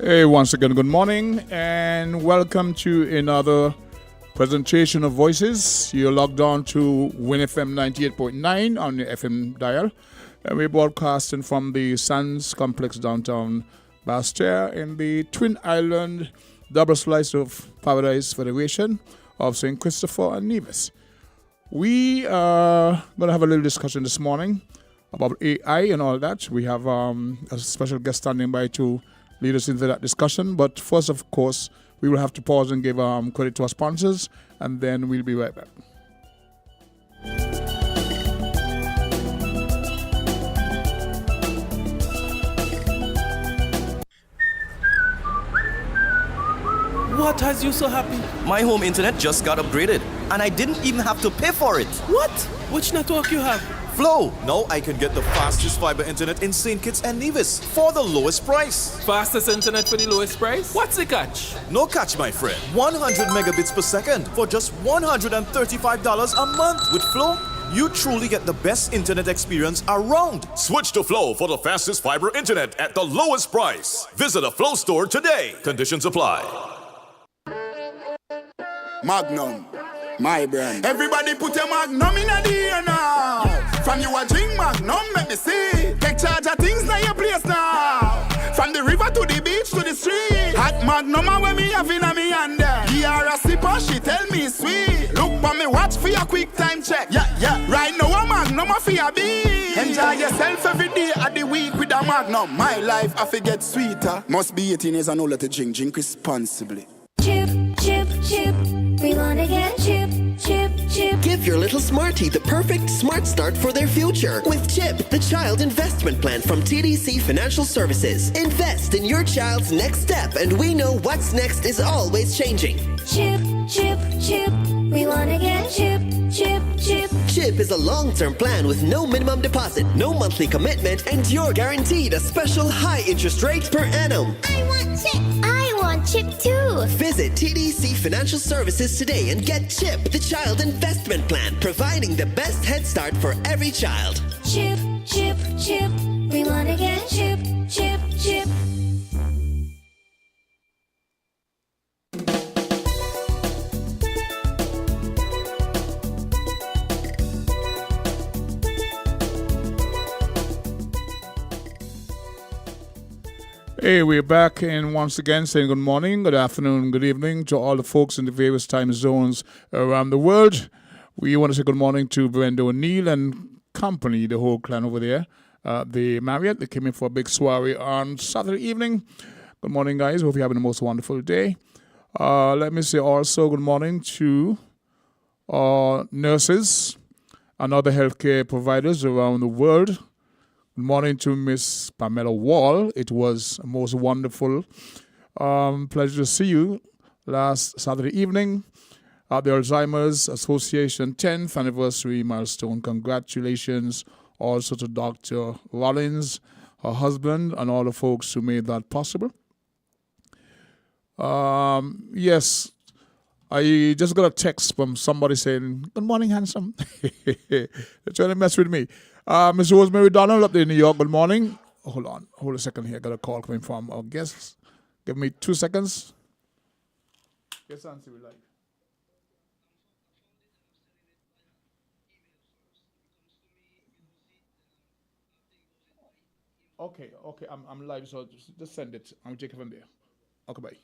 Hey, once again, good morning and welcome to another presentation of Voices. You're logged on to WINNFM 98.9 on the FM dial. And we're broadcasting from the Sands Complex downtown Bastia in the Twin Island double slice of Paradise Federation of St. Christopher and Nevis. We are going to have a little discussion this morning about AI and all that. We have a special guest standing by to lead us into that discussion. But first, of course, we will have to pause and give credit to our sponsors, and then we'll be right back. What has you so happy? My home internet just got upgraded, and I didn't even have to pay for it. What? Which network you have? Flow! Now I can get the fastest fiber internet in St. Kitts and Nevis for the lowest price. Fastest internet for the lowest price? What's the catch? No catch, my friend. 100 megabits per second for just $135 a month. With Flow, you truly get the best internet experience around. Switch to Flow for the fastest fiber internet at the lowest price. Visit a Flow store today. Conditions apply. Magnum, my brand. Everybody put your Magnum in the air now. From you a drink Magnum, make me see. Take charge of things now your place now. From the river to the beach to the street. Hot Magnum when me have in a me hand there. Give her a sip and she tell me sweet. Look for me watch for your quick time check. Yeah. Right now a Magnum a for your beat. Enjoy yourself every day of the week with a Magnum. My life I forget sweeter. Must be 18 years and older to drink. Drink responsibly. Chip, chip, chip. We wanna get chip, chip, chip. Give your little smartie the perfect smart start for their future with CHIP, the child investment plan from TDC Financial Services. Invest in your child's next step, and we know what's next is always changing. Chip, chip, chip. We wanna get chip, chip, chip. CHIP is a long-term plan with no minimum deposit, no monthly commitment, and you're guaranteed a special high interest rate per annum. I want chip. I want chip too. Visit TDC Financial Services today and get CHIP, the child investment plan, providing the best head start for every child. Chip, chip, chip. We wanna get chip, chip, chip. Hey, we're back and once again saying good morning, good afternoon, good evening to all the folks in the various time zones around the world. We want to say good morning to Brenda O'Neill and company, the whole clan over there. They Marriott, they came in for a big soiree on Saturday evening. Good morning, guys. Hope you're having the most wonderful day. Let me say also good morning to nurses and other healthcare providers around the world. Good morning to Miss Pamela Wall. It was a most wonderful pleasure to see you last Saturday evening at the Alzheimer's Association 10th anniversary milestone. Congratulations also to Dr. Rollins, her husband, and all the folks who made that possible. Yes, I just got a text from somebody saying, good morning, handsome. They're trying to mess with me. Ms. Rosemary Donald up there in New York, good morning. Hold a second here. I got a call coming from our guests. Give me 2 seconds. Yes, answer we like. Okay, I'm live, so just send it. I'll take it from there. Okay, bye.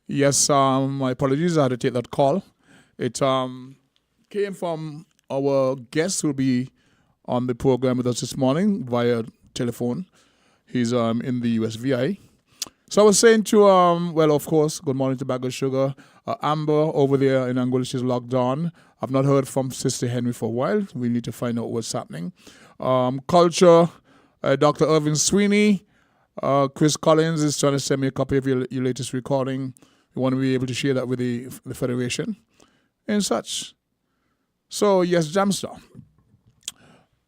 Yes, my apologies. I had to take that call. It came from our guest who will be on the program with us this morning via telephone. He's in the USVI. So I was saying to, well, of course, good morning to Bag of Sugar. Amber over there in Angola, she's logged on. I've not heard from Sister Henry for a while. We need to find out what's happening. Culture, Dr. Irvin Sweeney. Chris Collins is trying to send me a copy of your latest recording. We want to be able to share that with the Federation and such. So, yes, Jamstar.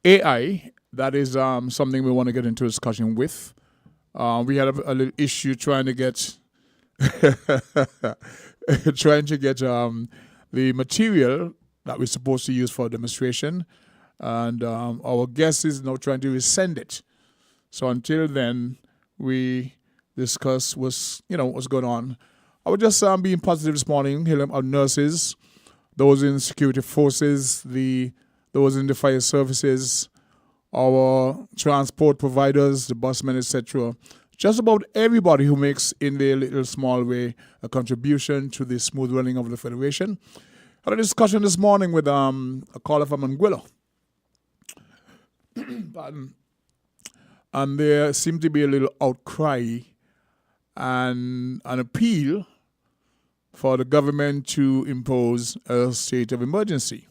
AI, that is something we want to get into discussion with. We had a little issue trying to get the material that we're supposed to use for a demonstration, and our guest is now trying to resend it. So until then, we discuss what's going on. I would just being positive this morning, hailing our nurses, those in security forces, those in the fire services, our transport providers, the busmen, etc. Just about everybody who makes in their little small way a contribution to the smooth running of the Federation. I had a discussion this morning with a caller from Anguilla. And there seemed to be a little outcry and an appeal for the government to impose a state of emergency.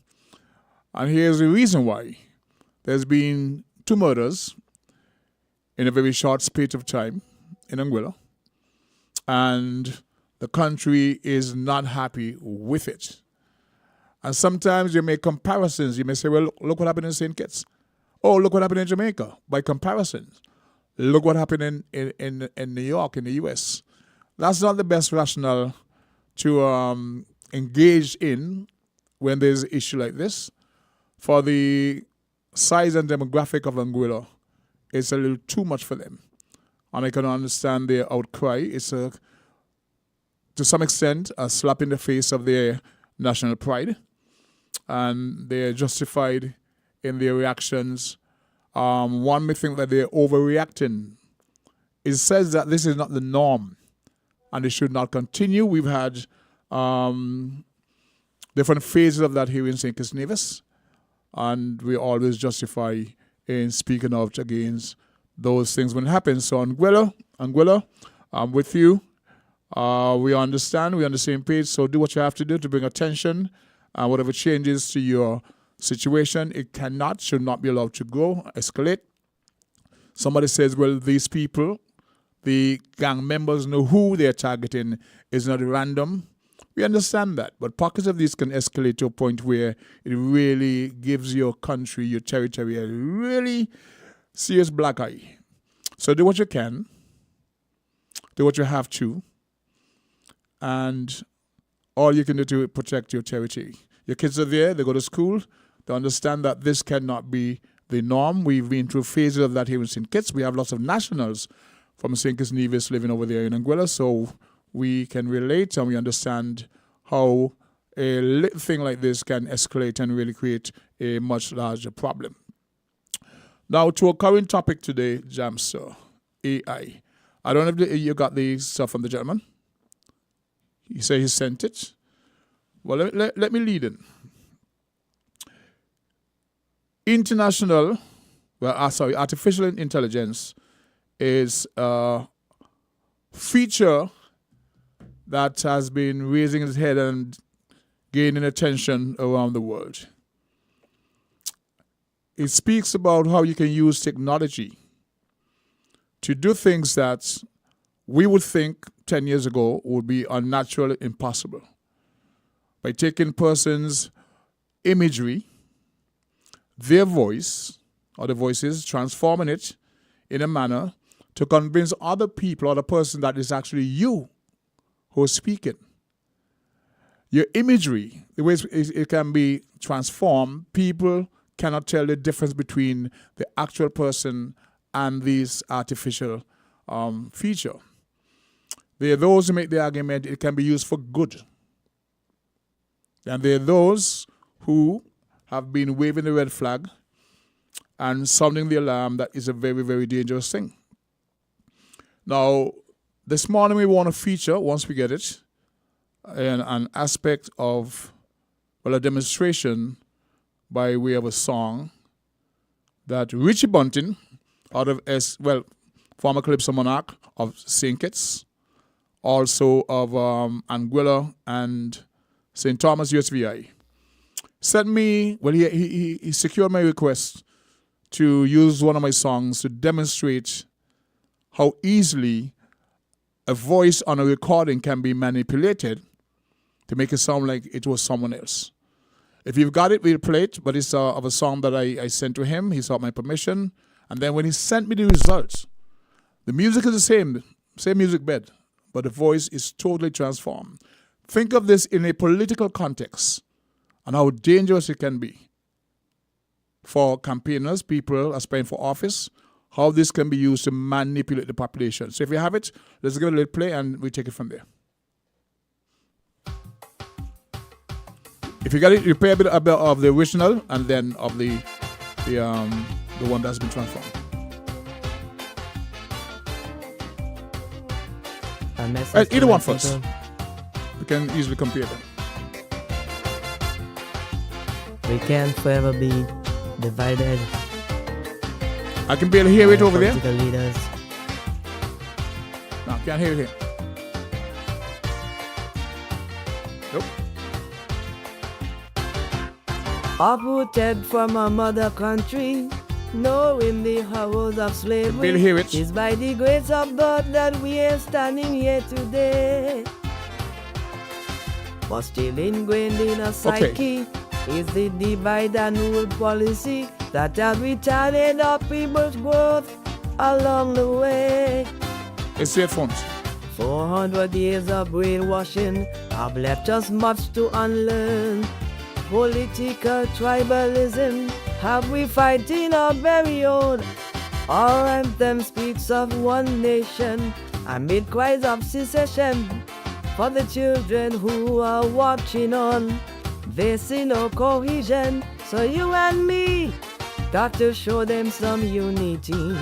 And here's the reason why. There's been 2 murders in a very short space of time in Anguilla, and the country is not happy with it. And sometimes you make comparisons. You may say, well, look what happened in St. Kitts. Oh, look what happened in Jamaica. By comparison, look what happened in New York, in the U.S. That's not the best rationale to engage in when there's an issue like this. For the size and demographic of Anguilla, it's a little too much for them. And I can understand their outcry. It's, to some extent, a slap in the face of their national pride. And they're justified in their reactions. One may think that they're overreacting. It says that this is not the norm, and it should not continue. We've had different phases of that here in St. Kitts Nevis, and we always justify in speaking out against those things when it happens. So Anguilla, I'm with you. We understand. We're on the same page. So do what you have to do to bring attention and whatever changes to your situation. It should not be allowed to grow, escalate. Somebody says, well, these people, the gang members know who they're targeting. It's not random. We understand that. But pockets of these can escalate to a point where it really gives your country, your territory, a really serious black eye. So do what you can. Do what you have to. And all you can do to protect your territory. Your kids are there. They go to school. They understand that this cannot be the norm. We've been through phases of that here in St. Kitts. We have lots of nationals from St. Kitts Nevis living over there in Anguilla, so we can relate and we understand how a little thing like this can escalate and really create a much larger problem. Now, to our current topic today, Jamster, AI. I don't know if you got the stuff from the gentleman. He said he sent it. Well, let me lead in. Artificial intelligence is a feature that has been raising its head and gaining attention around the world. It speaks about how you can use technology to do things that we would think 10 years ago would be unnatural, impossible. By taking persons' imagery, their voice, or the voices, transforming it in a manner to convince other people or the person that it's actually you who is speaking. Your imagery, the way it can be transformed, people cannot tell the difference between the actual person and this artificial feature. There are those who make the argument it can be used for good. And there are those who have been waving the red flag and sounding the alarm that is a very, very dangerous thing. Now, this morning we want to feature, once we get it, an aspect of, a demonstration by way of a song that Richie Bunting, out of former Calypso Monarch of St. Kitts, also of Anguilla and St. Thomas USVI, sent me, he secured my request to use one of my songs to demonstrate how easily a voice on a recording can be manipulated to make it sound like it was someone else. If you've got it, we'll play it, but it's of a song that I sent to him. He sought my permission. And then when he sent me the results, the music is the same music bed, but the voice is totally transformed. Think of this in a political context and how dangerous it can be for campaigners, people aspiring for office, how this can be used to manipulate the population. So if you have it, let's give it a little play and we take it from there. If you got it, you play a bit of the original and then of the one that's been transformed. Either one first. We can easily compare them. We can't forever be divided. I can barely hear it over there. Political leaders. No, I can't hear it here. Nope. Uprooted from our mother country, knowing the horrors of slavery. Barely hear it. It's by the grace of God that we are standing here today. But still ingrained in our psyche is the divide and rule policy that has retarded our people's growth along the way. It's earphones. 400 years of brainwashing have left us much to unlearn. Political tribalism have we fighting our very own. Our anthem speaks of one nation amid cries of secession. For the children who are watching on, they see no cohesion. So you and me got to show them some unity.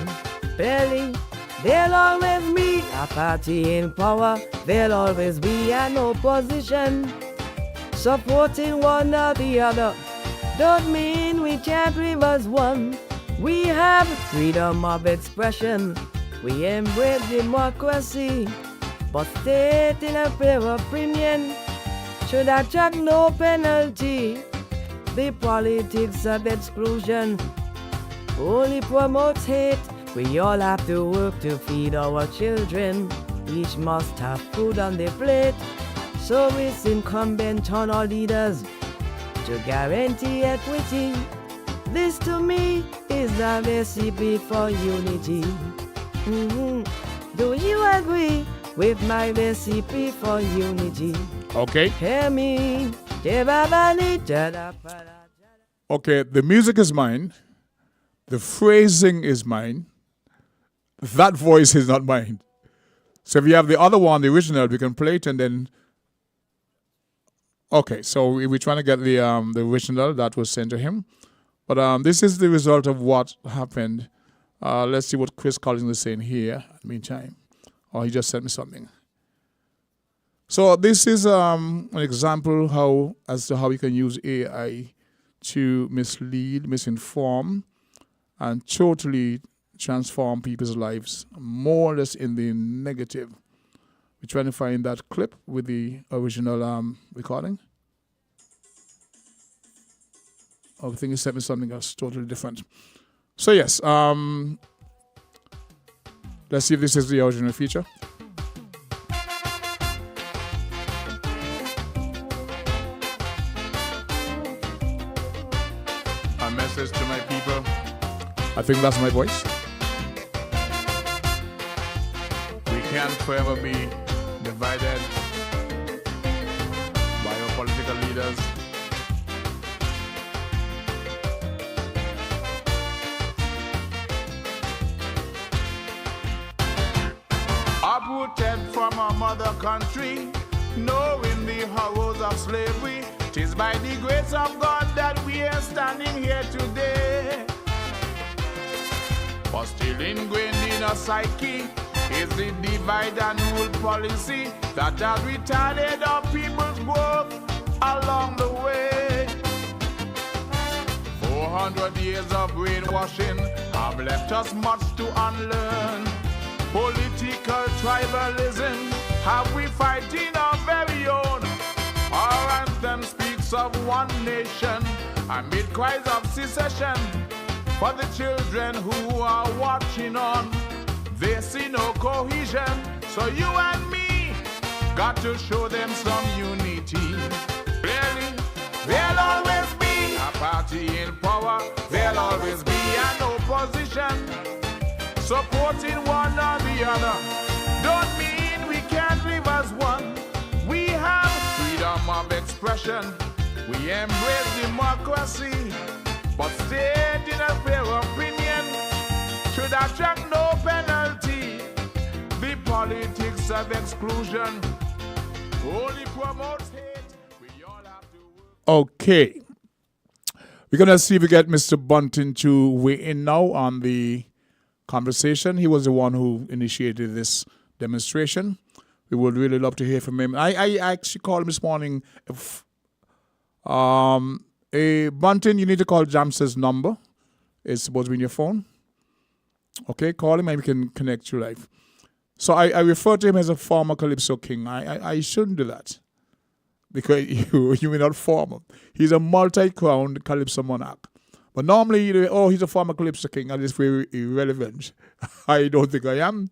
Barely, there'll always be a party in power. There'll always be an opposition. Supporting one or the other don't mean we can't live as one. We have freedom of expression. We embrace democracy. But stating a fair opinion should attract no penalty. The politics of exclusion only promotes hate. We all have to work to feed our children. Each must have food on their plate. So it's incumbent on our leaders to guarantee equity. This to me is the recipe for unity. Do you agree with my recipe for unity? Okay. Hear me. Okay, the music is mine. The phrasing is mine. That voice is not mine. So if you have the other one, the original, we can play it and then... Okay, so we're trying to get the original that was sent to him. But this is the result of what happened. Let's see what Chris Collins is saying here in the meantime. Oh, he just sent me something. So this is an example as to how you can use AI to mislead, misinform, and totally transform people's lives, more or less in the negative. We're trying to find that clip with the original recording. Oh, I think he sent me something else totally different. So yes, let's see if this is the original feature. A message to my people. I think that's my voice. We can't forever be divided by our political leaders. Uprooted from our mother country, knowing the horrors of slavery. 'Tis by the grace of God that we are standing here today. But still ingrained in our psyche is the divide and rule policy that has retarded our people's growth along the way. 400 years of brainwashing have left us much to unlearn. Political tribalism have we fighting our very own. Our anthem speaks of one nation amid cries of secession. For the children who are watching on, they see no cohesion. So you and me got to show them some unity. Clearly, there'll always be a party in power. There'll always be an opposition. Supporting one or the other don't mean we can't live as one. We have freedom of expression. We embrace democracy. But stating a fair opinion Should I check no penalty? The politics of exclusion only promotes hate. We all have to work. Okay. We're going to see if we get Mr. Bunting to weigh in now on the conversation. He was the one who initiated this demonstration. We would really love to hear from him. I actually called him this morning. Bunting, you need to call Jams's number. It's supposed to be in your phone. Okay, call him and we can connect you live. So I refer to him as a former Calypso king. I shouldn't do that because you may not form him. He's a multi-crowned Calypso monarch. But normally, he's a former Calypso king, and it's very irrelevant. I don't think I am.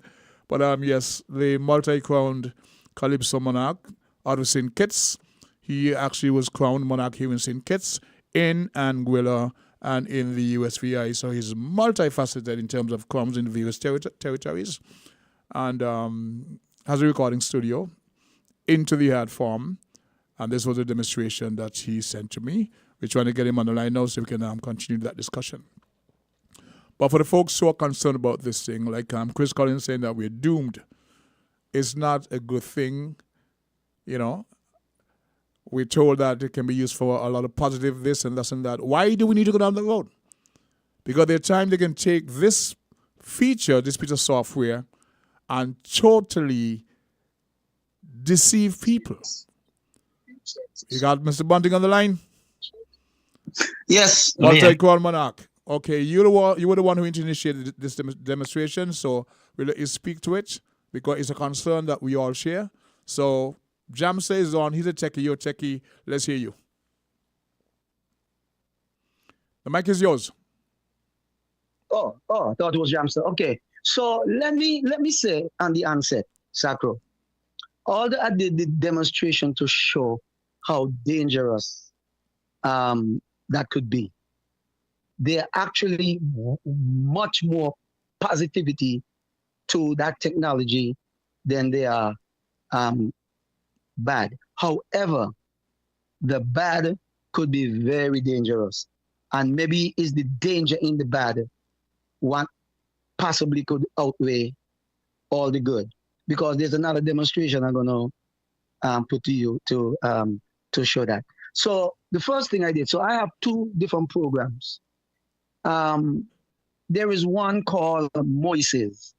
But yes, the multi-crowned Calypso monarch out of St. Kitts. He actually was crowned monarch here in St. Kitts, in Anguilla, and in the USVI. So he's multifaceted in terms of crowns in various territories. And has a recording studio into the art form. And this was a demonstration that he sent to me. We're trying to get him on the line now so we can continue that discussion. But for the folks who are concerned about this thing, like Chris Collins saying that we're doomed, it's not a good thing. You know, we're told that it can be used for a lot of positive this and this and that. Why do we need to go down the road? Because there are times they can take this piece of software, and totally deceive people. You got Mr. Bunting on the line? Yes. Multi-crown monarch. Okay, you were the one who initiated this demonstration, so we'll let you speak to it because it's a concern that we all share. So Jam says on, he's a techie, you're a techie. Let's hear you. The mic is yours. Oh, I thought it was Jamster. Okay. So let me say on the onset, Sacro, although I did the demonstration to show how dangerous that could be, there actually much more positivity to that technology than they are bad. However, the bad could be very dangerous, and maybe is the danger in the bad what possibly could outweigh all the good. Because there's another demonstration I'm going to put to you to show that. So the first thing I did, so I have two different programs. There is one called Moises.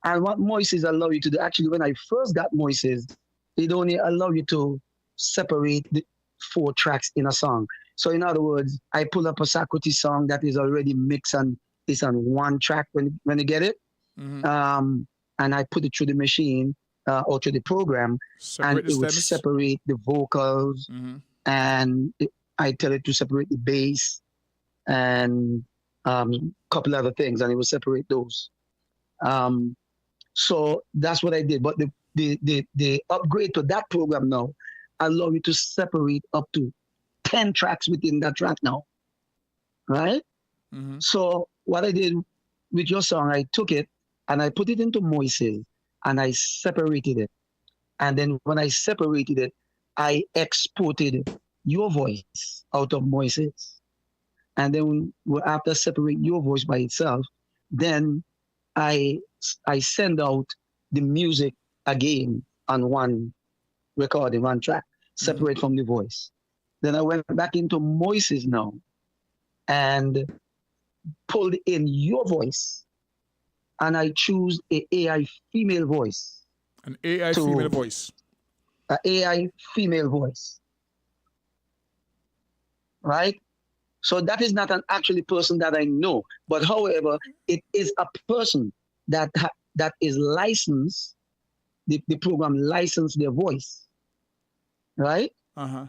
And what Moises allow you to do, actually when I first got Moises, it only allow you to separate the 4 tracks in a song. So in other words, I pull up a Socrates song that is already mixed and it's on one track when you get it. Mm-hmm. And I put it through the machine or through the program, and it would separate the vocals, mm-hmm. and I tell it to separate the bass and a couple other things, and it will separate those. So that's what I did. But the upgrade to that program now allow you to separate up to 10 tracks within that track now, right? Mm-hmm. So what I did with your song, I took it and I put it into Moises and I separated it. And then when I separated it, I exported your voice out of Moises. And then after separating your voice by itself, then I send out the music again on one recording, one track, separate mm-hmm. from the voice. Then I went back into Moises now and pulled in your voice, and I choose an AI female voice. An AI female voice. An AI female voice. Right? So that is not an actually person that I know, but however, it is a person that is licensed, the program licensed their voice. Right? Uh-huh.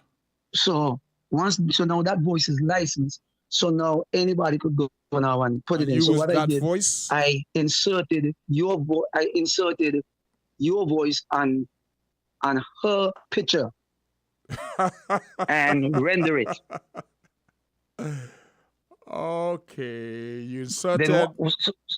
So now that voice is licensed. So now anybody could go now and put it in. So what I did, I inserted your voice. I inserted your voice on her picture and render it. Okay, you inserted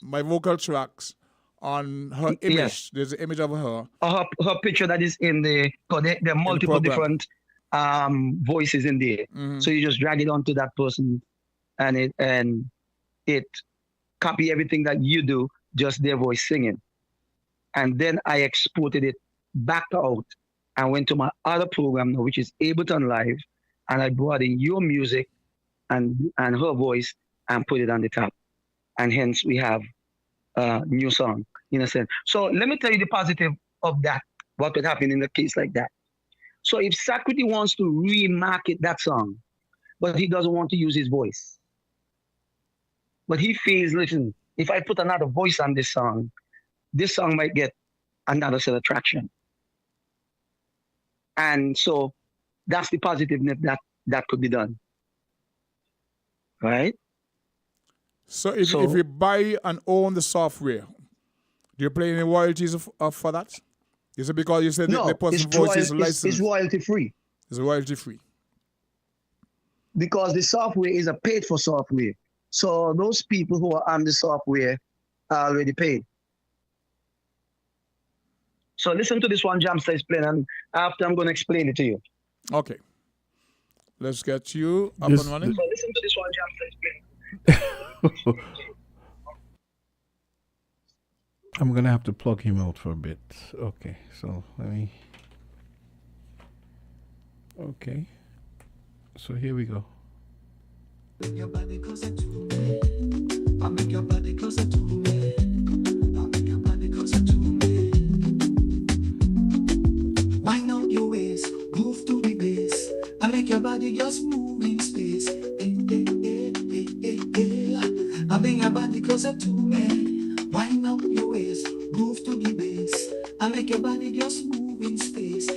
my vocal tracks on her image. Yes. There's an image of her. Her picture that is in there are multiple different voices in there. Mm-hmm. So you just drag it onto that person. And it copy everything that you do, just their voice singing. And then I exported it back out and went to my other program now, which is Ableton Live, and I brought in your music and her voice and put it on the top. And hence we have a new song in a sense. So let me tell you the positive of that, what would happen in a case like that. So if Socrates wants to remarket that song, but he doesn't want to use his voice, but he feels, listen, if I put another voice on this song might get another set of traction. And so that's the positiveness that could be done. Right? So if you buy and own the software, do you pay any royalties for that? Is it because you said no, the person's voice is licensed? It's royalty free. It's royalty free. Because the software is a paid for software. So those people who are on the software are already paid. So listen to this one Jamster is playing, and after I'm going to explain it to you. Okay. Let's get you up and running. So listen to this one Jamster is playing. I'm going to have to plug him out for a bit. Okay, so let me... Okay. So here we go. Bring your body closer to me. I make your body closer to me. I make your body closer to me. Wind out your waist, move to the bass. I make your body just move in space. I bring your body closer to me. Wind out your waist, move to the bass. I make your body just move in space.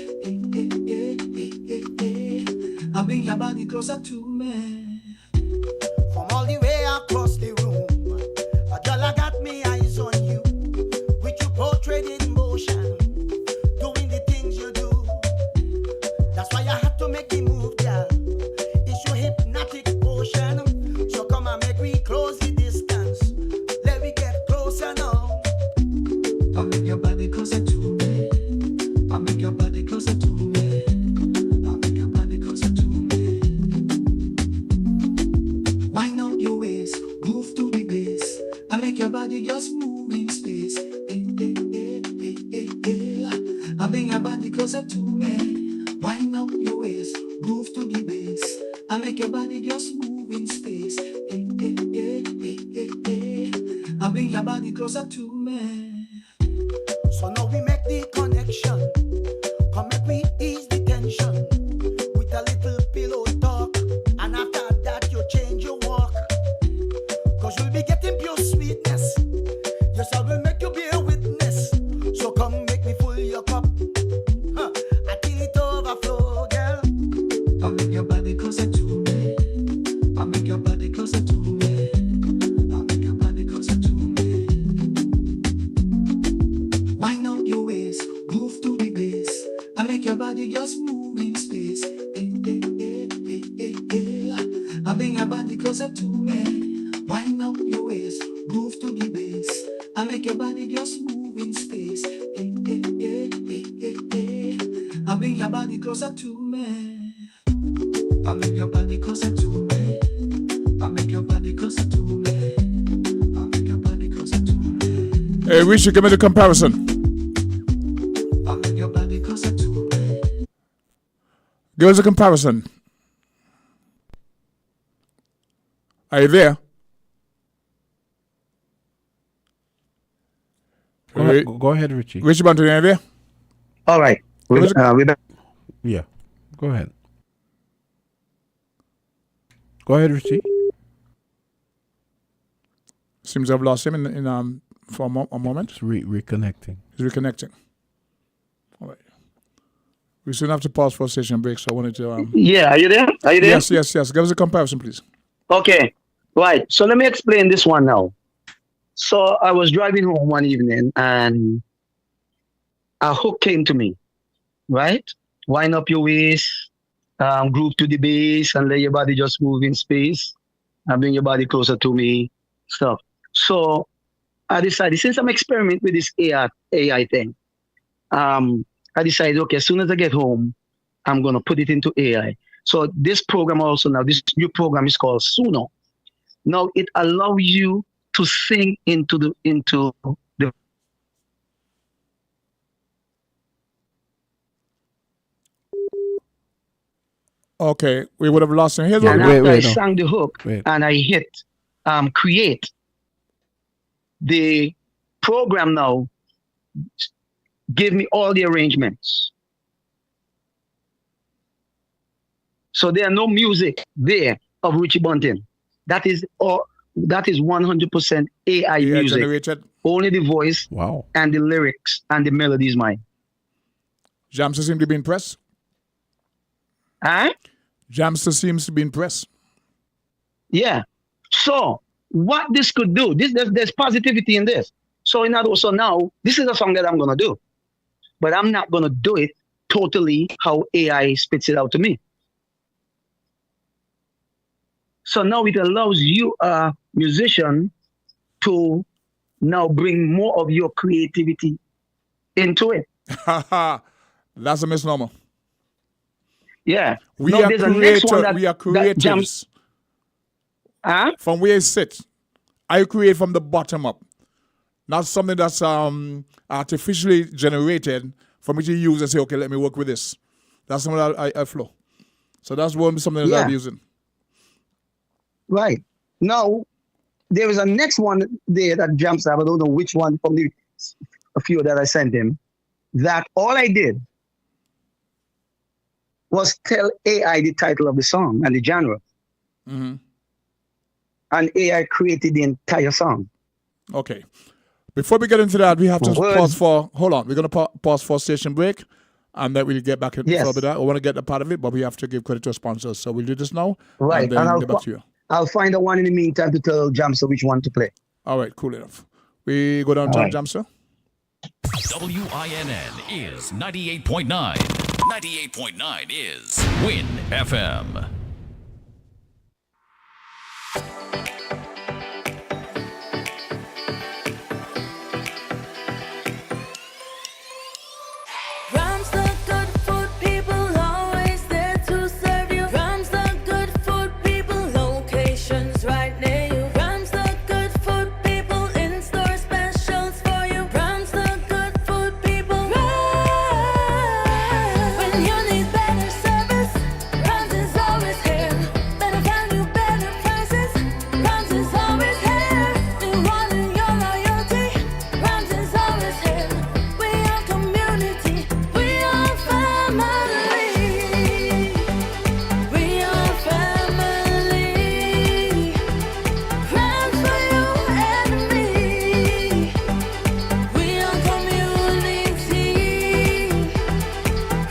I bring your body closer to me. From all the way across the room, a girl, I got me eyes on you. With you portrait in motion, doing the things you do. That's why I had to make the move, girl. It's your hypnotic potion. So come and make me close the distance. Let me get closer now. I make your body closer to me. I make your body closer to me. I make your body closer to me. Wind out your waist, move to the bass. I make your body just move in space. I bring your body closer to me. Wind out your waist, move to the bass. I make your body just move in space. I bring your body closer to me. So now we make the connection. Come make we ease the tension with a little pillow talk. And after that you change your walk. Cause you'll be getting pure sweetness. Yes, I will make you be a witness. So come make me fill your cup. Until it overflow, girl. I make your body closer to me. I make your body closer to me. I make your body closer to me. Wind out your waist, move to the bass. I make your body just move in space. I bring your body closer to me. Wind out your waist, move to the bass. I make your body just move in space. I bring your body closer to me. I make your body closer to me. I make your body closer to me. I make your body closer to me. Hey, we should give me the comparison. I make your body closer to me. Give us a comparison. Are you there? Go ahead, Richie. Richie Banton, are you there? All right. Yeah, go ahead. Go ahead, Richie. Seems I've lost him in for a moment. It's reconnecting. He's reconnecting. All right. We soon have to pause for a station break, so I wanted to... Yeah, are you there? Are you there? Yes. Give us a comparison, please. Okay. Right. So let me explain this one now. So I was driving home one evening and a hook came to me, right? Wind up your waist, groove to the bass and let your body just move in space and bring your body closer to me, stuff. So I decided, since I'm experimenting with this AI thing, I decided, okay, as soon as I get home, I'm going to put it into AI. So this program also now, this new program is called Suno. Now it allows you to sing into the Okay, we would have lost him. Here's what and we after I sang the hook Wait. and I hit create, the program now give me all the arrangements. So there are no music there of Richie Bunting. That is 100% AI music. generated. Only the voice Wow. and the lyrics and the melody is mine. Jamster seems to be impressed. Huh? Jamster seems to be impressed. Yeah. So what this could do, there's positivity in this. So now this is a song that I'm gonna do, but I'm not gonna do it totally how AI spits it out to me. So now it allows you, a musician, to now bring more of your creativity into it. That's a misnomer. Yeah. We Now are there's a next one we are that jumps. creatives. From where I sit, I create from the bottom up. Not something that's artificially generated for me to use and say, okay, let me work with this. That's something that I flow. So that's something that I'm using. Right. Now, there is a next one there that jumps up. I don't know which one from a few that I sent him. That all I did was tell AI the title of the song and the genre. Mm-hmm. And AI created the entire song. Okay. Before we get into that, we have to pause for, hold on, we're going to pause for a station break, and then we'll get back into that. I want to get a part of it, but we have to give credit to our sponsors. So we'll do this now, Right. and then I'll get back to you. I'll find the one in the meantime to tell Jamster which one to play. All right, cool enough. We go down to Jamster. WINN is 98.9. 98.9 is Win FM. Rams the good food people, always there to serve you. Rams the good food people, locations right near you. Rams the good food people, in-store specials for you. Rams the good food people. Rams. When you need better service, Rams is always here. Better value, better prices. Rams is always here. Rewarding your loyalty. Rams is always here. We are community. We are family. We are family. Rams for you and me. We are community.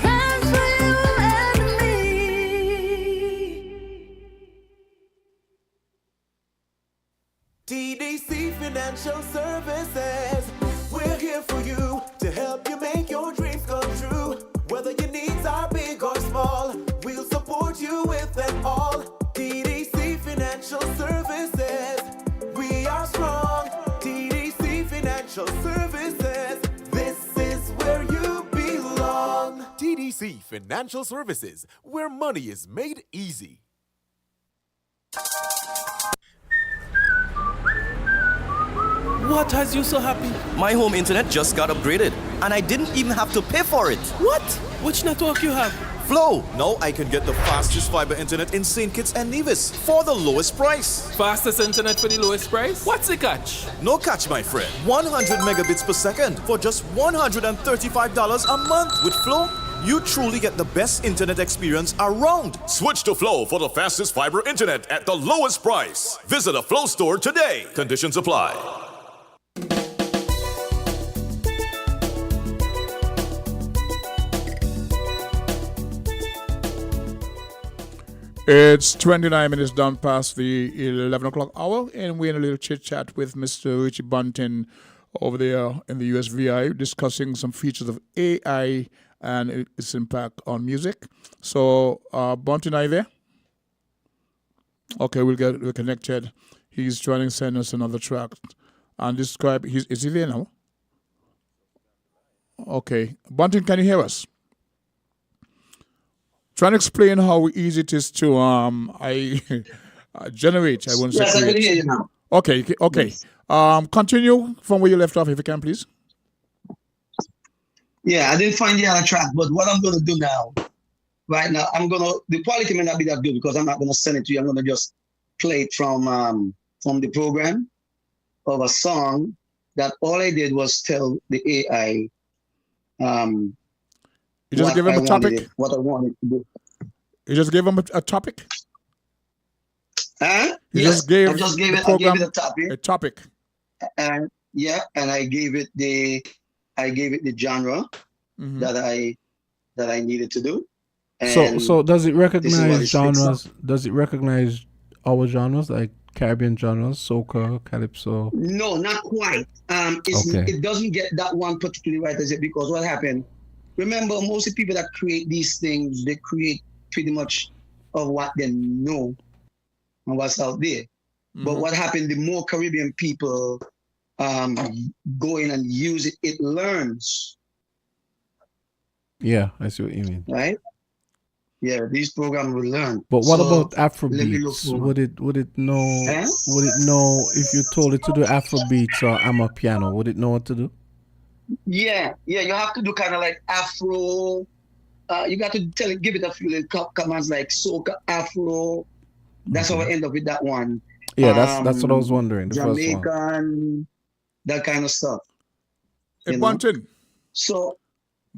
Rams for you and me. TDC Financial Services. We're here for you to help you make your dreams come true. Whether your needs are big or small, we'll support you with them all. TDC Financial Services. We are strong. TDC Financial Services. This is where you belong. TDC Financial Services, where money is made easy. What has you so happy? My home internet just got upgraded, and I didn't even have to pay for it. What? Which network you have? Flow. Now I can get the fastest fiber internet in St. Kitts and Nevis for the lowest price. Fastest internet for the lowest price? What's the catch? No catch, my friend. 100 megabits per second for just $135 a month. With Flow, you truly get the best internet experience around. Switch to Flow for the fastest fiber internet at the lowest price. Visit a Flow store today. Conditions apply. It's 29 minutes down past the 11 o'clock hour, and we're in a little chit-chat with Mr. Richie Bunting over there in the USVI, discussing some features of AI and its impact on music. So, Bunting, are you there? Okay, we're connected. He's trying to send us another track and describe. Is he there now? Okay, Bunting, can you hear us? Trying to explain how easy it is to generate. I won't say Yes, I can create. hear you now. Okay. Continue from where you left off, if you can, please. Yeah, I didn't find the other track, but what I'm gonna do now, right now, the quality may not be that good because I'm not gonna send it to you. I'm gonna just play it from the program of a song that all I did was tell the AI You just give him a topic? what I wanted to do. You just gave him a topic? Huh? You Yes, just gave I just gave the it program a topic. a topic. And I gave it the genre that I needed to do. And So does it this is what recognize it genres? speaks of. Does it recognize our genres like Caribbean genres, soca, calypso? No, not quite. It doesn't get that one particularly right as it, because what happened? Remember, most of the people that create these things, they create pretty much of what they know and what's out there. But what happened? The more Caribbean people go in and use it, it learns. Yeah, I see what you mean. Right? Yeah, these programs will learn. But what So, about let me Afrobeats? look Would it know? Huh? Would it know if you told it to do Afrobeats or Amapiano? Would it know what to do? Yeah. You have to do kind of like Afro. You got to give it a few little commands like soca, Afro. That's how I end up with that one. Yeah, that's what I was wondering. The Jamaican, first one. that kind of stuff. Hey, Bunton. So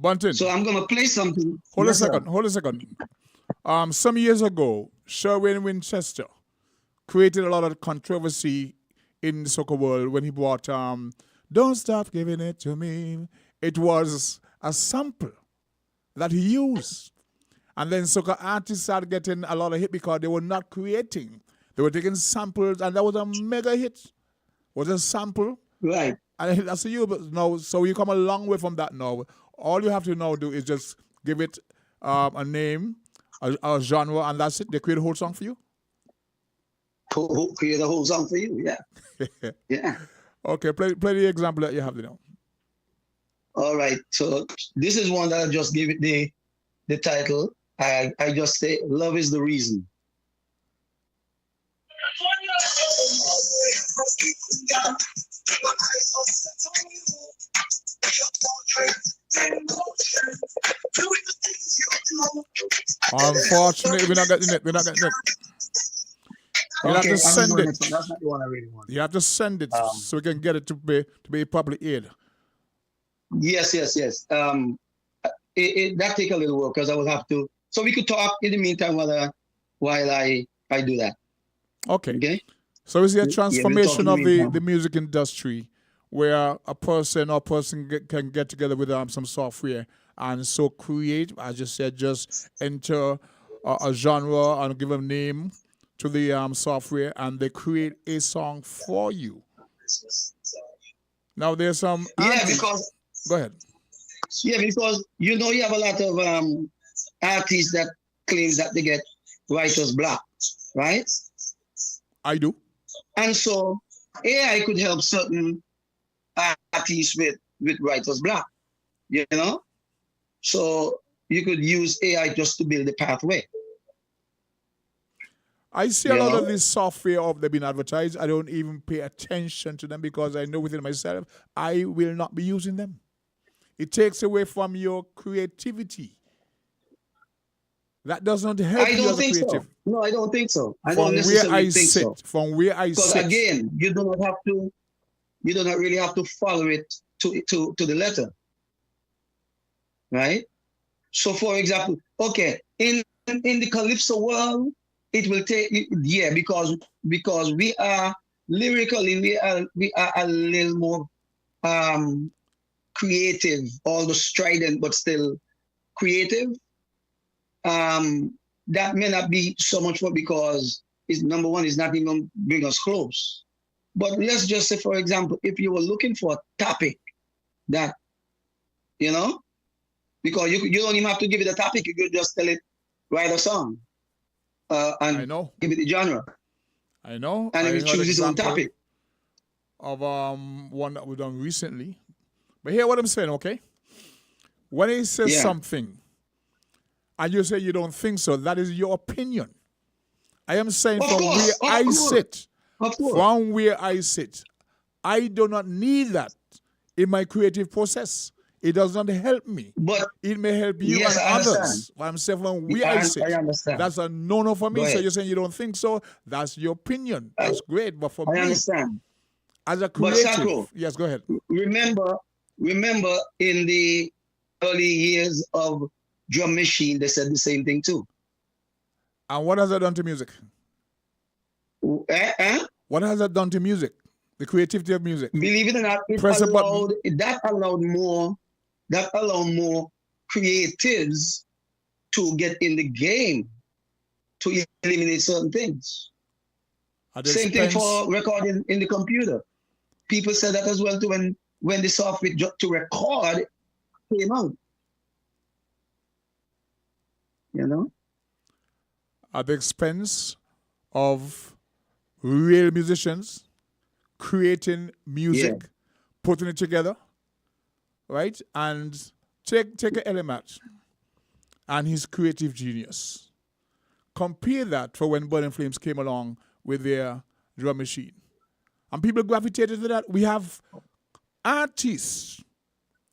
I'm gonna play something. Hold Yes, a second. Some years ago, Sherwin Winchester created a lot of controversy in the soca world when he brought "Don't Stop Giving It to Me." It was a sample that he used. And then soca artists started getting a lot of hit because they were not creating. They were taking samples, and that was a mega hit. It was a sample. Right. And that's you, but now, so you come a long way from that now. All you have to now do is just give it a name, a genre, and that's it. They create a whole song for you? Create a whole song for you, yeah. Yeah. Okay, play the example that you have now. All right. So this is one that I just gave it the title. I just say, "Love is the Reason." Unfortunately, we're not getting it. You have to send it. That's not the one I really want. You have to send it so we can get it to be properly aired. Yes. That take a little work because I will have to. So we could talk in the meantime while I do that. Okay. So we see a transformation of we'll the music industry where a person can get together with some software and so create, as you said, just enter a genre and give a name to the software, and they create a song for you. Now there's some because go ahead. Yeah, because you have a lot of artists that claim that they get writer's block, right? I do. And so AI could help certain artists with writer's block, So you could use AI just to build the pathway. I see a lot of this software they've been advertised. I don't even pay attention to them because I know within myself I will not be using them. It takes away from your creativity. That does not help you as a creative. So. No, I don't think so. I don't necessarily think so. From where I sit. Because again, you do not really have to follow it to the letter. Right? So for example, in the Calypso world, it will take because we are lyrically we are a little more creative, although strident but still creative. That may not be so much because number one is not even going to bring us close. But let's just say, for example, if you were looking for a topic that, because you don't even have to give it a topic, you could just tell it, write a song. And give it the genre. I know. And then it chooses its own topic. Of one that we've done recently. But hear what I'm saying, okay? When he says something, and you say you don't think so, that is your opinion. I am saying from where I sit, Of course. From where I sit, I do not need that in my creative process. It does not help me. But it may help you yes, and I others. understand. I'm saying from where I I sit. understand. That's a no-no for me. Go So ahead. you're saying you don't think so? That's your opinion. That's great. But for I me, understand. as a But creative, Sacro, yes, go ahead. remember in the early years of drum machine, they said the same thing too. And what has that done to music? What has that done to music? The creativity of music. Believe it or not, that allowed more creatives to get in the game to eliminate certain things. Same thing for recording in the computer. People said that as well too when the software to record came out. You know? At the expense of real musicians creating music, putting it together, right? And take an element and his creative genius. Compare that for when Burning Flames came along with their drum machine. And people gravitated to that. We have artists,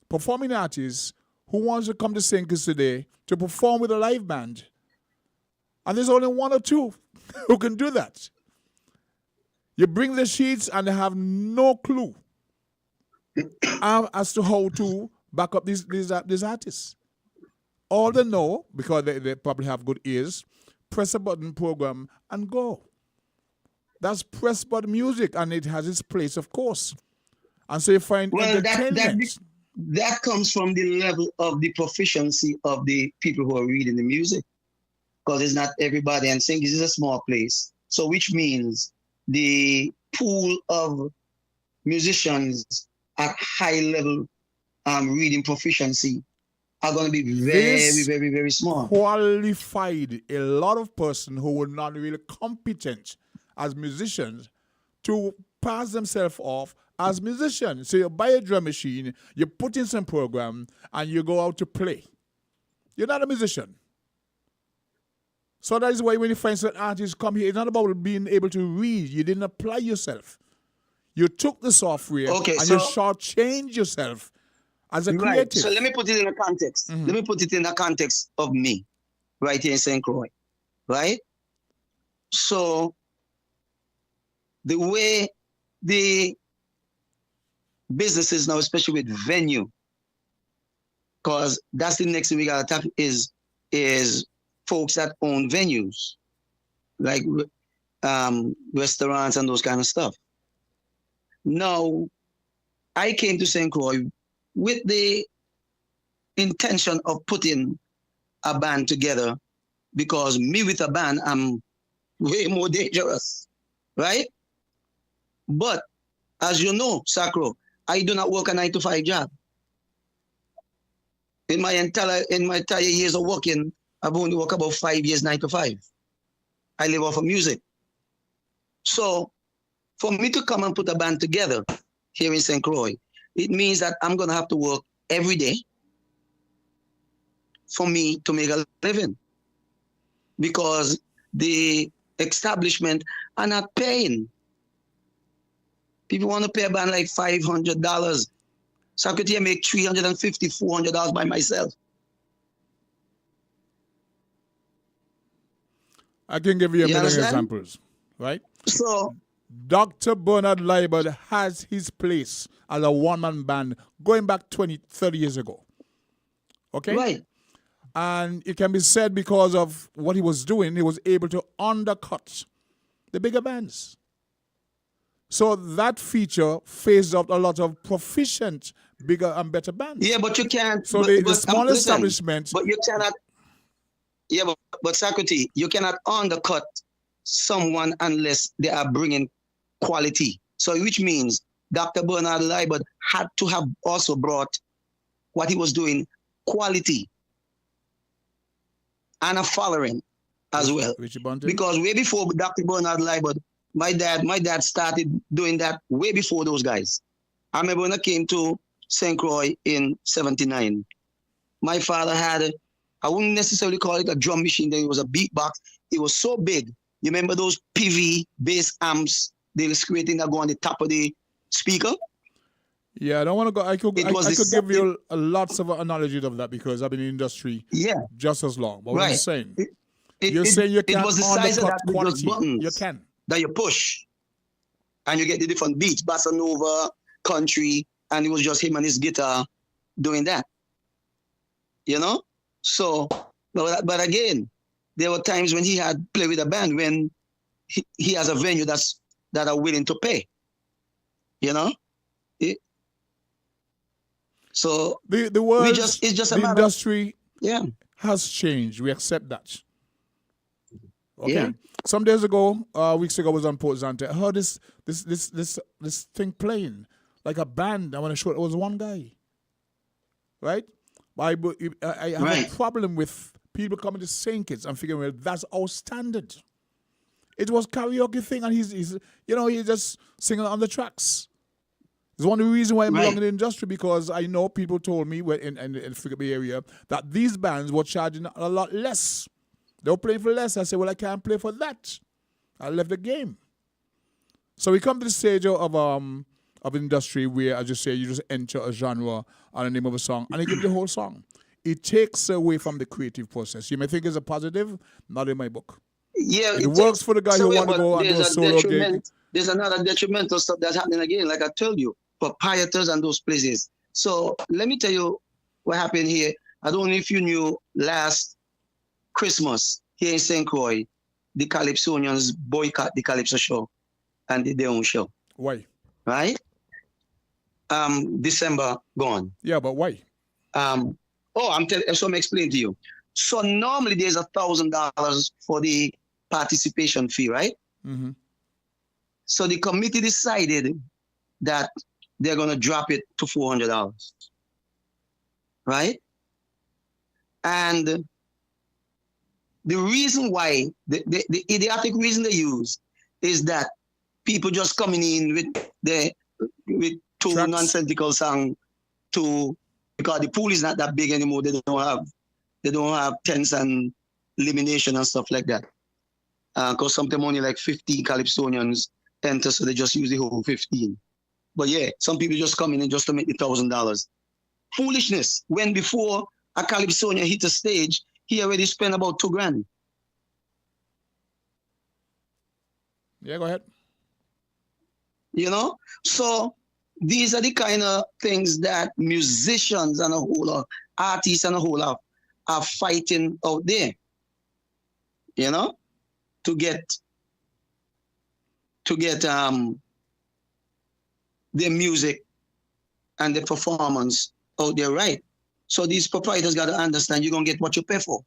performing artists, who wants to come to Sinkers today to perform with a live band. And there's only one or two who can do that. You bring the sheets and they have no clue as to how to back up these artists. All they know, because they probably have good ears, press a button, program, and go. That's press button music, and it has its place, of course. And so you find entertainment. That comes from the level of the proficiency of the people who are reading the music. Because it's not everybody, and Sinkers is a small place. So which means the pool of musicians at high level reading proficiency are going to be very, very, very small. Qualified a lot of person who were not really competent as musicians to pass themselves off as musicians. So you buy a drum machine, you put in some program, and you go out to play. You're not a musician. So that is why when you find certain artists come here, it's not about being able to read. You didn't apply yourself. You took the software and you shortchanged yourself as a creative. So let me put it in a context. Let me put it in the context of me, right here in St. Croix, right? So the way the businesses now, especially with venue, because that's the next thing we got to tap is folks that own venues, like restaurants and those kind of stuff. Now, I came to St. Croix with the intention of putting a band together, because me with a band, I'm way more dangerous, right? But as you know, Sacro, I do not work a 9-to-5 job. In my entire years of working, I've only worked about 5 years 9-to-5. I live off of music. So for me to come and put a band together here in St. Croix, it means that I'm going to have to work every day for me to make a living, because the establishment are not paying. People want to pay a band like $500. Socrates, I make $350, $400 by myself. I can give you a million examples, right? So, Dr. Bernard Liebert has his place as a one-man band going back 20, 30 years ago. Okay? Right. And it can be said because of what he was doing, he was able to undercut the bigger bands. So that feature phased out a lot of proficient, bigger and better bands. Yeah, but you can't. So the small establishment. But you cannot. Yeah, but Socrates, you cannot undercut someone unless they are bringing quality. So which means Dr. Bernard Liebert had to have also brought what he was doing, quality, and a following as well. Because way before Dr. Bernard Liebert, my dad started doing that way before those guys. I remember when I came to St. Croix in 79, my father had I wouldn't necessarily call it a drum machine, then it was a beatbox. It was so big. You remember those PV bass amps the square thing that go on the top of the speaker. Yeah, I don't want to go. I could It was give deceptive. you lots of analogies of that because I've been in the industry just as long. But what I'm Right. saying, you're saying you it can was the size of undercut that with those quality. buttons You can. that you push, and you get the different beats, bossa nova, country, and it was just him and his guitar doing that. You know, so but again, there were times when he had play with a band when he has a venue that are willing to pay. You know, so the world, it's just a the matter industry, yeah, has changed. We accept that. Okay. Yeah. Some days ago, weeks ago, I was on Port Zante. I heard this thing playing like a band. I want to show it was one guy, right? I have Right. a problem with people coming to sing kids and figuring, well, that's our standard. It was karaoke thing, and he's just singing on the tracks. It's one of the reasons why I'm Right. belong in the industry, because I know people told me in the Frigate Bay area that these bands were charging a lot less. They were playing for less. I said, well, I can't play for that. I left the game. So we come to the stage of industry where, as you say, you just enter a genre and the name of a song, and they give you the whole song. It takes away from the creative process. You may think it's a positive, not in my book. Yeah, it works for the guy who want to go and do a solo gig. There's another detrimental stuff that's happening again, like I told you, proprietors and those places. So let me tell you what happened here. I don't know if you knew, last Christmas here in St. Croix, the Calypsonians boycott the Calypso show and did their own show. Why? Right? December gone. Yeah, but why? I'm explaining to you. So normally there's $1,000 for the participation fee, right? Mm-hmm. So the committee decided that they're going to drop it to $400, right? And the reason why, the idiotic reason they use is that people just coming in with two Tracks. nonsensical songs because the pool is not that big anymore. They don't have tents and elimination and stuff like that. Because sometimes only like 15 Calypsonians enter, so they just use the whole 15. But yeah, some people just come in just to make the $1,000. Foolishness. When before a Calypsonian hit a stage, he already spent about $2,000. Yeah, go ahead. You know? So these are the kind of things that musicians and a whole lot, artists and a whole lot are fighting out there. You know? To get their music and the performance out there right. So these proprietors got to understand you're going to get what you pay for.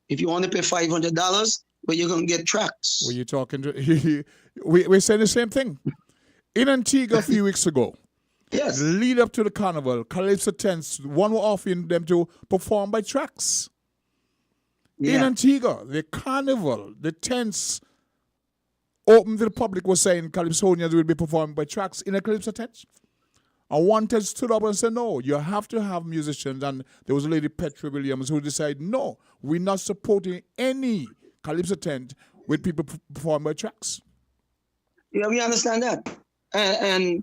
If you want to pay $500, but you're going to get tracks. Were you talking to... We're saying the same thing. In Antigua a few weeks ago, yes, lead up to the carnival, Calypso tents, one were offering them to perform by tracks. In Yeah. Antigua, the carnival, the tents open to the public was saying Calypsonians will be performing by tracks in a Calypso tent. And one tent stood up and said, no, you have to have musicians. And there was a lady, Petra Williams, who decided, no, we're not supporting any Calypso tent with people performing by tracks. Yeah, we understand that. And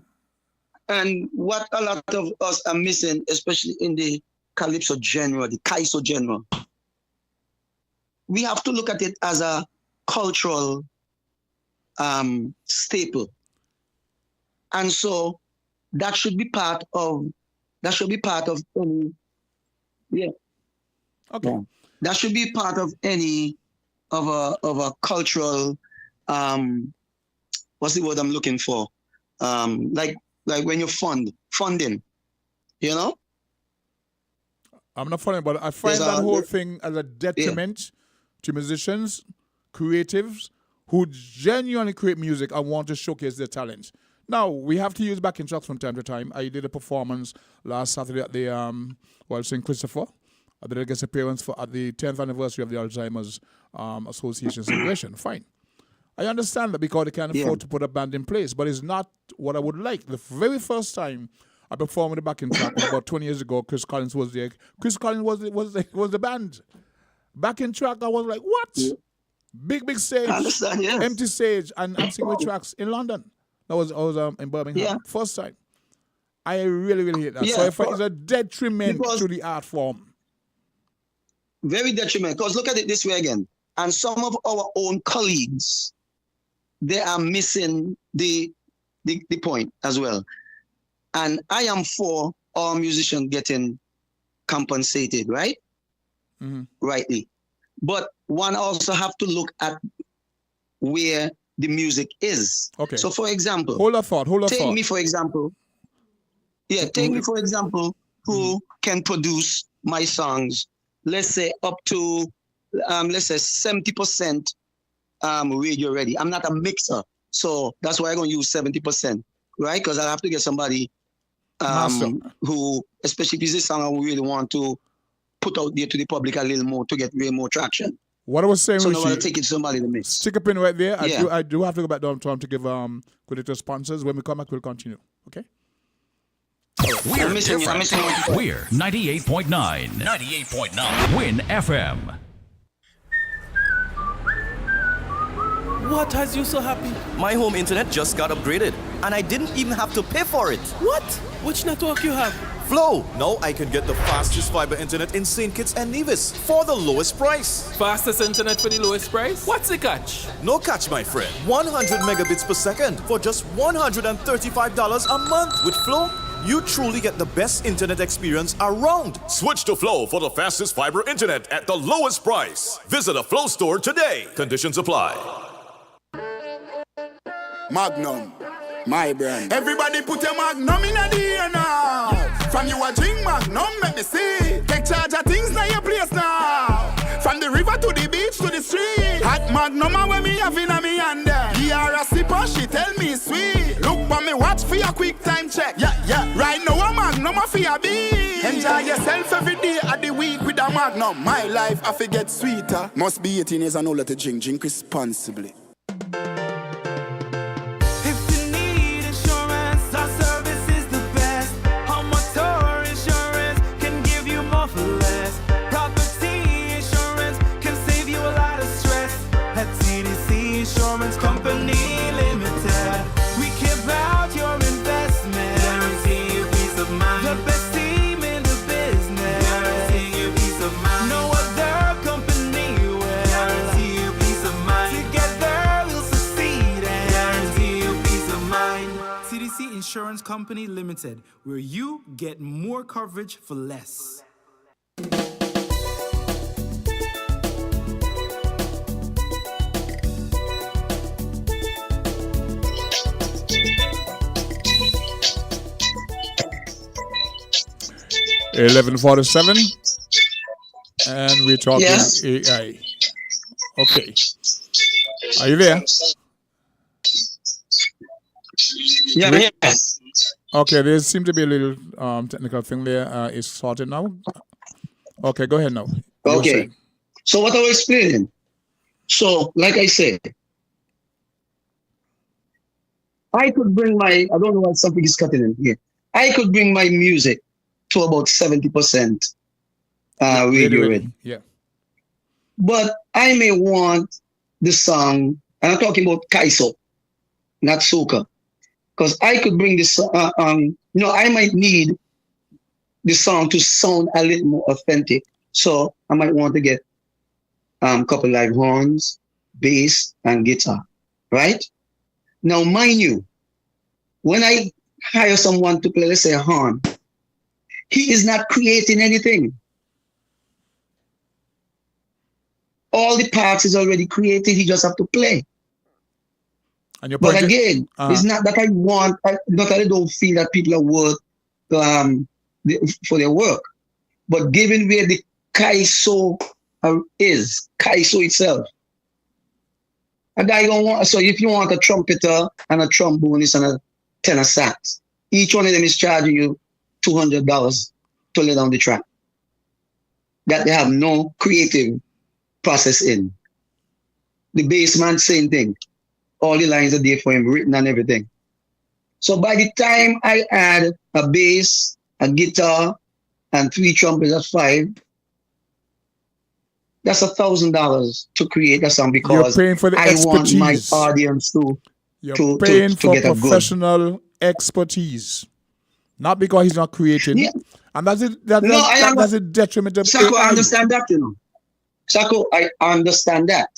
what a lot of us are missing, especially in the Calypso genre, the Kaiso genre, we have to look at it as a cultural staple. And so that should be part of any, yeah. Okay. Yeah. That should be part of any of a cultural what's the word I'm looking for? Like when you funding, you know? I'm not funding, but I find that whole thing as a detriment to musicians, creatives, who genuinely create music and want to showcase their talent. Now, we have to use backing tracks from time to time. I did a performance last Saturday at the St. Christopher. I did a guest appearance at the 10th anniversary of the Alzheimer's Association celebration. Fine. I understand that because they can't afford to put a band in place, but it's not what I would like. The very first time I performed with the backing track was about 20 years ago. Chris Collins was there. Chris Collins was the band. Backing track, I was like, what? Big stage. I understand, yes. Empty stage and singing with tracks in London. I was in Birmingham. Yeah. First time. I really hate that. Yeah, so it's a detriment to the art form. Very detriment. Because look at it this way again. And some of our own colleagues, they are missing the point as well. And I am for all musicians getting compensated, right? Mm-hmm. Rightly. But one also have to look at where the music is. Okay. So for example, Hold a thought. take me for example. Yeah, take me for example, who can produce my songs, let's say up to let's say 70% radio ready. I'm not a mixer, so that's why I'm gonna use 70%, right? Because I have to get somebody who, especially if it's a song I really want to put out there to the public a little more to get way more traction. What I was saying, so Richie, now I take it to somebody to mix. stick a pin right there. Yeah. I do have to go back down to give credit to sponsors. When we come back, we'll continue. Okay? We're I'm missing you. We're 98.9. 98.9. Win FM. What has you so happy? My home internet just got upgraded, and I didn't even have to pay for it. What? Which network you have? Flow. Now I can get the fastest fiber internet in St. Kitts and Nevis for the lowest price. Fastest internet for the lowest price? What's the catch? No catch, my friend. 100 megabits per second for just $135 a month. With Flow, you truly get the best internet experience around. Switch to Flow for the fastest fiber internet at the lowest price. Visit a Flow store today. Conditions apply. Magnum, my brand. Everybody put your Magnum in the air now. From you a drink Magnum, let me see. Take charge of things now your place now. From the river to the beach to the street. Hot Magnum when me have in a me hand there. He are a sipper, she tell me sweet. Look for me watch for your quick time check. Yeah. Right now a Magnum a for your beat. Enjoy yourself every day of the week with a Magnum. My life I forget sweeter. Must be 18 years and older to drink. Drink responsibly. Company Limited. We care about your investment. Guarantee you peace of mind. The best team in the business. Guarantee you peace of mind. No other company will guarantee you peace of mind. Together we'll succeed and guarantee you peace of mind. TDC Insurance Company Limited, where you get more coverage for less. Yes. 11:47, and we're talking AI. Okay, are you there? Yeah. Okay, there seems to be a little technical thing there. It's sorted now. Okay, go ahead now. Okay. So what I was explaining. So, like I said, I could bring I don't know why something is cutting in here. I could bring my music to about 70% radio ready. Yeah. But I may want the song, and I'm talking about Kaiso, not soca. Because I could bring this, I might need the song to sound a little more authentic. So I might want to get a couple live horns, bass, and guitar, right? Now, mind you, when I hire someone to play, let's say a horn, he is not creating anything. All the parts is already created, he just have to play. And but again, it's not that I want, not that I don't feel that people are worth for their work. But given where the Kaiso is, Kaiso itself, a guy don't want, so if you want a trumpeter and a trombonist and a tenor sax, each one of them is charging you $200 to lay down the track. That they have no creative process in. The bass man, same thing. All the lines are there for him, written and everything. So by the time I add a bass, a guitar, and 3 trumpets, that's 5. That's $1,000 to create a song You're because paying for the I want my expertise. audience You're to paying for get a good. professional expertise, not because he's not creating. Yeah. And that's it. That's a detriment of Sako, I AI. understand that, you know. Sako, I understand that.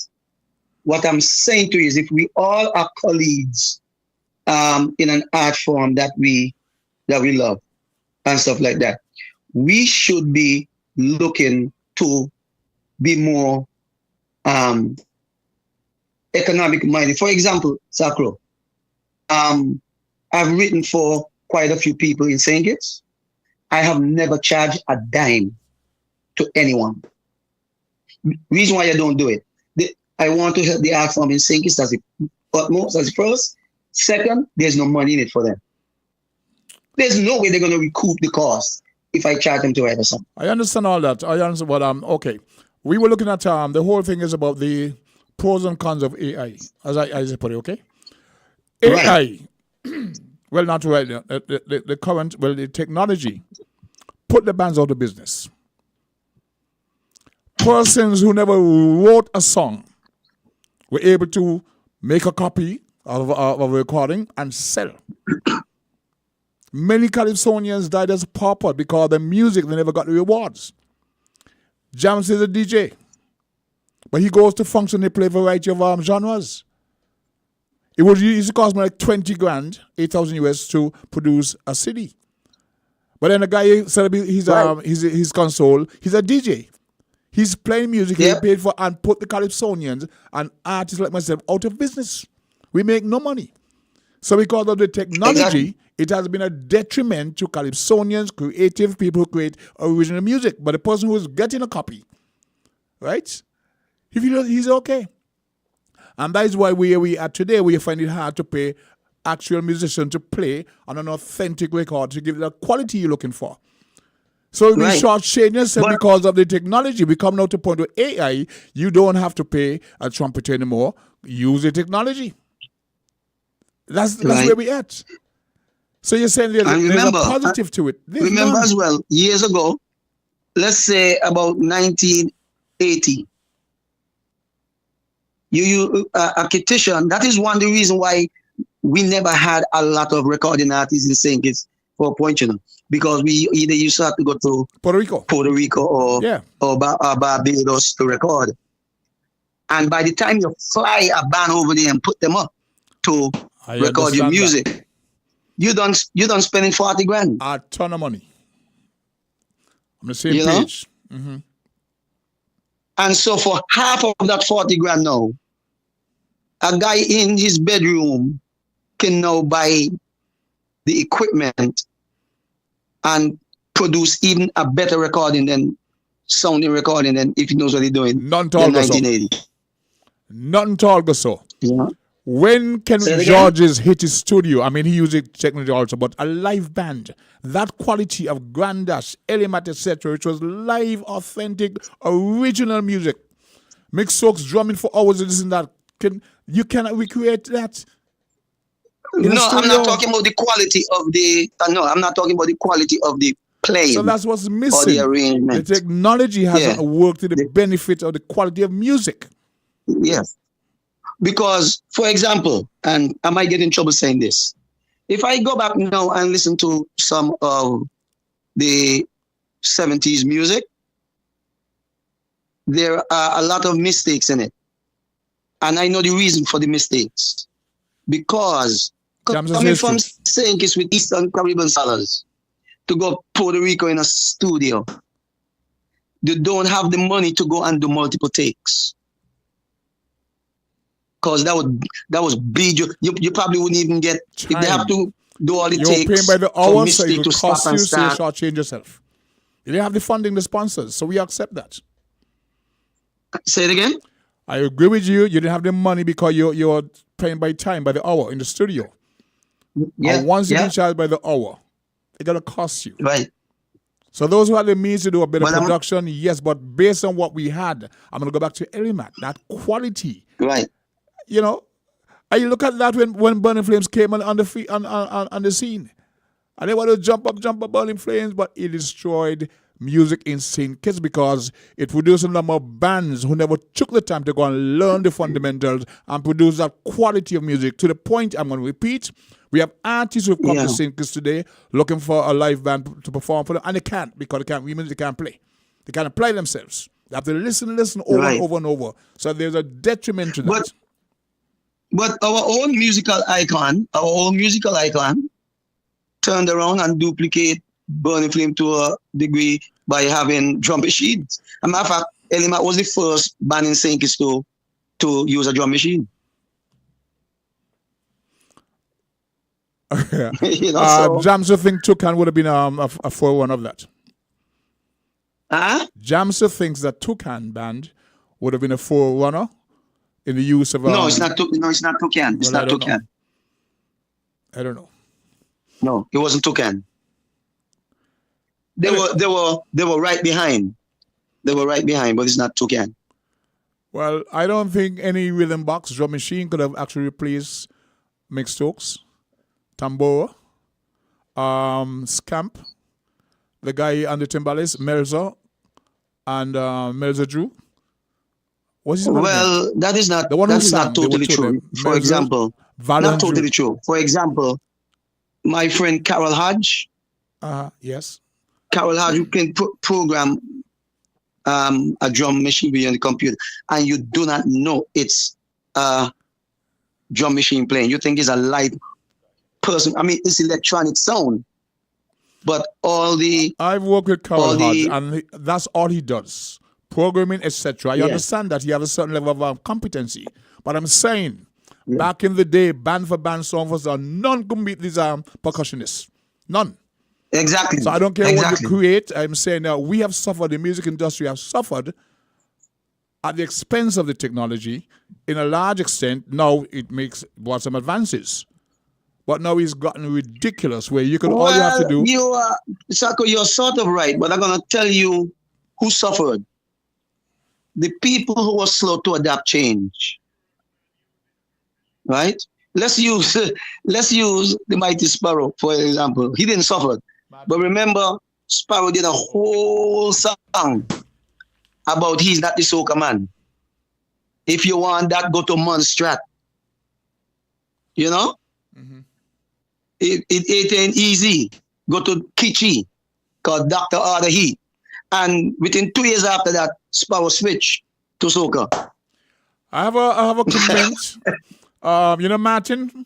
What I'm saying to you is if we all are colleagues in an art form that we love and stuff like that, we should be looking to be more economic minded. For example, Sakro, I've written for quite a few people in St. Kitts. I have never charged a dime to anyone. Reason why I don't do it, I want to help the art form in St. Kitts as the utmost, as the first. Second, there's no money in it for them. There's no way they're going to recoup the cost if I charge them to write a song. I understand all that. I understand, but okay. We were looking at the whole thing is about the pros and cons of AI, as I put it. Okay, AI. Well, not right. The current, the technology put the bands out of business. Persons who never wrote a song were able to make a copy of a recording and sell. Many Calypsonians died as pauper because the music, they never got the rewards. Jams is a DJ, but he goes to function, they play a variety of genres. It used to cost me like 20 grand, 8,000 US to produce a CD. But then the guy set up his console, he's a DJ. He's playing music, he paid for, and put the Calypsonians and artists like myself out of business. We make no money. So because of the technology, it has been a detriment to Calypsonians, creative people who create original music. But the person who is getting a copy, right? He's okay. And that is why where we are today, we find it hard to pay actual musicians to play on an authentic record to give the quality you're looking for. So we shortchange yourself because of the technology. We come now to a point where AI, you don't have to pay a trumpeter anymore. Use the technology. That's where we at. So you're saying there's a positive to it. Remember as well, years ago, let's say about 1980, a Kittian, that is one of the reasons why we never had a lot of recording artists in St. Kitts for a point, you know, because we either used to have to go to Puerto Rico or Barbados to record. And by the time you fly a band over there and put them up to record your music, you done spending 40 grand. A ton of money. On the same page. Mm-hmm. And so for half of that 40 grand now, a guy in his bedroom can now buy the equipment and produce even a better recording than sounding recording than if he knows what he's doing. Nothing tall 1980. Nothing tall go so. Yeah. When Kenny Georges hit his studio, I mean, he used it technically also, but a live band, that quality of Grandash, Element, etc., which was live, authentic, original music. Mick Soaks drumming for hours and this and that. You cannot recreate that. No, I'm not talking about the quality of the. No, I'm not talking about the quality of the playing. So that's what's missing. Or the arrangement. The technology hasn't worked to the benefit of the quality of music. Yes. Because, for example, and I might get in trouble saying this, if I go back now and listen to some of the 70s music, there are a lot of mistakes in it. And I know the reason for the mistakes. Because coming from St. Kitts with Eastern Caribbean dollars to go Puerto Rico in a studio, they don't have the money to go and do multiple takes. Because that was big. You probably wouldn't even get time. If they have to do all the takes. You're paying by the hour, so it will cost you, so you shortchange yourself. You didn't have the funding, the sponsors, so we accept that. Say it again? I agree with you. You didn't have the money because you're paying by time, by the hour in the studio. Yeah. And once you be charged by the hour, it's going to cost you. Right. So those who had the means to do a bit of production, yes, but based on what we had, I'm going to go back to Element, that quality. Right. You know, and you look at that when Burning Flames came on the scene. And they want to jump up Burning Flames, but it destroyed music in St. Kitts because it produced a number of bands who never took the time to go and learn the fundamentals and produce that quality of music to the point, I'm going to repeat, we have artists who have come to St. Kitts today looking for a live band to perform for them, and they can't because they can't play. They can't apply themselves. They have to listen over and over and over. So there's a detriment to that. But our own musical icon, turned around and duplicate Burning Flame to a degree by having drum machines. As a matter of fact, Elimat was the first band in St. Kitts to use a drum machine. You know, Jamso think Toucan would have been a forerunner of that. Jamso thinks that Toucan band would have been a forerunner in the use of. No, it's not Toucan. It's not Toucan. I don't know. No, it wasn't Toucan. They were right behind. They were right behind, but it's not Toucan. Well, I don't think any rhythm box drum machine could have actually replaced Mick Stokes, Tambora, Scamp, the guy on the timbales, Melza, and Melza Drew. What's his name? Well, that is not totally true. For example, not totally true. For example, my friend Carol Hodge. Yes. Carol Hodge, you can program a drum machine on the computer, and you do not know it's a drum machine playing. You think it's a live person. I mean, it's electronic sound. But I've worked with Carol Hodge, and that's all he does. Programming, etc. I understand that he has a certain level of competency. But I'm saying, back in the day, band for band songs, none could beat these percussionists. None. Exactly. So I don't care what you create. I'm saying that we have suffered, the music industry has suffered at the expense of the technology in a large extent. Now it makes some advances. But now it's gotten ridiculous where you can all you have to do. Sako, you're sort of right, but I'm going to tell you who suffered. The people who were slow to adapt change. Right? Let's use the Mighty Sparrow, for example. He didn't suffer. But remember, Sparrow did a whole song about he's not the soca man. If you want that, go to Monstrat. You know? Mm-hmm. It ain't easy. Go to Kichi, called Dr. Arda Heat. And within 2 years after that, Sparrow switched to soca. I have a comment. You know Martin?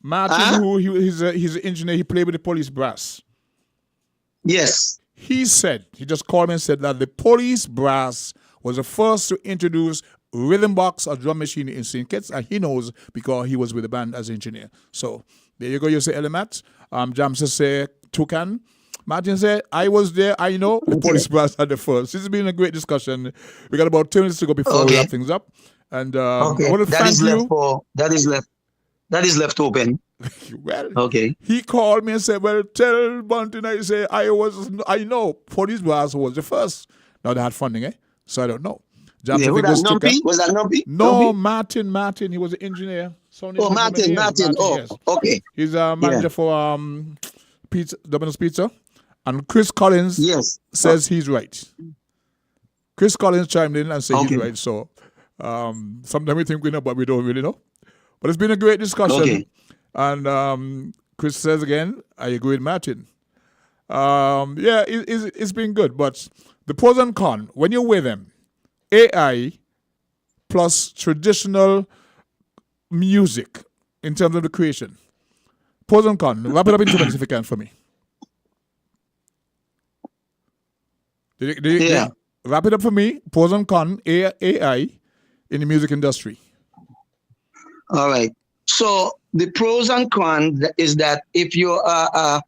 Martin, he's an engineer, he played with the police brass. Yes. He just called me and said that the police brass was the first to introduce rhythm box or drum machine in St. Kitts, and he knows because he was with the band as engineer. So there you go, you say Elimat. Jamsa say Toucan. Martin said, I was there, I know. The police brass had the first. This has been a great discussion. We got about 2 minutes to go before we wrap things up. And I want to thank you. That is left open. Well, okay. He called me and said, well, tell Bunty, I say, I know police brass was the first. Now they had funding, So I don't know. Was that Numpy? No, Martin. He was an engineer. Martin. Yes. Okay. He's a manager for Domino's Pizza. And Chris Collins says he's right. Chris Collins chimed in and said he's right. So sometimes we think we know, but we don't really know. But it's been a great discussion. Okay. And Chris says again, I agree with Martin. It's been good. But the pros and cons, when you're with them, AI plus traditional music in terms of the creation. Pros and cons. Wrap it up in 2 minutes if you can for me. Wrap it up for me. Pros and cons, AI in the music industry. All right. So the pros and cons is that if you're a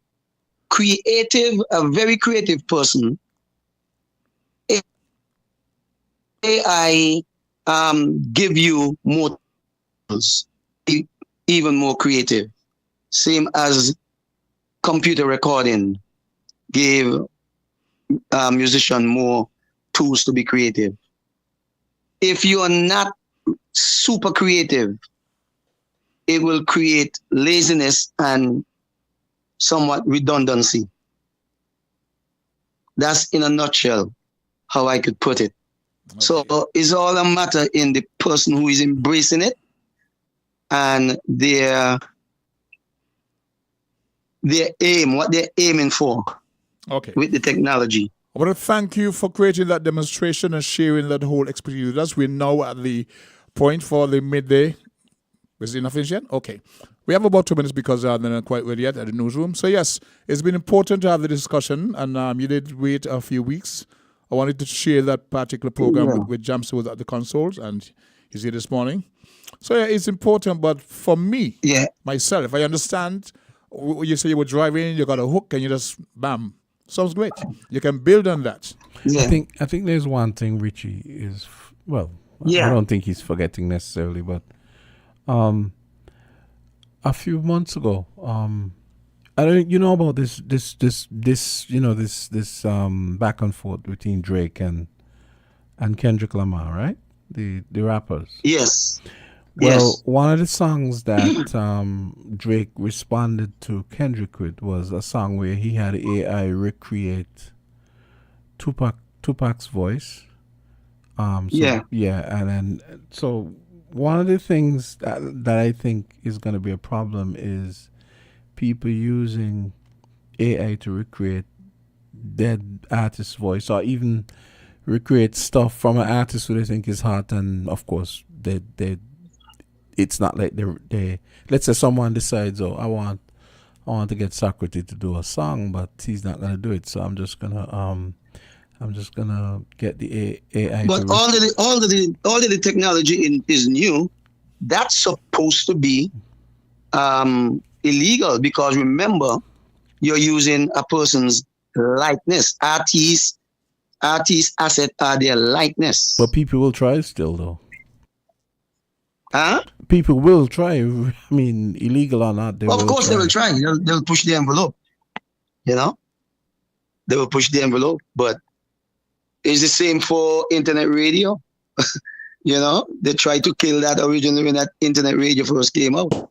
very creative person, AI give you more tools, even more creative. Same as computer recording gave musician more tools to be creative. If you are not super creative, it will create laziness and somewhat redundancy. That's in a nutshell how I could put it. Okay. So it's all a matter in the person who is embracing it and their aim, what they're aiming for with the technology. I want to thank you for creating that demonstration and sharing that whole experience with us. We're now at the point for the midday. Is it enough yet? Okay. We have about 2 minutes because they're not quite ready yet at the newsroom. So yes, it's been important to have the discussion, and you did wait a few weeks. I wanted to share that particular program with Jamster was at the consoles, and he's here this morning. So yeah, it's important, but for me, myself, I understand. You say you were driving, you got a hook, and you just bam. Sounds great. You can build on that. Yeah. I think there's one thing Richie is I don't think he's forgetting necessarily, but a few months ago, I don't about this back and forth between Drake and Kendrick Lamar, right? The rappers. Yes. Well, one of the songs that Drake responded to Kendrick with was a song where he had AI recreate Tupac's voice. And then one of the things that I think is going to be a problem is people using AI to recreate dead artist's voice, or even recreate stuff from an artist who they think is hot, and of course it's not like they let's say someone decides, I want to get Socrates to do a song, but he's not gonna do it, so I'm just gonna get the AI. But all of the technology is new. That's supposed to be illegal, because remember, you're using a person's likeness. Artists' asset are their likeness. But people will try still, though. Huh? People will try. I mean, illegal or not, they will try. They'll push the envelope. They will push the envelope. But it's the same for internet radio. They tried to kill that originally when that internet radio first came out.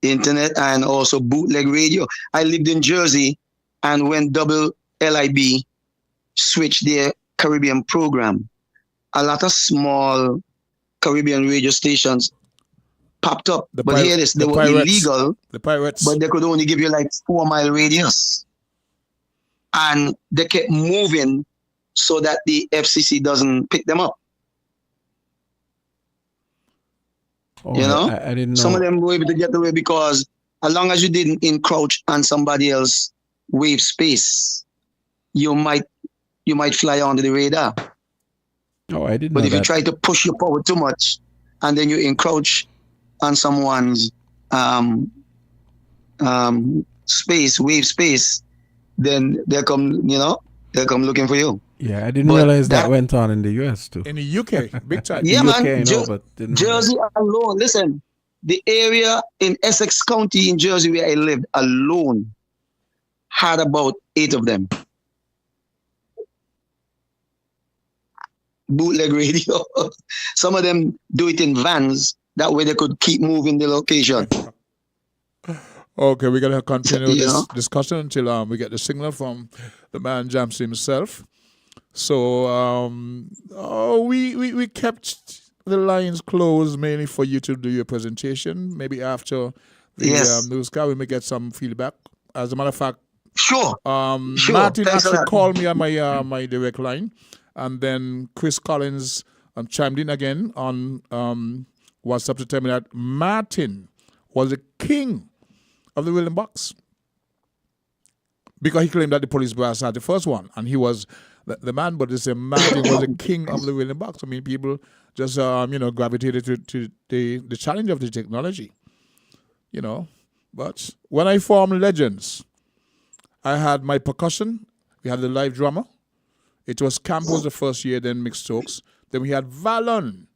Internet and also bootleg radio. I lived in Jersey, and when LIB switched their Caribbean program, a lot of small Caribbean radio stations popped up. But here it is, they were illegal. The pirates. But they could only give you like 4-mile radius. And they kept moving so that the FCC doesn't pick them up. I didn't know. Some of them were able to get away because as long as you didn't encroach on somebody else's wave space, you might fly under the radar. Oh, I didn't know. But if you try to push your power too much and then you encroach on someone's wave space, then they'll come looking for you. Yeah, I didn't realize that went on in the US too. In the UK, big time. Yeah, man. but Jersey alone, listen, the area in Essex County in Jersey where I lived alone had about 8 of them. Bootleg radio. Some of them do it in vans. That way they could keep moving the location. Okay, we're going to continue this discussion until we get the signal from the man Jamster himself. So we kept the lines closed mainly for you to do your presentation. Maybe after the news car, we may get some feedback. As a matter of fact, sure. Martin actually called me on my direct line. And then Chris Collins chimed in again on WhatsApp to tell me that Martin was the king of the William Box, because he claimed that the police brass had the first one, and he was the man. But they say Martin was the king of the William Box. I mean, people just gravitated to the challenge of the technology, But when I formed Legends, I had my percussion. We had the live drummer. It was Campos the first year, then Mick Stokes. Then we had Valon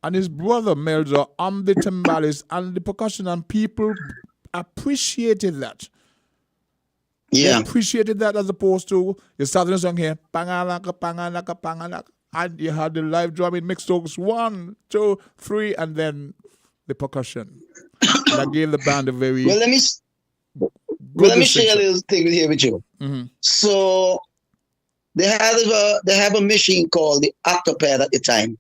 and his brother Melzer on the timbales and the percussion, and people appreciated that. Yeah. They appreciated that, as opposed to you starting a song here, pangalaka, pangalaka, pangalaka, and you had the live drum in Mick Stokes 1, 2, 3, and then the percussion. That gave the band a very let good let me share a distinction. little thing here with you. So they have a machine called the Octopad at the time.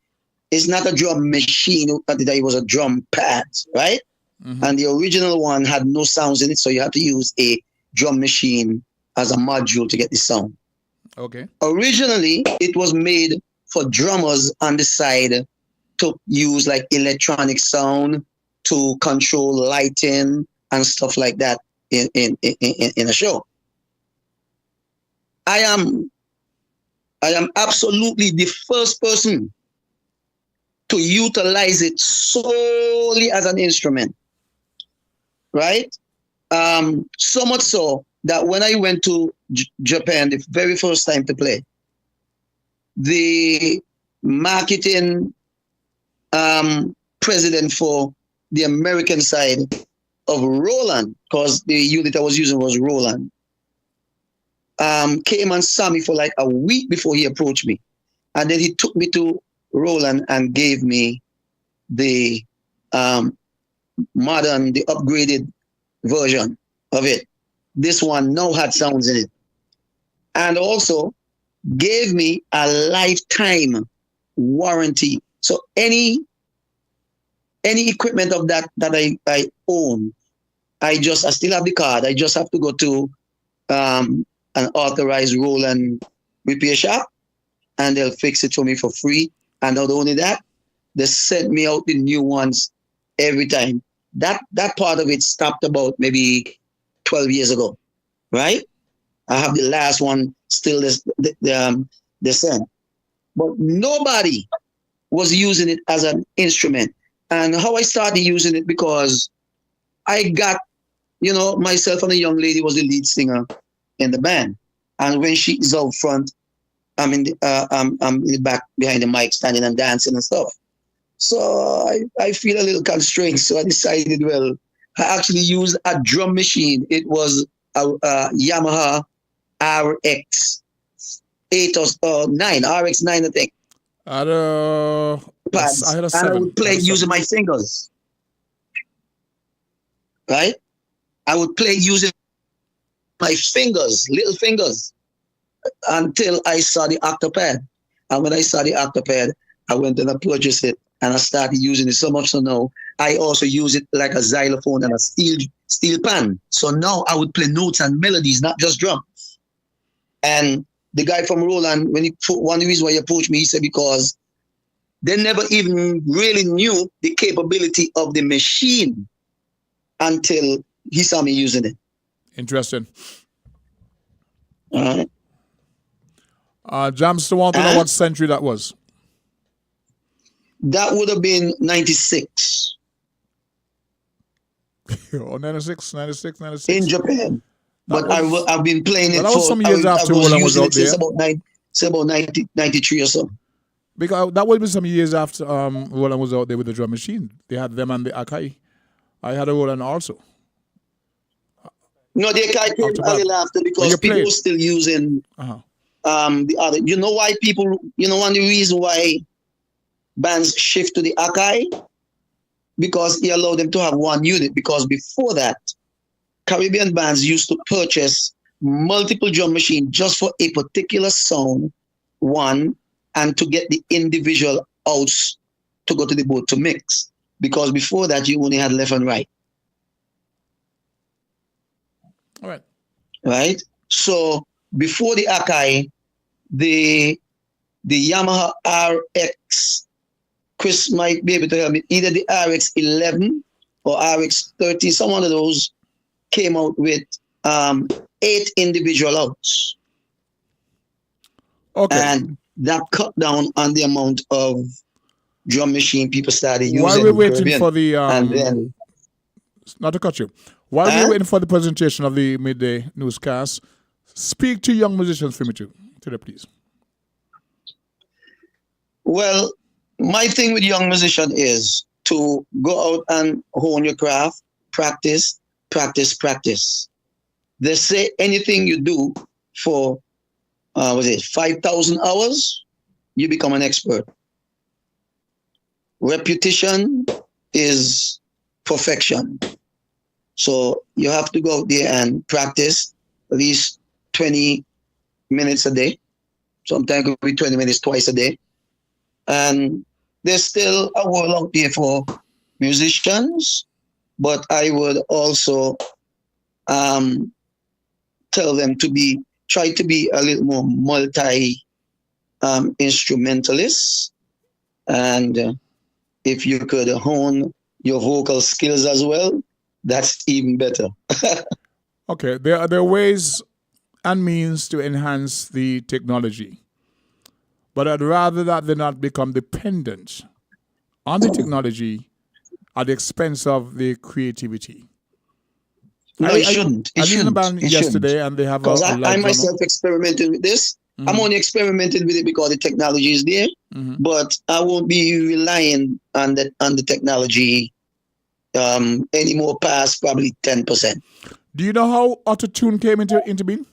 It's not a drum machine. At the time, it was a drum pad, right? And the original one had no sounds in it, so you had to use a drum machine as a module to get the sound. Okay. Originally, it was made for drummers on the side to use like electronic sound to control lighting and stuff like that in a show. I am absolutely the first person to utilize it solely as an instrument, right? So much so that when I went to Japan the very first time to play, the marketing president for the American side of Roland, because the unit I was using was Roland, came and saw me for like a week before he approached me. And then he took me to Roland and gave me the modern, the upgraded version of it. This one now had sounds in it. And also gave me a lifetime warranty. So any equipment of that I own, I still have the card. I just have to go to an authorized Roland repair shop and they'll fix it for me for free. And not only that, they send me out the new ones every time. That part of it stopped about maybe 12 years ago, right? I have the last one still they send. But nobody was using it as an instrument. And how I started using it, because I got, myself and a young lady was the lead singer in the band. And when she's out front, I'm in the back behind the mic, standing and dancing and stuff. So I feel a little constrained. So I decided, well, I actually used a drum machine. It was a Yamaha RX 8 or 9, RX 9, I think. I had a And 7. I would play using my fingers. Right? I would play using my fingers, little fingers, until I saw the Octopad. And when I saw the Octopad, I went and I purchased it and I started using it so much so now I also use it like a xylophone and a steel pan. So now I would play notes and melodies, not just drums. And the guy from Roland, one reason why he approached me, he said because they never even really knew the capability of the machine until he saw me using it. Interesting. All right. Jamster want to know what century that was. That would have been 96. Oh, 96. In Japan. But I've been playing it that was some years after Roland was out there. Since about 93 or so. Because that would be some years after Roland was out there with the drum machine. They had them and the Akai. I had a Roland also. No, the Akai came a little after because people were still using the other. You know why people, one of the reasons why bands shift to the Akai? Because he allowed them to have one unit. Because before that, Caribbean bands used to purchase multiple drum machines just for a particular sound, one, and to get the individual outs to go to the board to mix. Because before that, you only had left and right. All right. Right? So before the Akai, the Yamaha RX, Chris might be able to help me, either the RX 11 or RX 13, some one of those came out with 8 individual outs. Okay. And that cut down on the amount of drum machine people started using. While we're waiting for the and then, not to cut you, while we're waiting for the presentation of the midday newscast, speak to young musicians for me too, today, please. Well, my thing with young musician is to go out and hone your craft, practice. They say anything you do for 5,000 hours, you become an expert. Repetition is perfection. So you have to go out there and practice at least 20 minutes a day. Sometimes it could be 20 minutes twice a day. And there's still a world out there for musicians, but I would also tell them to try to be a little more multi instrumentalist. And if you could hone your vocal skills as well, that's even better. Okay, there are ways and means to enhance the technology. But I'd rather that they not become dependent on the technology at the expense of the creativity. No, it shouldn't. I listened to a band yesterday, and they have a live I drummer. myself experimented with this. Mm-hmm. I'm only experimenting with it because the technology is there, but I won't be relying on the technology anymore past probably 10%. Do you know how auto-tune came into being?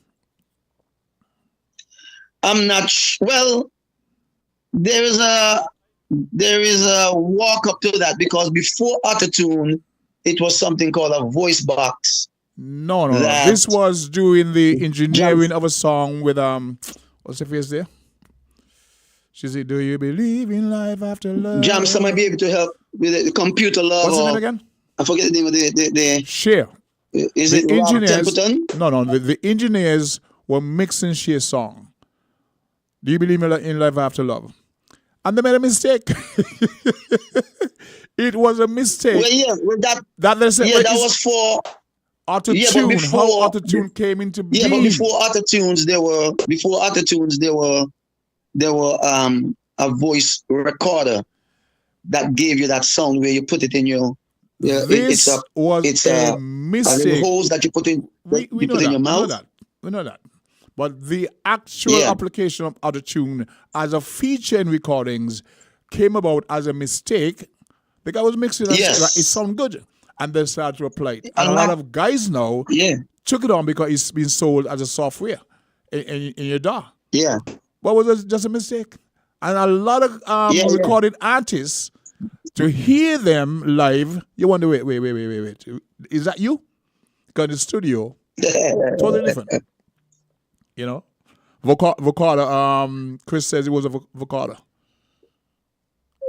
I'm not well. There is a walk up to that, because before autotune, it was something called a voice box. No. This was doing the engineering of a song with what's her face there? She said, "Do you believe in life after love?" Jamster might be able to help with the computer love. What's the name again? I forget the name of the Cher. Is the it Rob engineers? Templeton? No. The engineers were mixing Cher's song. Do you believe in life after love? And they made a mistake. It was a mistake. Well, yeah, that they said, that was for auto-tune. Yeah, how auto-tune came into being. Yeah, but before autotunes, there were a voice recorder that gave you that sound where you put it in your. This was a mistake. Holes that you put in. We know put that. in your mouth. We know that. But the actual application of autotune as a feature in recordings came about as a mistake. The guy was mixing it. It sounded good. And they started to apply it. And a lot of guys now took it on because it's been sold as a software in your DAW. Yeah. But was it just a mistake? And a lot of recorded artists, to hear them live, you wonder, wait. Is that you? Because in the studio, totally different. You know, vocoder. Chris says it was a vocoder.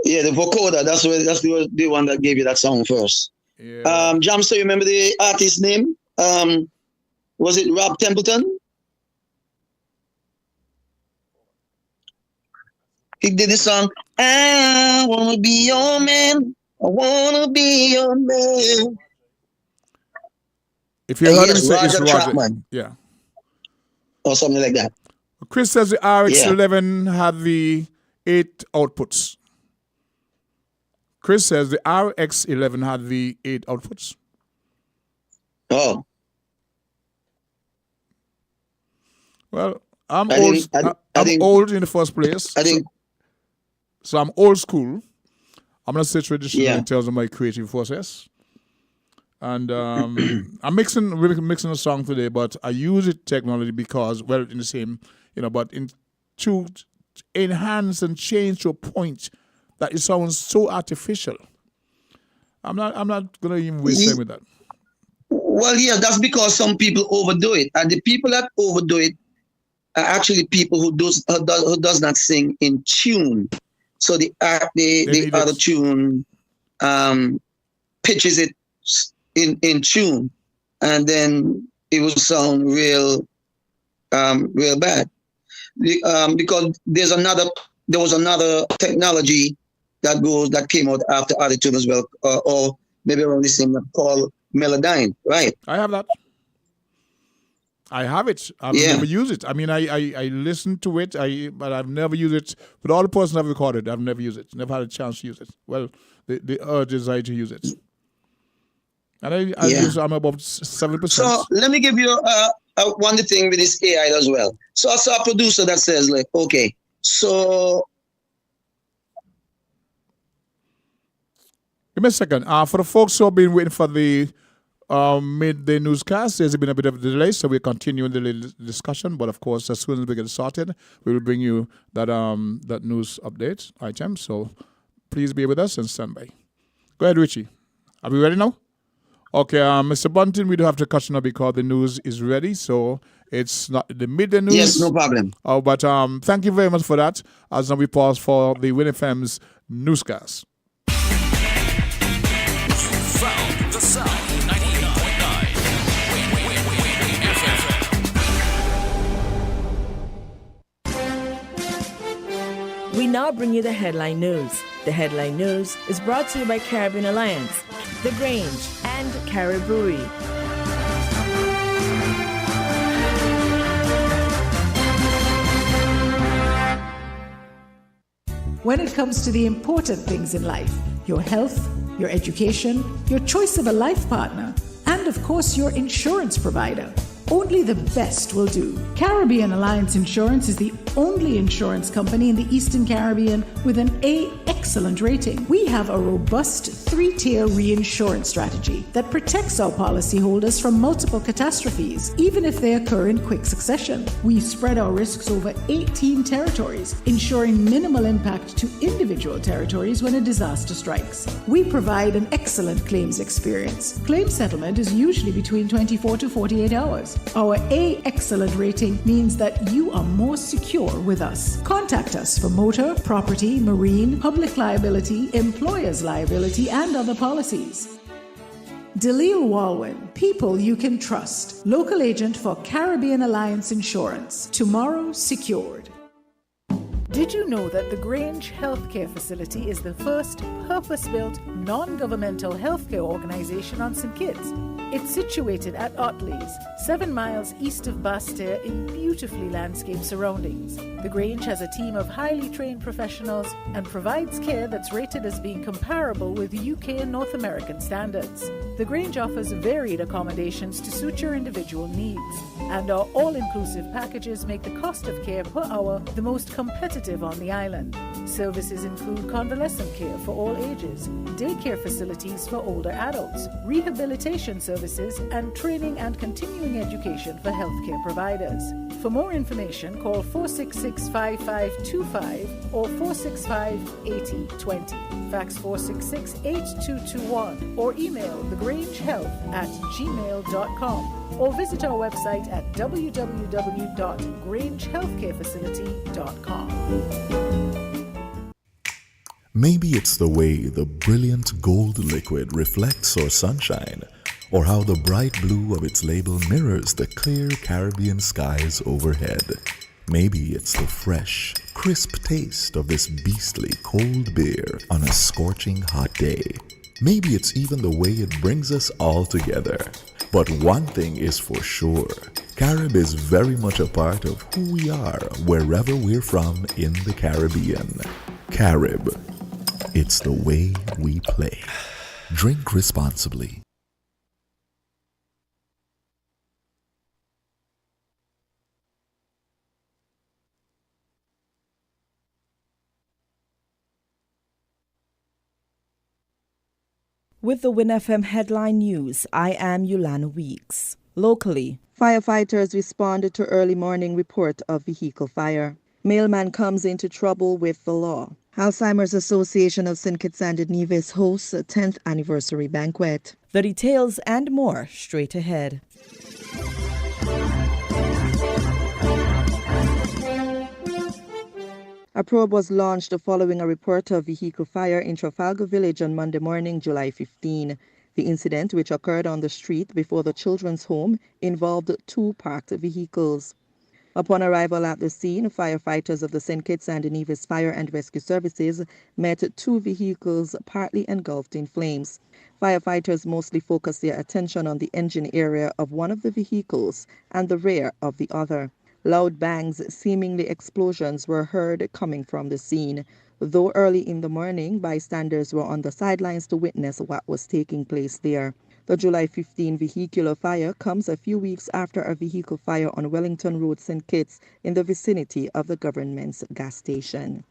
Yeah, the vocoder. That's the one that gave you that sound first. Yeah. Jamster, you remember the artist's name? Was it Rob Templeton? He did the song. I wanna be your man. I wanna be your man. If you heard him say it's Roger. Chapman. Yeah. Or something like that. Chris says the RX11 had the 8 outputs. Chris says the RX11 had the 8 outputs. Oh. Well, I'm old in the first place. So I'm old school. I'm going to say traditional in terms of my creative process. And I'm really mixing a song today, but I use it technology because, well, in the same, but to enhance and change to a point that it sounds so artificial. I'm not gonna even waste time with that. Well, yeah, that's because some people overdo it, and the people that overdo it are actually people who does not sing in tune. So the other tune pitches it in tune, and then it will sound real bad. Because there was another technology that came out after autotune as well, or maybe around the same time, called Melodyne, right? I have that. I have it. I've never used it. I mean, I listened to it, but I've never used it. With all the persons I've recorded, I've never used it. Never had a chance to use it. Well, the urge desire to use it. And I'm about 7%. So let me give you one thing with this AI as well. So I saw a producer that says, like, okay, so... Give me a second. For the folks who have been waiting for the midday newscast, there's been a bit of a delay, so we're continuing the discussion. But of course, as soon as we get started, we will bring you that news update item. So please be with us and stand by. Go ahead, Richie. Are we ready now? Okay, Mr. Bunting, we do have to cut now because the news is ready. So it's not the midday news. Yes, no problem. But thank you very much for that. As now we pause for the Win FM's newscast. Found the sound. 98.9. Win FM. We now bring you the headline news. The headline news is brought to you by Caribbean Alliance, The Grange, and Carib Brewery. When it comes to the important things in life, your health, your education, your choice of a life partner, and of course your insurance provider, only the best will do. Caribbean Alliance Insurance is the only insurance company in the Eastern Caribbean with an A excellent rating. We have a robust 3-tier reinsurance strategy that protects our policyholders from multiple catastrophes, even if they occur in quick succession. We spread our risks over 18 territories, ensuring minimal impact to individual territories when a disaster strikes. We provide an excellent claims experience. Claim settlement is usually between 24 to 48 hours. Our A excellent rating means that you are more secure with us. Contact us for motor, property, marine, public liability, employer's liability, and other policies. Dalil Walwyn, people you can trust. Local agent for Caribbean Alliance Insurance. Tomorrow secured. Did you know that the Grange Healthcare Facility is the first purpose-built, non-governmental healthcare organization on St. Kitts? It's situated at Otley's, 7 miles east of Basseterre in beautifully landscaped surroundings. The Grange has a team of highly trained professionals and provides care that's rated as being comparable with UK and North American standards. The Grange offers varied accommodations to suit your individual needs, and our all-inclusive packages make the cost of care per hour the most competitive on the island. Services include convalescent care for all ages, daycare facilities for older adults, rehabilitation services, and training and continuing education for healthcare providers. For more information, call 466-5525 or 465-8020. Fax 466-8221 or email thegrangehealth@gmail.com or visit our website at www.grangehealthcarefacility.com. Maybe it's the way the brilliant gold liquid reflects our sunshine, or how the bright blue of its label mirrors the clear Caribbean skies overhead. Maybe it's the fresh, crisp taste of this beastly cold beer on a scorching hot day. Maybe it's even the way it brings us all together. But one thing is for sure, Carib is very much a part of who we are wherever we're from in the Caribbean. Carib. It's the way we play. Drink responsibly. With the Win FM headline news, I am Yolanda Weeks. Locally, firefighters responded to early morning report of vehicle fire. Mailman comes into trouble with the law. Alzheimer's Association of St. Kitts and Nevis hosts a 10th anniversary banquet. The details and more straight ahead. A probe was launched following a report of vehicle fire in Trafalgar Village on Monday morning, July 15. The incident, which occurred on the street before the children's home, involved 2 parked vehicles. Upon arrival at the scene, firefighters of the St. Kitts and Nevis Fire and Rescue Services met 2 vehicles partly engulfed in flames. Firefighters mostly focused their attention on the engine area of one of the vehicles and the rear of the other. Loud bangs, seemingly explosions, were heard coming from the scene. Though early in the morning, bystanders were on the sidelines to witness what was taking place there. The July 15 vehicular fire comes a few weeks after a vehicle fire on Wellington Road, St. Kitts, in the vicinity of the government's gas station.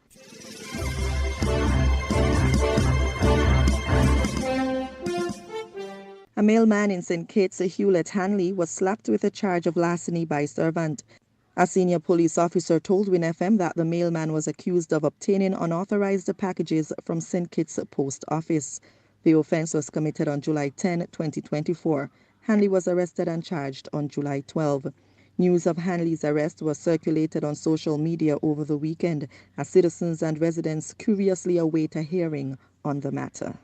A mailman in St. Kitts, Hewlett Hanley, was slapped with a charge of larceny by servant. A senior police officer told Win FM that the mailman was accused of obtaining unauthorized packages from St. Kitts Post Office. The offense was committed on July 10, 2024. Hanley was arrested and charged on July 12. News of Hanley's arrest was circulated on social media over the weekend as citizens and residents curiously await a hearing on the matter.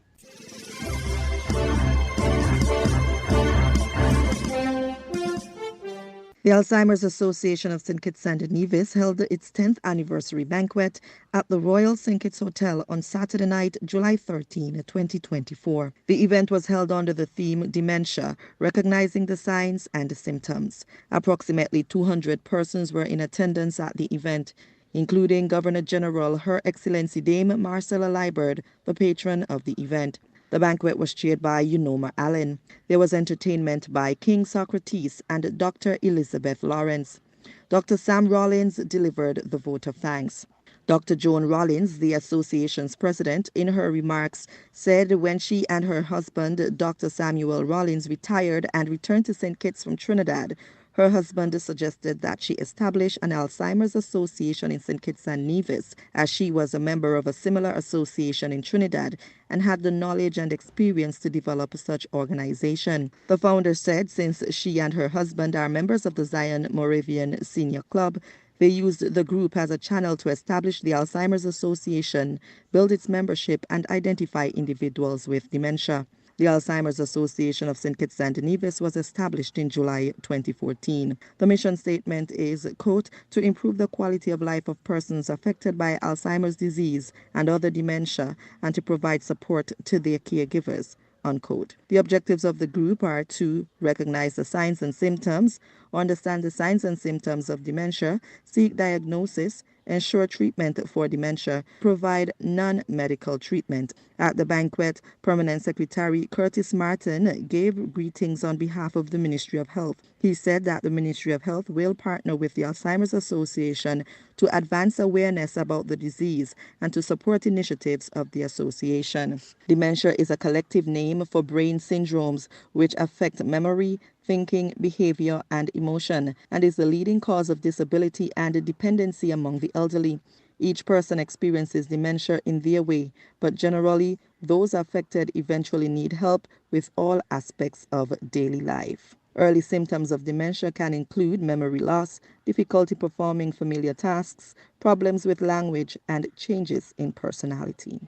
The Alzheimer's Association of St. Kitts and Nevis held its 10th anniversary banquet at the Royal St. Kitts Hotel on Saturday night, July 13, 2024. The event was held under the theme Dementia, Recognizing the Signs and Symptoms. Approximately 200 persons were in attendance at the event, including Governor General Her Excellency Dame Marcella Liburd, the patron of the event. The banquet was chaired by Unoma Allen. There was entertainment by King Socrates and Dr. Elizabeth Lawrence. Dr. Sam Rollins delivered the vote of thanks. Dr. Joan Rollins, the association's president, in her remarks said when she and her husband, Dr. Samuel Rollins, retired and returned to St. Kitts from Trinidad, her husband suggested that she establish an Alzheimer's Association in St. Kitts and Nevis, as she was a member of a similar association in Trinidad and had the knowledge and experience to develop such organization. The founder said since she and her husband are members of the Zion Moravian Senior Club, they used the group as a channel to establish the Alzheimer's Association, build its membership, and identify individuals with dementia. The Alzheimer's Association of St. Kitts and Nevis was established in July 2014. The mission statement is, quote, to improve the quality of life of persons affected by Alzheimer's disease and other dementia and to provide support to their caregivers, unquote. The objectives of the group are to recognize the signs and symptoms, understand the signs and symptoms of dementia, seek diagnosis, ensure treatment for dementia, provide non-medical treatment. At the banquet, Permanent Secretary Curtis Martin gave greetings on behalf of the Ministry of Health. He said that the Ministry of Health will partner with the Alzheimer's Association to advance awareness about the disease and to support initiatives of the association. Dementia is a collective name for brain syndromes which affect memory, thinking, behavior, and emotion, and is the leading cause of disability and dependency among the elderly. Each person experiences dementia in their way, but generally, those affected eventually need help with all aspects of daily life. Early symptoms of dementia can include memory loss, difficulty performing familiar tasks, problems with language, and changes in personality.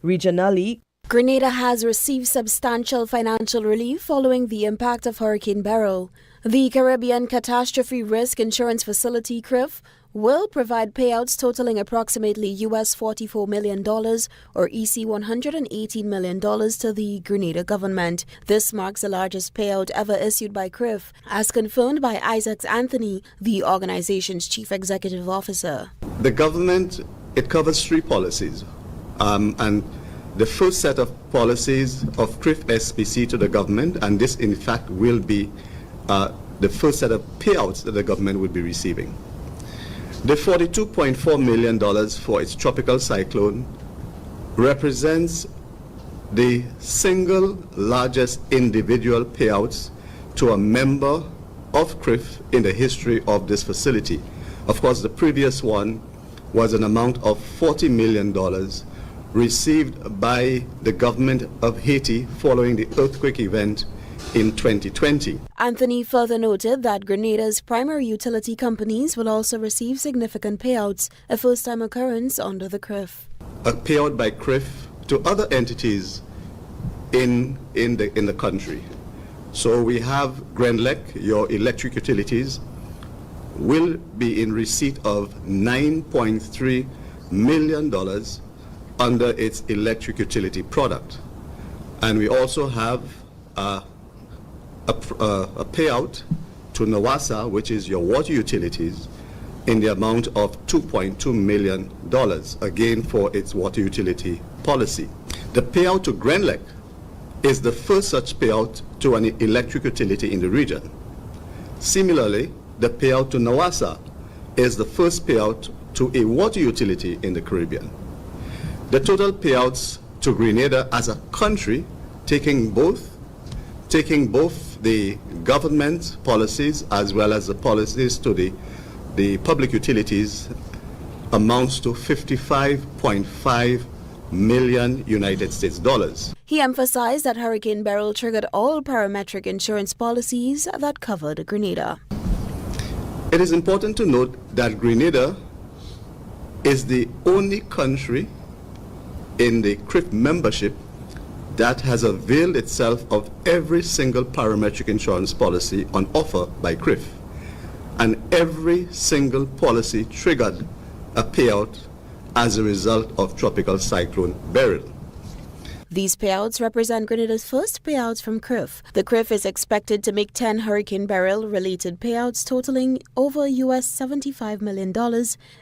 Regionally, Grenada has received substantial financial relief following the impact of Hurricane Beryl. The Caribbean Catastrophe Risk Insurance Facility, CRIF, will provide payouts totaling approximately US $44 million or EC $118 million to the Grenada government. This marks the largest payout ever issued by CRIF, as confirmed by Isaac Anthony, the organization's chief executive officer. The government, it covers three policies. And the first set of policies of CRIF SPC to the government, and this in fact will be the first set of payouts that the government will be receiving. The $42.4 million for its tropical cyclone represents the single largest individual payouts to a member of CRIF in the history of this facility. Of course, the previous one was an amount of $40 million received by the government of Haiti following the earthquake event in 2020. Anthony further noted that Grenada's primary utility companies will also receive significant payouts, a first-time occurrence under the CRIF. A payout by CRIF to other entities in the country. So we have Grenlec, your electric utilities, will be in receipt of $9.3 million under its electric utility product. And we also have a payout to NAWASA, which is your water utilities, in the amount of $2.2 million, again for its water utility policy. The payout to Grenlec is the first such payout to an electric utility in the region. Similarly, the payout to NAWASA is the first payout to a water utility in the Caribbean. The total payouts to Grenada as a country, taking both the government policies as well as the policies to the public utilities, amounts to $55.5 million United States dollars. He emphasized that Hurricane Beryl triggered all parametric insurance policies that covered Grenada. It is important to note that Grenada is the only country in the CRIF membership that has availed itself of every single parametric insurance policy on offer by CRIF. And every single policy triggered a payout as a result of Tropical Cyclone Beryl. These payouts represent Grenada's first payouts from CRIF. The CRIF is expected to make 10 Hurricane Beryl-related payouts totaling over US $75 million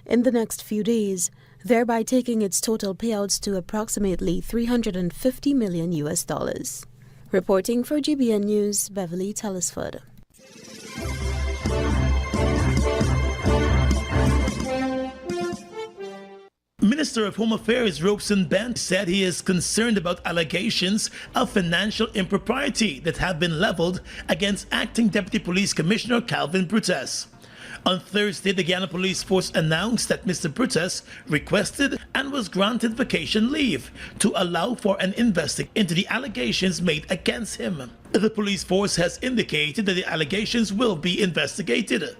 in the next few days, thereby taking its total payouts to approximately $350 million US dollars. Reporting for GBN News, Beverly Telesford. Minister of Home Affairs Robeson Bent said he is concerned about allegations of financial impropriety that have been leveled against Acting Deputy Police Commissioner Calvin Brutus. On Thursday, the Guyana Police Force announced that Mr. Brutus requested and was granted vacation leave to allow for an investigation into the allegations made against him. The police force has indicated that the allegations will be investigated.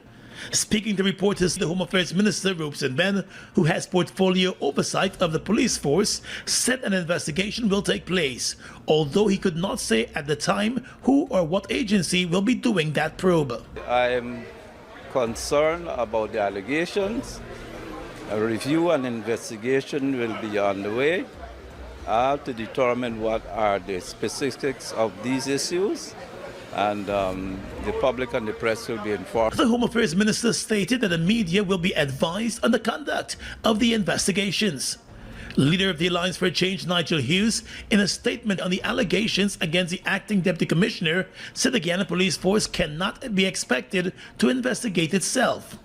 Speaking to reporters, the Home Affairs Minister, Robeson Ben, who has portfolio oversight of the police force, said an investigation will take place, although he could not say at the time who or what agency will be doing that probe. I'm concerned about the allegations. A review and investigation will be underway to determine what are the specifics of these issues. And the public and the press will be informed. The Home Affairs Minister stated that the media will be advised on the conduct of the investigations. Leader of the Alliance for Change, Nigel Hughes, in a statement on the allegations against the Acting Deputy Commissioner, said the Guyana Police Force cannot be expected to investigate itself.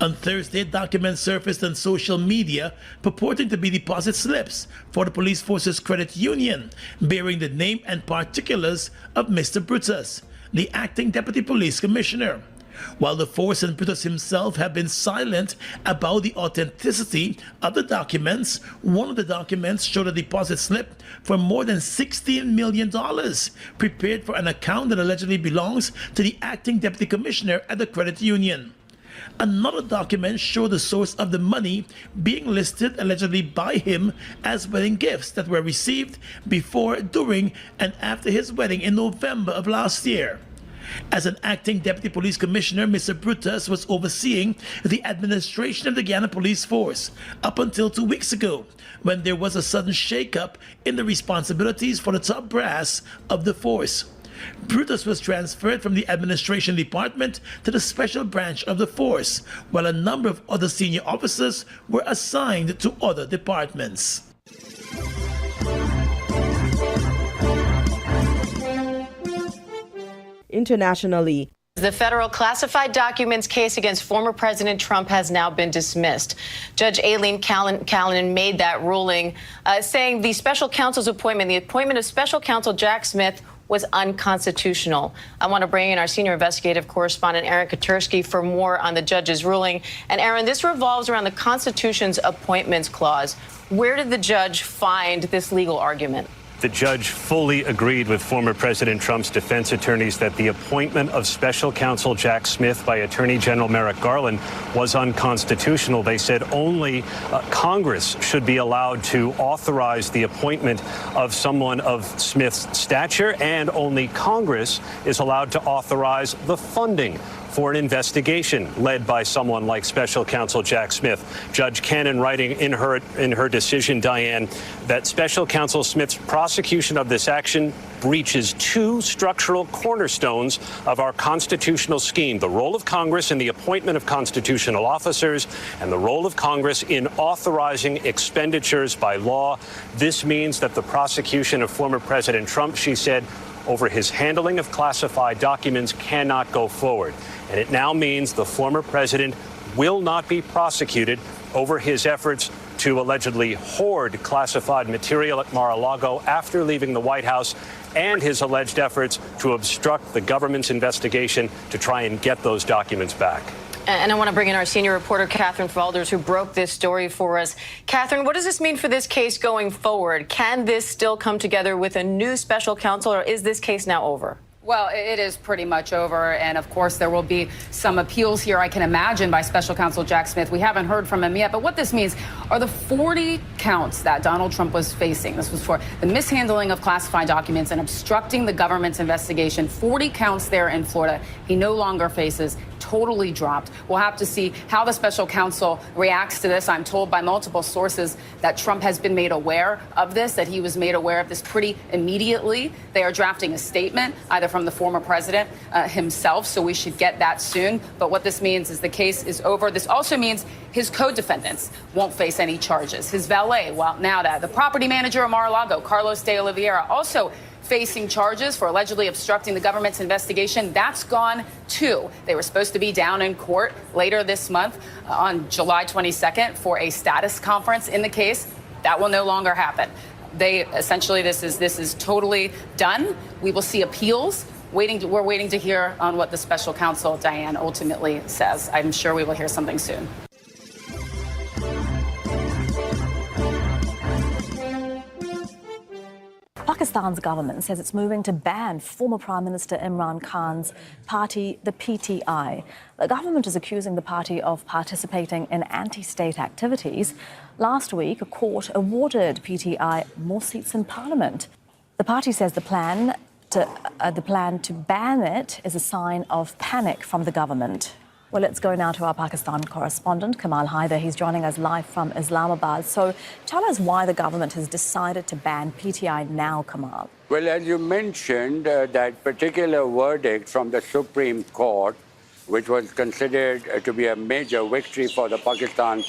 On Thursday, documents surfaced on social media purporting to be deposit slips for the police force's credit union, bearing the name and particulars of Mr. Brutus, the Acting Deputy Police Commissioner. While the force and Brutus himself have been silent about the authenticity of the documents, one of the documents showed a deposit slip for more than $16 million prepared for an account that allegedly belongs to the Acting Deputy Commissioner at the credit union. Another document showed the source of the money being listed allegedly by him as wedding gifts that were received before, during, and after his wedding in November of last year. As an acting deputy police commissioner, Mr. Brutus was overseeing the administration of the Guyana Police Force up until 2 weeks ago, when there was a sudden shake-up in the responsibilities for the top brass of the force. Brutus was transferred from the administration department to the special branch of the force, while a number of other senior officers were assigned to other departments. Internationally, the federal classified documents case against former President Trump has now been dismissed. Judge Aileen Callanan made that ruling, saying the special counsel's appointment, the appointment of special counsel Jack Smith, was unconstitutional. I want to bring in our senior investigative correspondent, Aaron Katursky, for more on the judge's ruling. And Aaron, this revolves around the Constitution's appointments clause. Where did the judge find this legal argument? The judge fully agreed with former President Trump's defense attorneys that the appointment of special counsel Jack Smith by Attorney General Merrick Garland was unconstitutional. They said only Congress should be allowed to authorize the appointment of someone of Smith's stature, and only Congress is allowed to authorize the funding for an investigation led by someone like special counsel Jack Smith. Judge Cannon writing in her decision, Diane, that special counsel Smith's prosecution of this action breaches two structural cornerstones of our constitutional scheme: the role of Congress in the appointment of constitutional officers and the role of Congress in authorizing expenditures by law. This means that the prosecution of former President Trump, she said, over his handling of classified documents cannot go forward. And it now means the former president will not be prosecuted over his efforts to allegedly hoard classified material at Mar-a-Lago after leaving the White House, and his alleged efforts to obstruct the government's investigation to try and get those documents back. And I want to bring in our senior reporter, Catherine Falders, who broke this story for us. Catherine, what does this mean for this case going forward? Can this still come together with a new special counsel, or is this case now over? Well, it is pretty much over. And of course, there will be some appeals here, I can imagine, by special counsel Jack Smith. We haven't heard from him yet. But what this means are the 40 counts that Donald Trump was facing. This was for the mishandling of classified documents and obstructing the government's investigation. 40 counts there in Florida. He no longer faces. Totally dropped. We'll have to see how the special counsel reacts to this. I'm told by multiple sources that Trump has been made aware of this, that he was made aware of this pretty immediately. They are drafting a statement, either from the former president himself, so we should get that soon. But what this means is the case is over. This also means his co-defendants won't face any charges. His valet, well, now that the property manager of Mar-a-Lago, Carlos de Oliveira, also facing charges for allegedly obstructing the government's investigation. That's gone too. They were supposed to be down in court later this month on July 22nd for a status conference in the case. That will no longer happen. They essentially, this is totally done. We will see appeals. We're waiting to hear on what the special counsel, Diane, ultimately says. I'm sure we will hear something soon. Pakistan's government says it's moving to ban former Prime Minister Imran Khan's party, the PTI. The government is accusing the party of participating in anti-state activities. Last week, a court awarded PTI more seats in parliament. The party says the plan to ban it is a sign of panic from the government. Well, let's go now to our Pakistan correspondent, Kamal Haider. He's joining us live from Islamabad. So tell us why the government has decided to ban PTI now, Kamal. Well, as you mentioned, that particular verdict from the Supreme Court, which was considered to be a major victory for the Pakistan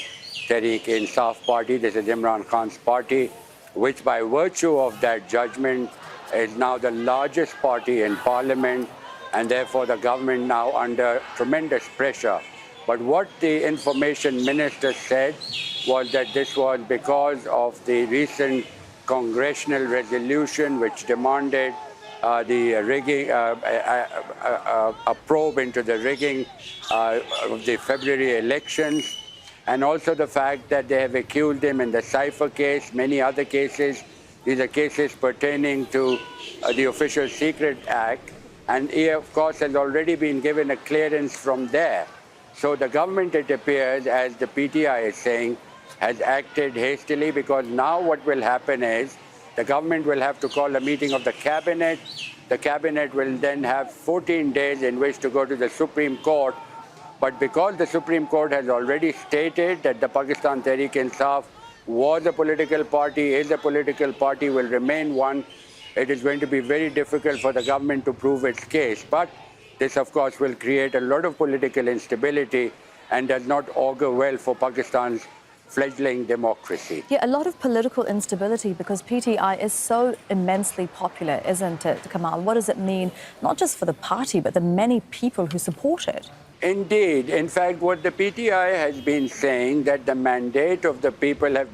Tehreek-e-Insaf party, this is Imran Khan's party, which by virtue of that judgment is now the largest party in parliament, and therefore the government now under tremendous pressure. But what the information minister said was that this was because of the recent congressional resolution which demanded the rigging, a probe into the rigging of the February elections, and also the fact that they have accused him in the Cypher case, many other cases. These are cases pertaining to the Official Secret Act. And he, of course, has already been given a clearance from there. So the government, it appears, as the PTI is saying, has acted hastily, because now what will happen is the government will have to call a meeting of the cabinet. The cabinet will then have 14 days in which to go to the Supreme Court. But because the Supreme Court has already stated that the Pakistan Tehreek-e-Insaf was a political party, is a political party, will remain one, it is going to be very difficult for the government to prove its case. But this, of course, will create a lot of political instability and does not augur well for Pakistan's fledgling democracy. Yeah, a lot of political instability because PTI is so immensely popular, isn't it, Kamal? What does it mean, not just for the party, but the many people who support it? Indeed. In fact, what the PTI has been saying, that the mandate of the people has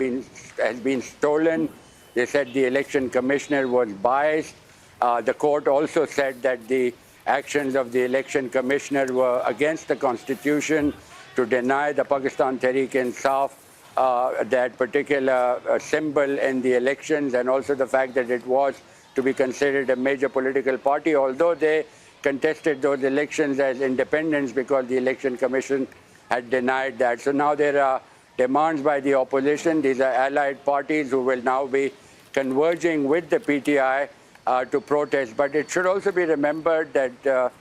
been stolen. They said the election commissioner was biased. The court also said that the actions of the election commissioner were against the constitution to deny the Pakistan Tehreek-e-Insaf that particular symbol in the elections, and also the fact that it was to be considered a major political party, although they contested those elections as independents because the election commission had denied that. So now there are demands by the opposition. These are allied parties who will now be converging with the PTI to protest. But it should also be remembered that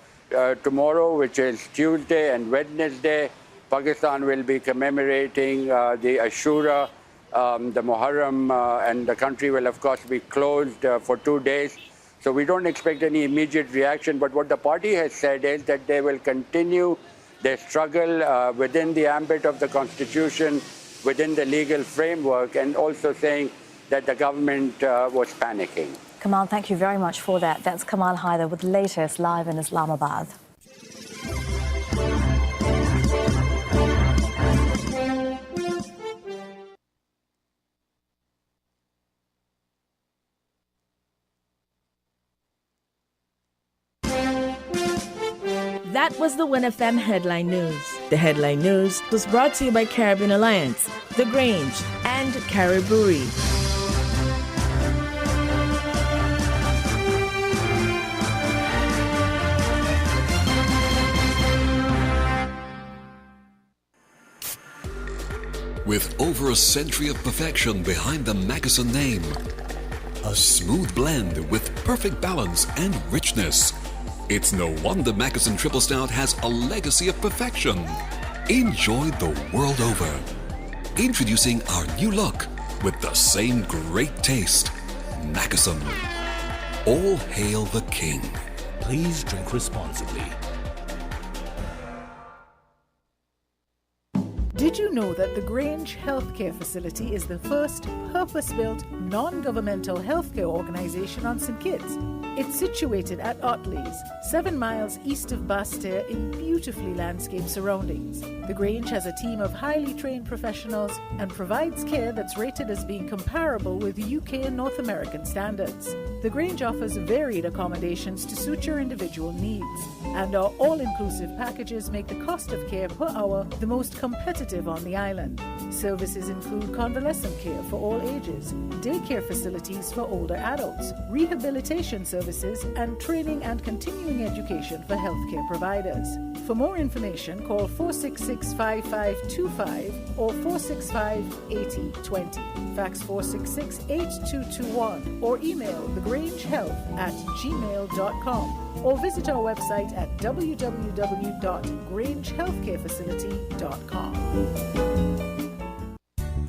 tomorrow, which is Tuesday and Wednesday, Pakistan will be commemorating the Ashura, the Muharram, and the country will, of course, be closed for 2 days. So we don't expect any immediate reaction. But what the party has said is that they will continue their struggle within the ambit of the constitution, within the legal framework, and also saying that the government was panicking. Kamal, thank you very much for that. That's Kamal Haider with the latest live in Islamabad. That was the Win FM Headline News. The Headline News was brought to you by Caribbean Alliance, The Grange, and Caribou. With over a century of perfection behind the Mackeson name, a smooth blend with perfect balance and richness, it's no wonder Mackeson Triple Stout has a legacy of perfection. Enjoy the world over. Introducing our new look with the same great taste. Mackeson. All hail the king. Please drink responsibly. Did you know that the Grange Healthcare Facility is the first purpose-built, non-governmental healthcare organization on St. Kitts? It's situated at Otley's, 7 miles east of Basseterre in beautifully landscaped surroundings. The Grange has a team of highly trained professionals and provides care that's rated as being comparable with UK and North American standards. The Grange offers varied accommodations to suit your individual needs, and our all-inclusive packages make the cost of care per hour the most competitive on the island. Services include convalescent care for all ages, daycare facilities for older adults, rehabilitation services, and training and continuing education for healthcare providers. For more information, call 466-5525 or 465-8020. Fax 466-8221 or email thegrangehealth@gmail.com or visit our website at www.grangehealthcarefacility.com.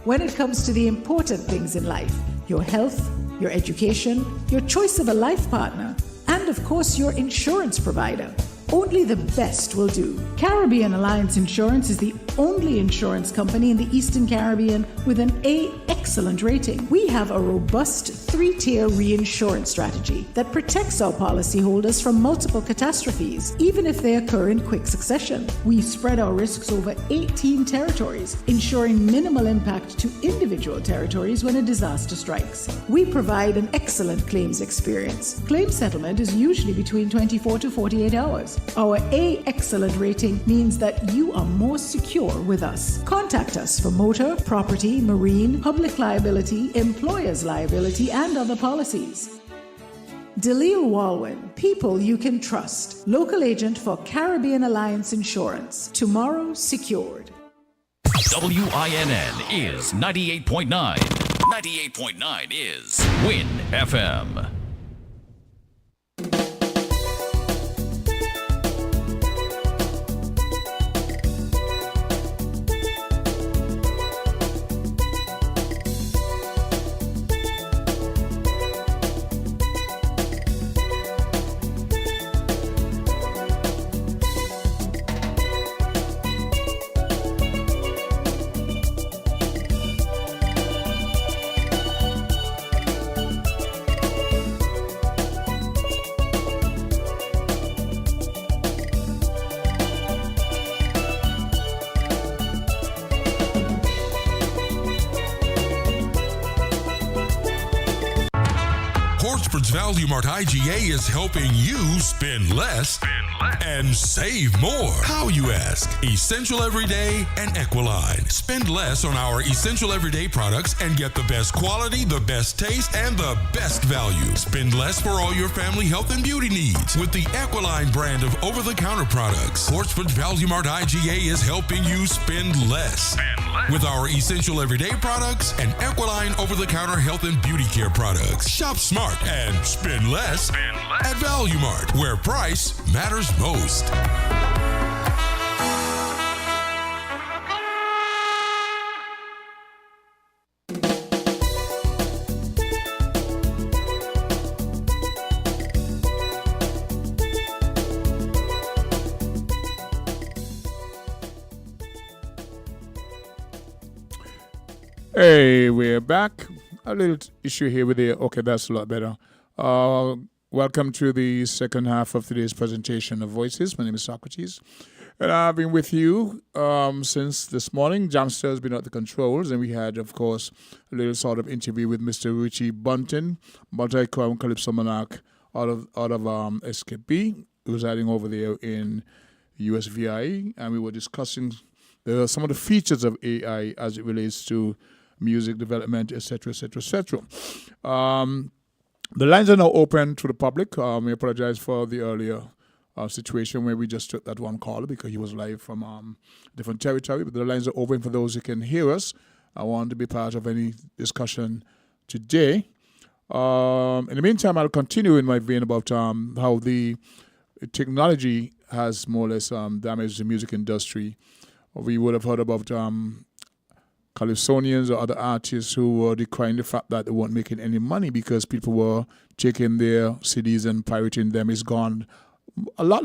When it comes to the important things in life, your health, your education, your choice of a life partner, and of course your insurance provider, only the best will do. Caribbean Alliance Insurance is the only insurance company in the Eastern Caribbean with an A excellent rating. We have a robust 3-tier reinsurance strategy that protects our policyholders from multiple catastrophes, even if they occur in quick succession. We spread our risks over 18 territories, ensuring minimal impact to individual territories when a disaster strikes. We provide an excellent claims experience. Claim settlement is usually between 24 to 48 hours. Our A excellent rating means that you are more secure with us. Contact us for motor, property, marine, public liability, employer's liability, and other policies. Dalil Walwyn, people you can trust. Local agent for Caribbean Alliance Insurance. Tomorrow secured. WINN is 98.9. 98.9 is Win FM. Value Mart IGA is helping you spend less and save more. How, you ask? Essential Everyday and Equiline. Spend less on our Essential Everyday products and get the best quality, the best taste, and the best value. Spend less for all your family health and beauty needs with the Equiline brand of over-the-counter products. Portsmouth Value Mart IGA is helping you spend less. With our Essential Everyday products and Equiline over-the-counter health and beauty care products. Shop smart and spend less at Value Mart, where price matters most. Hey, we're back. A little issue here with the... Okay, that's a lot better. Welcome to the second half of today's presentation of Voices. My name is Socrates. And I've been with you since this morning. Jamster has been at the controls, and we had, of course, a little sort of interview with Mr. Richie Bunton, multi-crown calypso monarch out of SKP, residing over there in USVI, and we were discussing some of the features of AI as it relates to music development, etc., etc., etc. The lines are now open to the public. We apologize for the earlier situation where we just took that one call because he was live from different territory, but the lines are open for those who can hear us. I want to be part of any discussion today. In the meantime, I'll continue in my vein about how the technology has more or less damaged the music industry. We would have heard about Calypsonians or other artists who were decrying the fact that they weren't making any money because people were taking their CDs and pirating them. It's gone a lot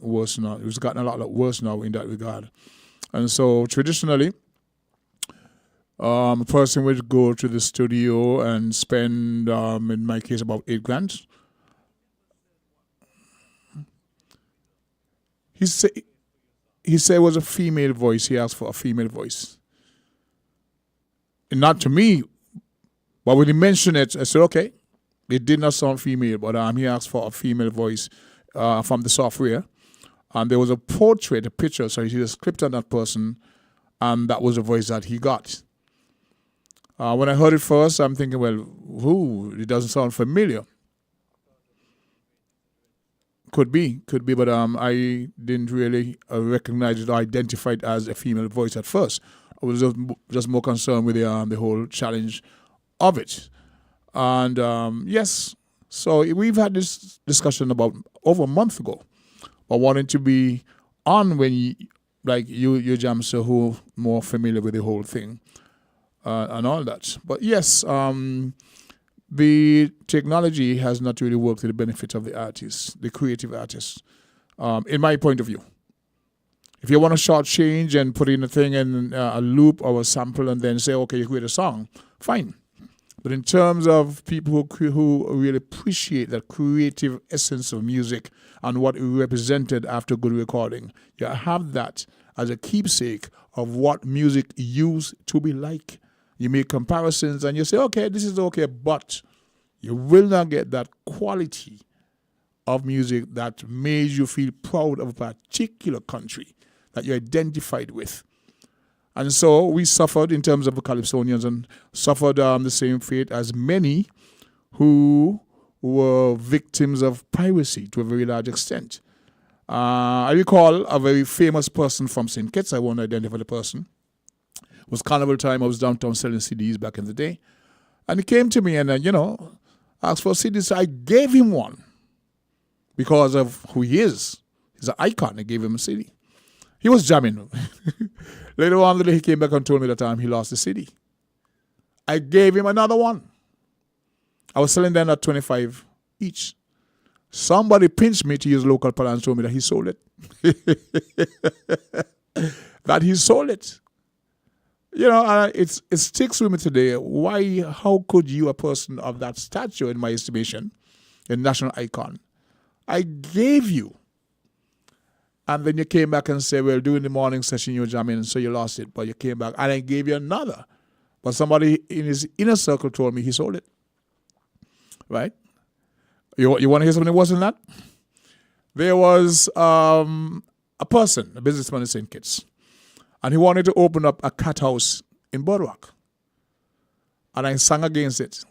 worse now. It's gotten a lot worse now in that regard. And so traditionally, a person would go to the studio and spend, in my case, about $8,000. He said it was a female voice. He asked for a female voice. And not to me, but when he mentioned it, I said, okay, it did not sound female, but he asked for a female voice from the software. And there was a portrait, a picture, so he just script on that person, and that was the voice that he got. When I heard it first, I'm thinking, well, it doesn't sound familiar. Could be, but I didn't really recognize it or identify it as a female voice at first. I was just more concerned with the whole challenge of it. And yes, so we've had this discussion about over a month ago. I wanted to be on when you Jamsa, who are more familiar with the whole thing and all that. But yes, the technology has not really worked to the benefit of the artists, the creative artists, in my point of view. If you want to shortchange and put in a thing in a loop or a sample and then say, okay, you create a song, fine. But in terms of people who really appreciate that creative essence of music and what it represented after good recording, you have that as a keepsake of what music used to be like. You make comparisons and you say, okay, this is okay, but you will not get that quality of music that made you feel proud of a particular country that you identified with. And so we suffered in terms of the Calypsonians and suffered the same fate as many who were victims of piracy to a very large extent. I recall a very famous person from St. Kitts, I won't identify the person. It was carnival time, I was downtown selling CDs back in the day. And he came to me and, asked for a CD, so I gave him one because of who he is. He's an icon, I gave him a CD. He was jamming. Later on, he came back and told me that he lost the CD. I gave him another one. I was selling them at $25 each. Somebody pinched me, to use local parlance, told me that he sold it. That he sold it. It sticks with me today. Why? How could you, a person of that stature, in my estimation, a national icon, I gave you, and then you came back and said, well, during the morning session you were jamming, so you lost it, but you came back, and I gave you another. But somebody in his inner circle told me he sold it. Right? You want to hear something worse than that? There was a person, a businessman in St. Kitts, and he wanted to open up a cat house in Boardwalk. And I sang against it.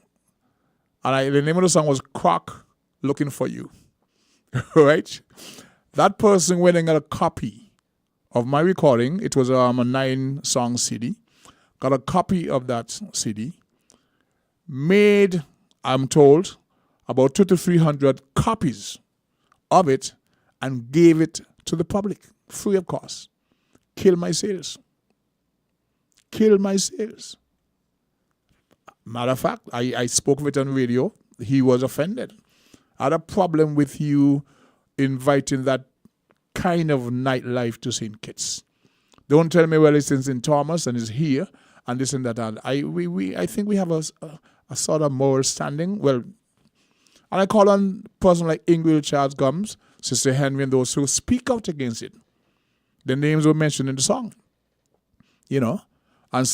And the name of the song was Croc Looking For You. Right? That person went and got a copy of my recording. It was a 9-song CD. Got a copy of that CD. Made, I'm told, about 200 to 300 copies of it and gave it to the public, free of cost. Kill my sales. Kill my sales. Matter of fact, I spoke with him on radio. He was offended. I had a problem with you inviting that kind of nightlife to St. Kitts. Don't tell me, well, it's in St. Thomas and it's here and this and that. And I think we have a sort of moral standing. Well, and I call on a person like Ingrid Charles Gums, Sister Henry, and those who speak out against it. The names were mentioned in the song. And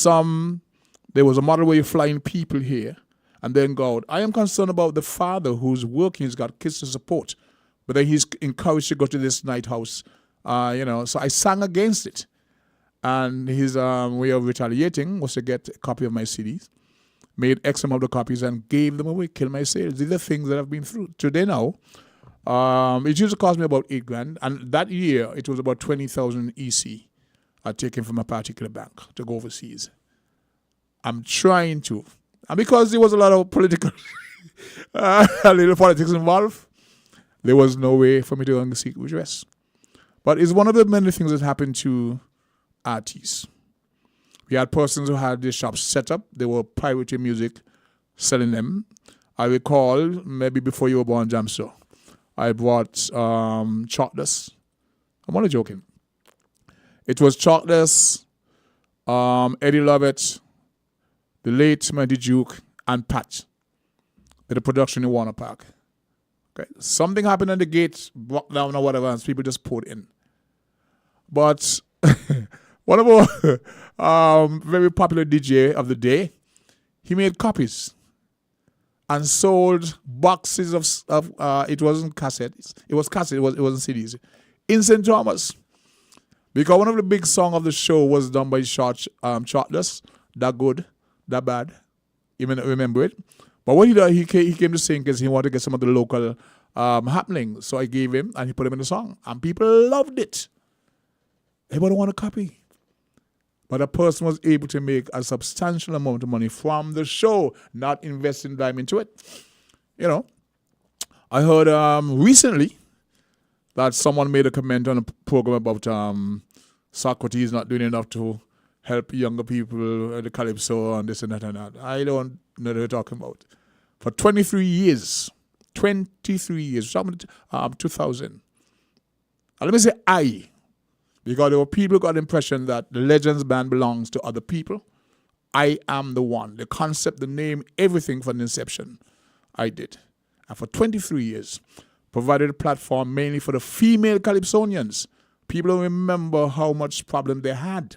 there was a model where you're flying people here and then go out. I am concerned about the father who's working, he's got kids to support, but then he's encouraged to go to this night house So I sang against it. And his way of retaliating was to get a copy of my CDs, made X amount of copies and gave them away, killed my sales. These are things that I've been through. Today now, it used to cost me about $8,000. And that year, it was about 20,000 EC I'd taken from a particular bank to go overseas. I'm trying to. And because there was a lot of political, a little politics involved, there was no way for me to seek redress. But it's one of the many things that happened to artists. We had persons who had their shops set up. They were pirating music, selling them. I recall, maybe before you were born, Jamso, I bought Chalkless. I'm only joking. It was Chalkless, Eddie Lovett, the late Mighty Duke, and Pat. Did a production in Warner Park. Okay. Something happened at the gate, broke down or whatever, and people just poured in. But one of our very popular DJ of the day, he made copies and sold boxes of it wasn't cassettes, it was cassettes, it wasn't CDs, in St. Thomas. Because one of the big songs of the show was done by Chartless, That Good, That Bad. You may not remember it. But what he did, he came to sing because he wanted to get some of the local happenings. So I gave him, and he put him in the song. And people loved it. Everybody wanted a copy. But a person was able to make a substantial amount of money from the show, not investing time into it. I heard recently that someone made a comment on a program about Socrates not doing enough to help younger people, the Calypso and this and that and that. I don't know what they're talking about. For 23 years, 2000. And let me say because there were people who got the impression that the Legends Band belongs to other people. I am the one. The concept, the name, everything from the inception, I did. And for 23 years, provided a platform mainly for the female Calypsonians. People don't remember how much problem they had.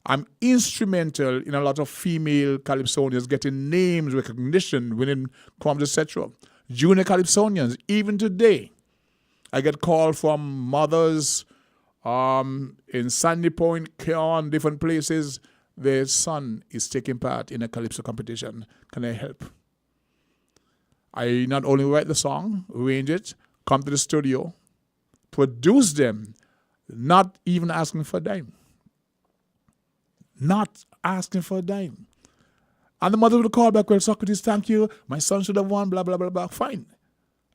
I'm instrumental in a lot of female Calypsonians getting names, recognition, winning proms, etc. Junior Calypsonians, even today, I get called from mothers in Sandy Point, Keon, different places. Their son is taking part in a Calypso competition. Can I help? I not only write the song, arrange it, come to the studio, produce them, not even asking for a dime. Not asking for a dime. And the mother would call back, well, Socrates, thank you. My son should have won, blah, blah, blah, blah. Fine.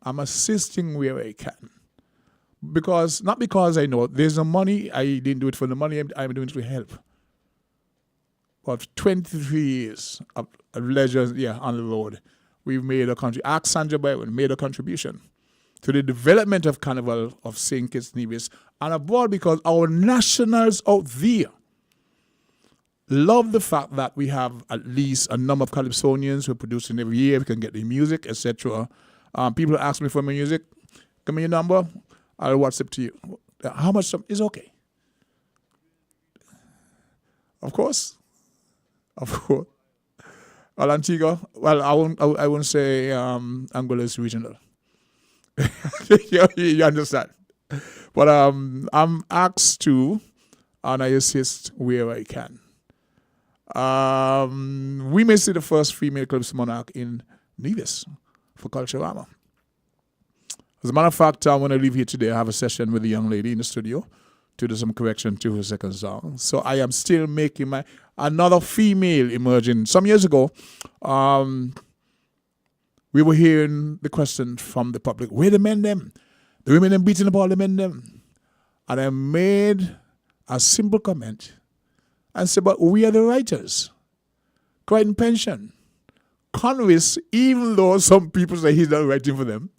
I'm assisting where I can. Not because I know there's no money. I didn't do it for the money. I'm doing it to help. But 23 years of leisure, on the road, we've made a country. Ask Sandra Byron made a contribution to the development of Carnival of St. Kitts Nevis and abroad, because our nationals out there love the fact that we have at least a number of Calypsonians who are producing every year. We can get the music, etc. People ask me for my music. Give me your number. I'll WhatsApp to you. How much is okay? Of course. Well, Antigua. Well, I won't say Angola is regional. you understand. But I'm asked to, and I assist where I can. We may see the first female Calypso monarch in Nevis for Culturama. As a matter of fact, when I leave here today, I have a session with a young lady in the studio to do some correction to her second song. So I am still making another female emerging. Some years ago, we were hearing the question from the public, where the men them? The women them beating up all the men them. And I made a simple comment and said, but we are the writers. Crichton Pension. Conwys, even though some people say he's not writing for them,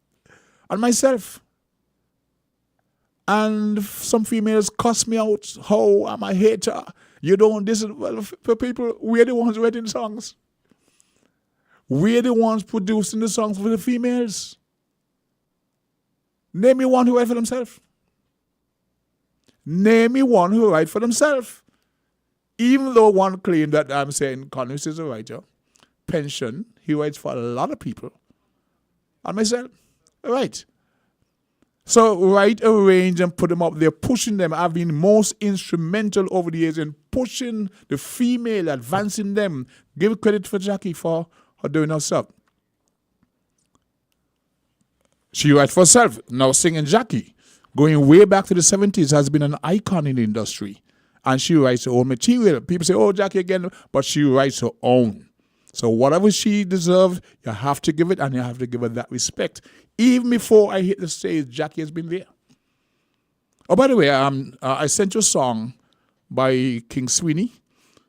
and myself. And some females cuss me out. How I'm a hater. You don't listen. Well, for people, we're the ones writing songs. We're the ones producing the songs for the females. Name me one who write for themselves. Name me one who write for themselves. Even though one claim that I'm saying Conwys is a writer, Pension, he writes for a lot of people. And myself. Right. So write a range and put them up there, pushing them. I've been most instrumental over the years in pushing the female, advancing them. Give credit for Jackie for her doing herself. She writes for herself. Now singing Jackie, going way back to the 70s, has been an icon in the industry. And she writes her own material. People say, oh, Jackie again, but she writes her own. So whatever she deserves, you have to give it, and you have to give her that respect. Even before I hit the stage, Jackie has been there. Oh, by the way, I sent you a song by King Sweeney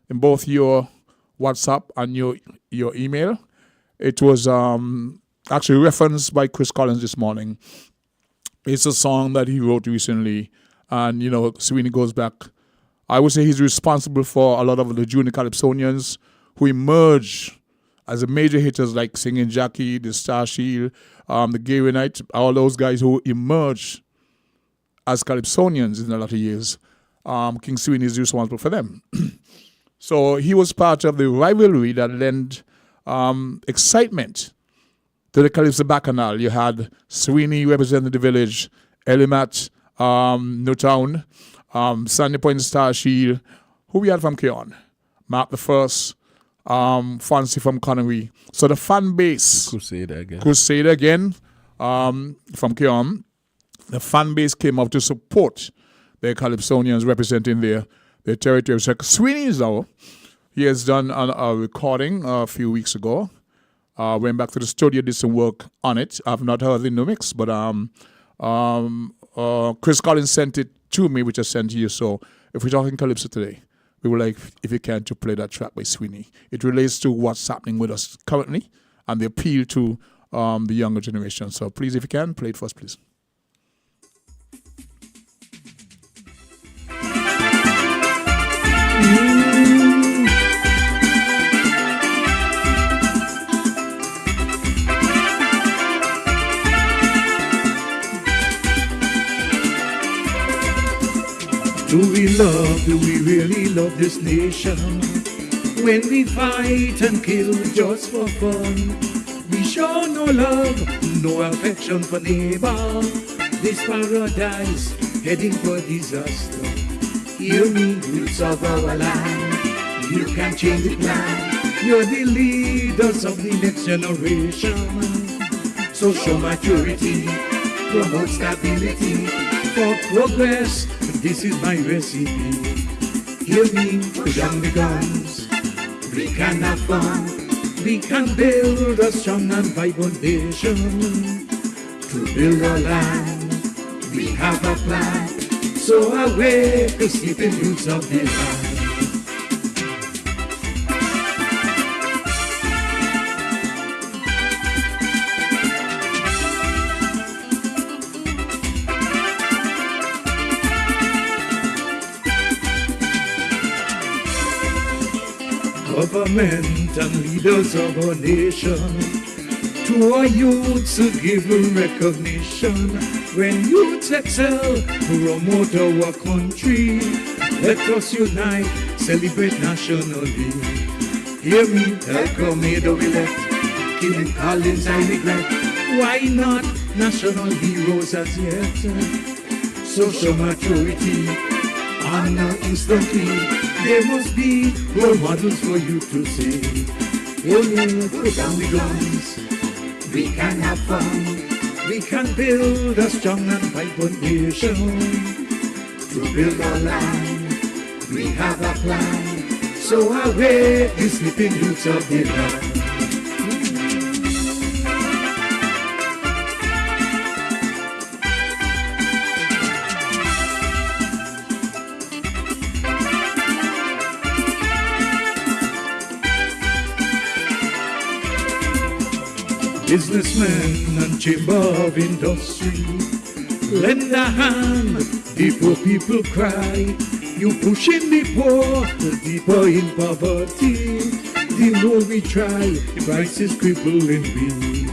in both your WhatsApp and your email. It was actually referenced by Chris Collins this morning. It's a song that he wrote recently, and, you know, Sweeney goes back. I would say he's responsible for a lot of the junior calypsonians who emerge as a major hitters, like Singing Jackie, the Star Shield, the Gary Knight, all those guys who emerge as calypsonians in a lot of years. King Sweeney is responsible for them. So he was part of the rivalry that lent excitement to the Calypso Bacchanal. You had Sweeney representing the village, Elimat, Newtown, Sandy Point, Star Shield. Who we had from Keon? Mark the First, Fancy from Connery. So the fan base, Crusader again, from Keon. The fan base came up to support the Calypsonians representing their territory. So Sweeney, though, he has done a recording a few weeks ago. Went back to the studio, did some work on it. I've not heard the new mix, but Chris Collins sent it to me, which I sent to you. So if we're talking Calypso today, we would like, if you can, to play that track by Sweeney. It relates to what's happening with us currently and the appeal to the younger generation. So please, if you can, play it for us, please. Do we really love this nation? When we fight and kill just for fun, we show no love, no affection for neighbor. This paradise heading for disaster. Hear me, roots of our land. You can change the plan. You're the leaders of the next generation. So show maturity, promote stability, for progress. This is my recipe. Hear me, put down the guns. We can have fun. We can build a strong and vibrant nation. To build our land, we have a plan. So awake the sleeping roots of the land. Government and leaders of our nation, to our youths give recognition. When youths excel, promote our country. Let us unite, celebrate nationally. Hear me, Elcomado we left, King Collins I regret. Why not national heroes as yet? Social maturity, honor instantly. There must be role models for you to see. Put down the guns. We can have fun. We can build a strong and vibrant nation. To build our land, we have a plan. So awake the sleeping roots of the land. Businessmen and chamber of industry, lend a hand, the poor people cry. You pushing the poor, the deeper in poverty. The more we try, the price is crippling me.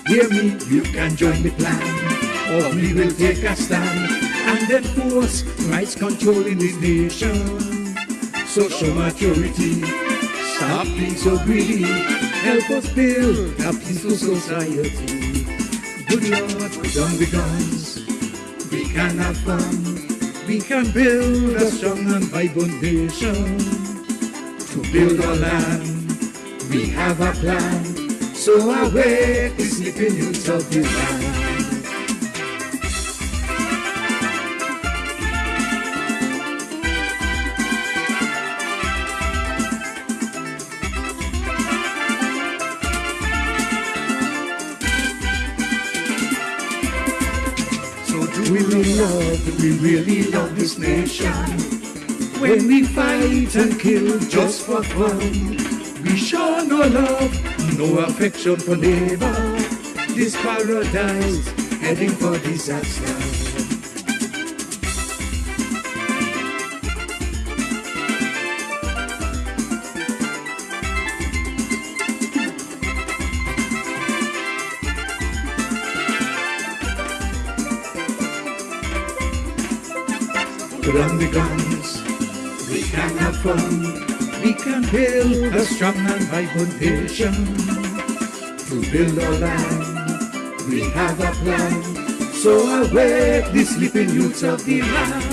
Hear me, you can join the plan, or we will take a stand and enforce rights control in the nation. Social maturity, stop being so greedy. Help us build a peaceful society. Good Lord, put down the guns. We can have fun. We can build a strong and vibrant nation. To build our land, we have a plan. So awake the sleeping youths of the land. We really love this nation. When we fight and kill just for fun, we show no love, no affection for neighbor. This paradise heading for disaster. Put on the guns, we can have fun. We can build a strong and vibrant nation. To build our land, we have a plan. So awake the sleeping youths of the land.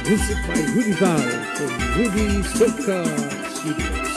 Music by Rudy Val from Rudy Soca Studios.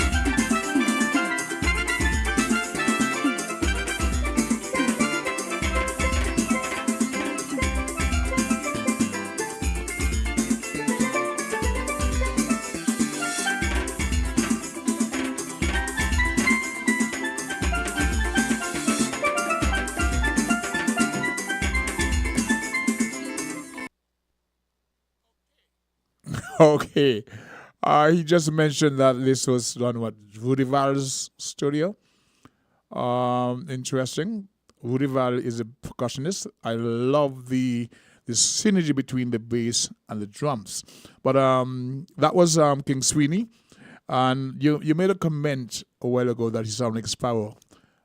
Okay. He just mentioned that this was done what Rudy Val's studio. Interesting. Rudy Val is a percussionist. I love the synergy between the bass and the drums. But that was King Sweeney, and you made a comment a while ago that he sounded like Sparrow.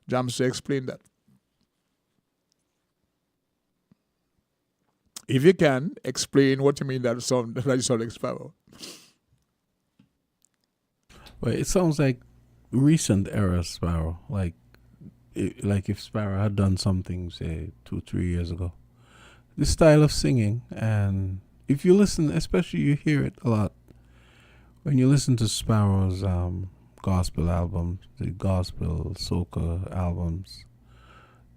Jamster, explain that. If you can, explain what you mean that you sound like Sparrow. Well, it sounds like recent era Sparrow, like if Sparrow had done something, say 2-3 years ago. This style of singing, and if you listen, especially you hear it a lot when you listen to Sparrow's gospel albums, the gospel soca albums.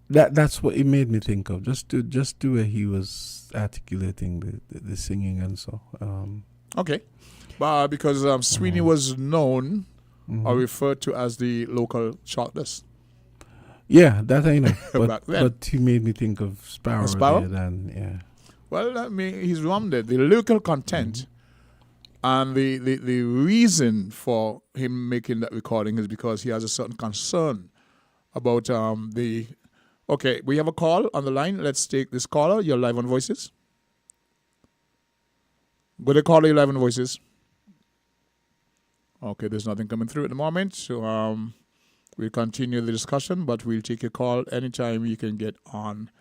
That's what it made me think of. Just the way he was articulating the singing and so. Okay, but because Sweeney was known or referred to as the local chartless. Yeah, that I know. Back then. But he made me think of Sparrow. Yeah. Well, I mean, he's rounded. The lyrical content and the reason for him making that recording is because he has a certain concern about the. Okay, we have a call on the line. Let's take this caller. You're live on Voices. Go to caller, you're live on Voices. Okay, there's nothing coming through at the moment. So we'll continue the discussion, but we'll take a call anytime you can get on.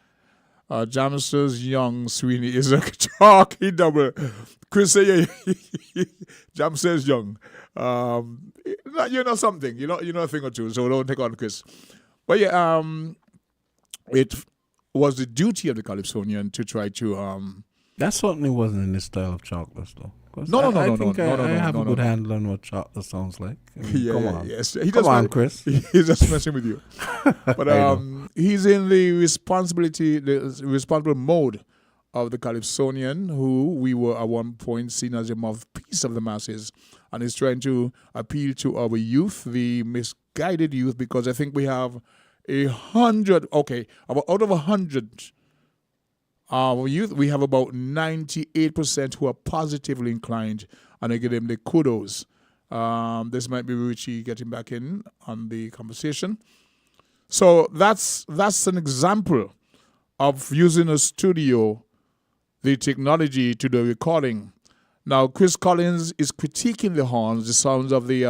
Jamster's young Sweeney is a talky double. Chris say Jamster's young. You know something. You know a thing or two, so don't take on Chris. But yeah, it was the duty of the Calypsonian to try to. That certainly wasn't in the style of Chocolate, though. No. I have a good handle on what Chocolate sounds like. I mean, come on. Yes. Come on, Chris. He's just messing with you. But he's in the responsible mode of the Calypsonian, who we were at one point seen as a mouthpiece of the masses, and is trying to appeal to our youth, the misguided youth, because I think we have 100. Okay, out of 100. Youth, we have about 98% who are positively inclined, and I give them the kudos. This might be Richie getting back in on the conversation. So that's an example of using a studio, the technology to the recording. Now, Chris Collins is critiquing the horns, the sounds of the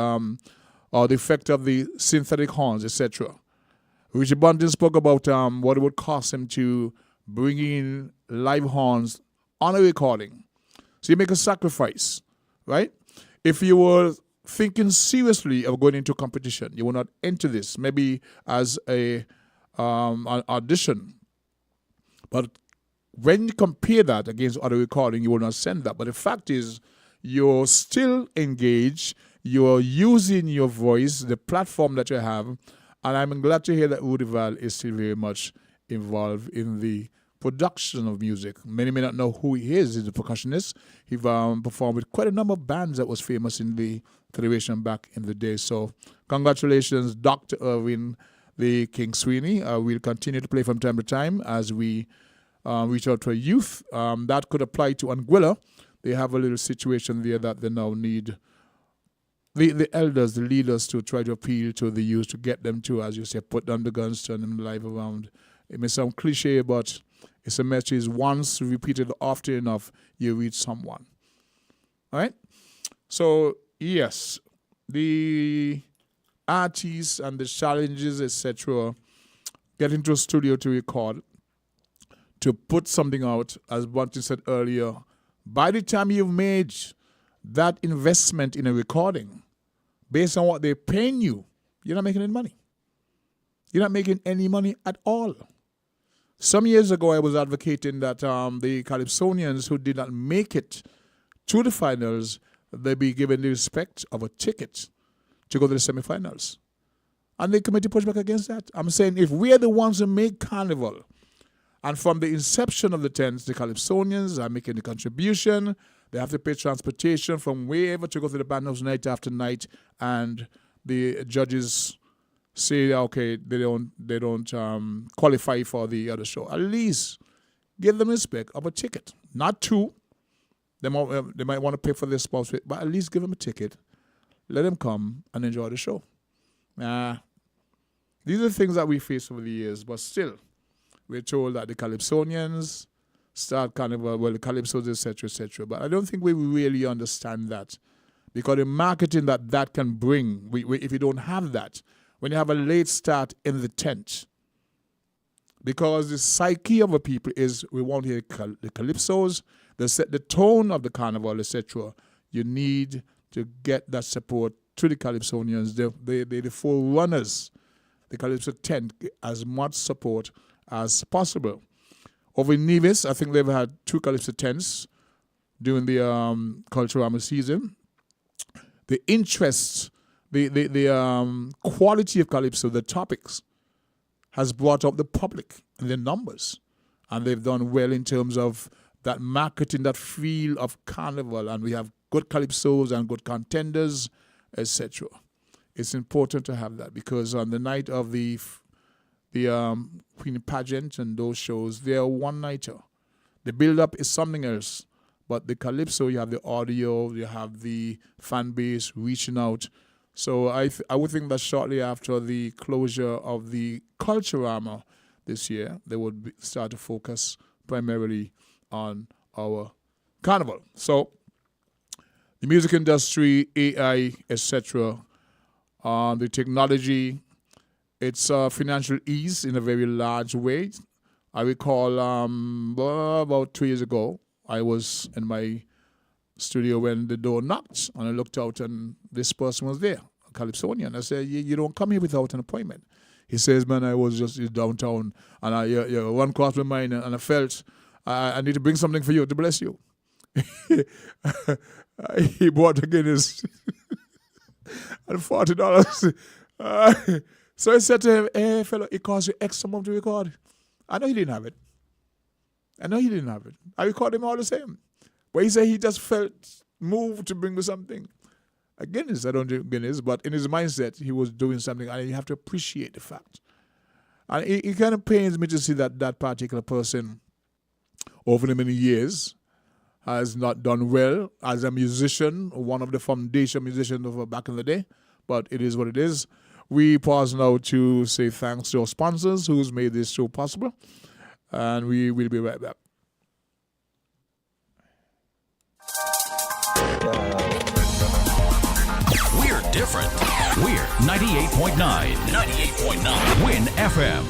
effect of the synthetic horns, etc. Richie Bunting spoke about what it would cost him to bring in live horns on a recording. So you make a sacrifice, right? If you were thinking seriously of going into competition. You will not enter this maybe as an audition. But when you compare that against other recording, you will not send that. But the fact is, you're still engaged. You're using your voice, the platform that you have. And I'm glad to hear that Rudy Val is still very much involved in the production of music. Many may not know who he is. He's a percussionist. He performed with quite a number of bands that was famous in the Federation back in the day. So congratulations, Dr. Irwin, the King Sweeney. We'll continue to play from time to time as we reach out to a youth. That could apply to Anguilla. They have a little situation there that they now need the elders, the leaders, to try to appeal to the youth, to get them to, as you say, put down the guns, turn them life around. It may sound cliche, but it's a message once repeated often enough, you reach someone. All right? So, yes, the artists and the challenges, etc., get into a studio to record, to put something out, as Bunty said earlier. By the time you've made that investment in a recording, based on what they're paying you, you're not making any money. You're not making any money at all. Some years ago, I was advocating that the Calypsonians who did not make it to the finals, they be given the respect of a ticket to go to the semifinals. And the committee pushed back against that. I'm saying if we're the ones who make Carnival, and from the inception of the tents, the Calypsonians are making the contribution, they have to pay transportation from wherever to go to the bandhouse night after night, and the judges say, okay, they don't qualify for the other show. At least give them respect of a ticket, not two. They might want to pay for their spouse, but at least give them a ticket. Let them come and enjoy the show. These are things that we face over the years, but still, we're told that the Calypsonians start Carnival, well, the Calypsos, etc., etc. But I don't think we really understand that, because the marketing that can bring, if you don't have that, when you have a late start in the tent, because the psyche of a people is we want to hear the Calypsos, they set the tone of the Carnival, etc. You need to get that support to the Calypsonians. They're the forerunners. The Calypso tent, as much support as possible. Over in Nevis, I think they've had 2 Calypso tents during the Culturama season. The interest, the quality of Calypso, the topics, has brought up the public and their numbers. And they've done well in terms of that marketing, that feel of Carnival. And we have good Calypsos and good contenders, etc. It's important to have that, because on the night of the Queen pageant and those shows, they're a one-nighter. The build-up is something else. But the Calypso, you have the audio, you have the fan base reaching out. So I would think that shortly after the closure of the Culturama this year, they would start to focus primarily on our Carnival. So the music industry, AI, etc., the technology, it's financial ease in a very large way. I recall about 2 years ago, I was in my studio when the door knocked, and I looked out, and this person was there, a Calypsonian. I said, you don't come here without an appointment. He says, man, I was just downtown, and one crossed my mind, and I felt I need to bring something for you to bless you. He bought a Guinness and $40. So I said to him, hey, fellow, it costs you X amount to record. I know he didn't have it. I recorded him all the same. But he said he just felt moved to bring me something. A Guinness, I don't drink Guinness, but in his mindset, he was doing something, and you have to appreciate the fact. And it kind of pains me to see that particular person, over the many years, has not done well as a musician, one of the foundation musicians of back in the day, but it is what it is. We pause now to say thanks to our sponsors who's made this show possible, and we will be right back. We're different. We're 98.9. 98.9. Win FM.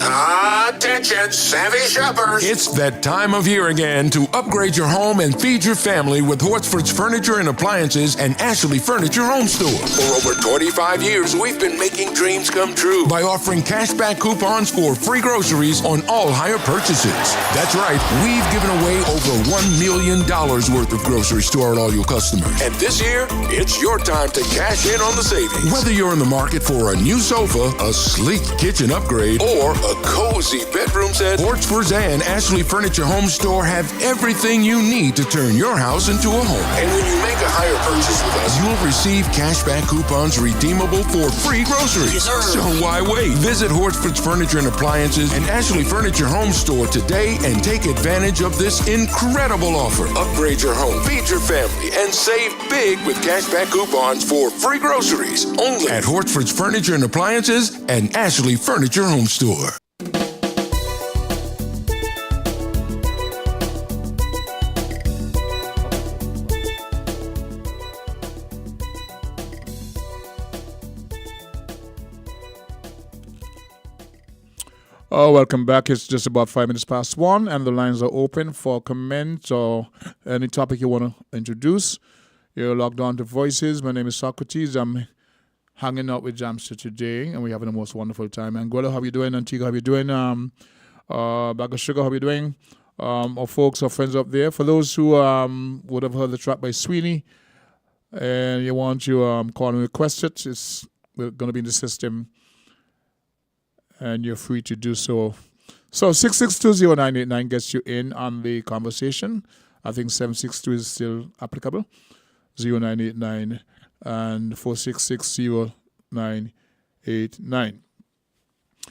Attention, savvy shoppers. It's that time of year again to upgrade your home and feed your family with Hortford's Furniture and Appliances and Ashley Furniture Home Store. For over 25 years, we've been making dreams come true by offering cashback coupons for free groceries on all hire purchases. That's right, we've given away over $1 million worth of groceries to our loyal customers. And this year, it's your time to cash in on the savings. Whether you're in the market for a new sofa, a sleek kitchen upgrade, or a cozy bedroom set, Hortford's and Ashley Furniture Home Store have everything you need to turn your house into a home. And when you make a higher purchase with us, you'll receive cashback coupons redeemable for free groceries. Yes, so why wait? Visit Hortford's Furniture and Appliances and Ashley Furniture Home Store today and take advantage of this incredible offer. Upgrade your home, feed your family, and save big with cashback coupons for free groceries. Only at Hortford's Furniture and Appliances and Ashley Furniture Home Store. Welcome back. It's just about 5 minutes past 1, and the lines are open for comments or any topic you want to introduce. You're logged on to Voices. My name is Socrates. I'm hanging out with Jamster today, and we're having the most wonderful time. Angola, how you doing? Antigua, how you doing? Bag of Sugar, how you doing? Our folks, our friends up there. For those who would have heard the track by Sweeney, and you want to call and request it, it's going to be in the system, and you're free to do so. So 6620989 gets you in on the conversation. I think 762 is still applicable. 0989 and 4660989.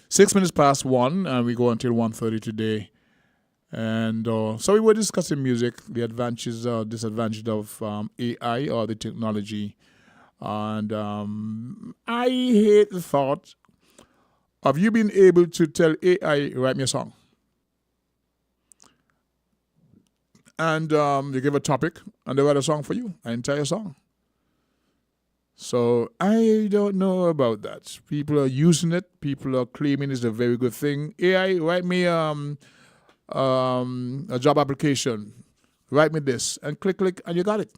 6 minutes past 1, and we go until 1:30 today. And so we were discussing music, the advantages or disadvantages of AI or the technology. And I hate the thought of you being able to tell AI, write me a song. And you give a topic, and they write a song for you, an entire song. So I don't know about that. People are using it. People are claiming it's a very good thing. AI, write me a job application. Write me this. And click, and you got it.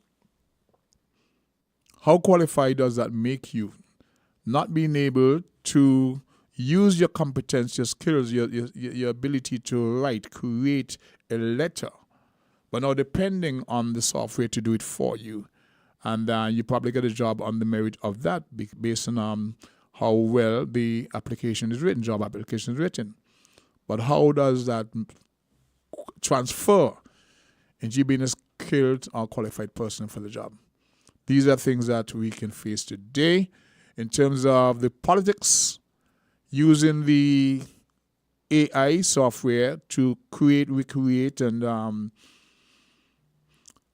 How qualified does that make you? Not being able to use your competence, your skills, your ability to write, create a letter, but now depending on the software to do it for you. And you probably get a job on the merit of that based on how well the application is written, job application is written. But how does that transfer into you being a skilled or qualified person for the job? These are things that we can face today in terms of the politics, using the AI software to create, recreate, and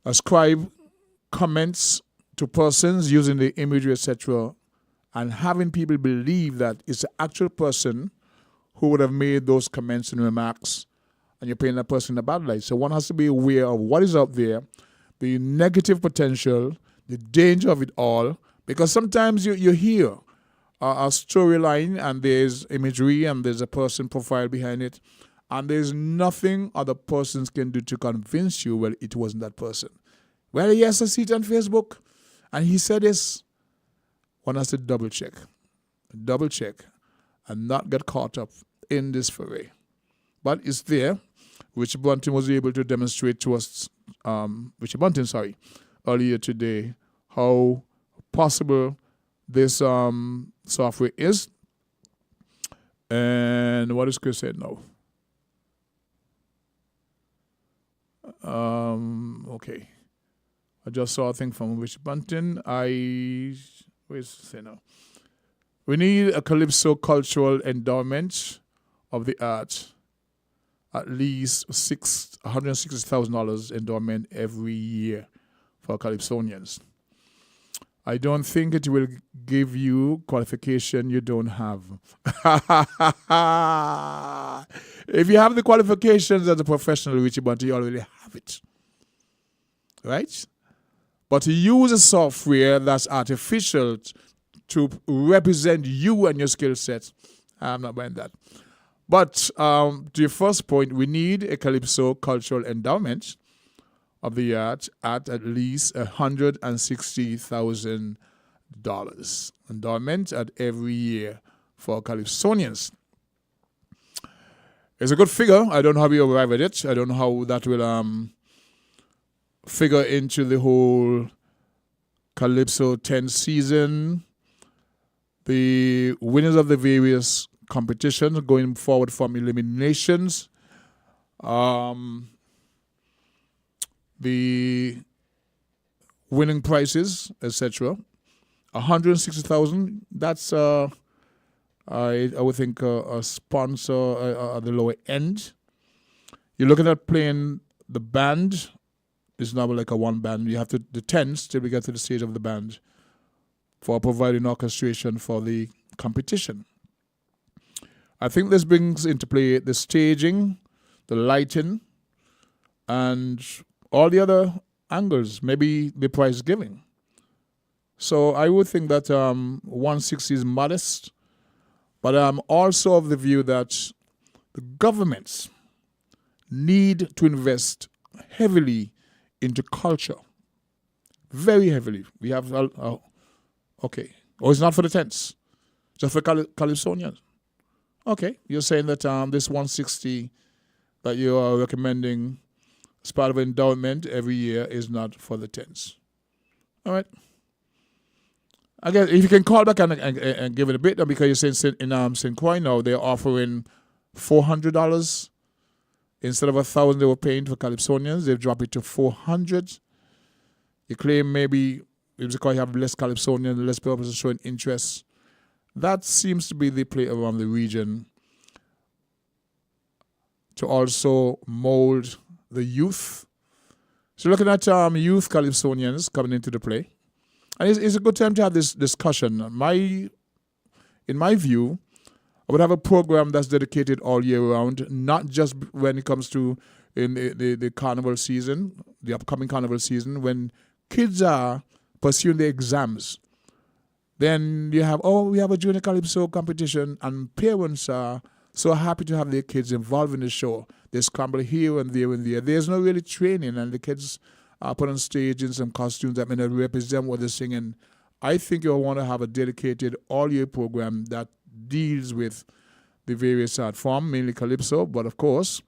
ascribe comments to persons using the imagery, etc., and having people believe that it's the actual person who would have made those comments and remarks, and you're painting that person in a bad light. So one has to be aware of what is out there, the negative potential, the danger of it all, because sometimes you hear a storyline and there's imagery and there's a person profile behind it, and there's nothing other persons can do to convince you, well, it wasn't that person. Well, yes, I see it on Facebook, and he said this. One has to double check, and not get caught up in this foray. But it's there. Richard Bunting was able to demonstrate to us, earlier today, how possible this software is. And what is Chris saying now? Okay. I just saw a thing from Richard Bunting. Where's it say now? We need a Calypso cultural endowment of the arts. At least $160,000 endowment every year for Calypsonians. I don't think it will give you qualification you don't have. If you have the qualifications as a professional, Richie Bunty, you already have it. Right? But to use a software that's artificial to represent you and your skill sets, I'm not buying that. But to your first point, we need a Calypso cultural endowment of the year at least $160,000. Endowment at every year for Calypsonians. It's a good figure. I don't know how we arrive at it. I don't know how that will figure into the whole Calypso 10 season. The winners of the various competitions going forward from eliminations. The winning prices, etc. 160,000. That's I would think a sponsor at the lower end. You're looking at playing the band. It's not like a one band. You have to the tens till we get to the stage of the band for providing orchestration for the competition. I think this brings into play the staging, the lighting, and all the other angles, maybe the prize giving. So I would think that 160 is modest, but I'm also of the view that the governments need to invest heavily into culture, very heavily. We have, okay. Oh, it's not for the tents, just for Calypsonians. Okay, you're saying that this 160 that you are recommending as part of endowment every year is not for the tents. All right. I guess if you can call back and give it a bit, because you're saying in St. Croix now they're offering $400 instead of $1,000 they were paying for Calypsonians. They've dropped it to $400. You claim maybe it's because you have less Calypsonians, less people showing interest. That seems to be the play around the region to also mold the youth. So looking at youth Calypsonians coming into the play. And it's a good time to have this discussion. In my view, I would have a program that's dedicated all year round, not just when it comes to in the carnival season, the upcoming carnival season, when kids are pursuing their exams. Then you have, we have a junior Calypso competition, and parents are so happy to have their kids involved in the show. They scramble here and there and there. There's no really training, and the kids are put on stage in some costumes that may not represent what they're singing. I think you'll want to have a dedicated all-year program that deals with the various art forms, mainly Calypso, but of course,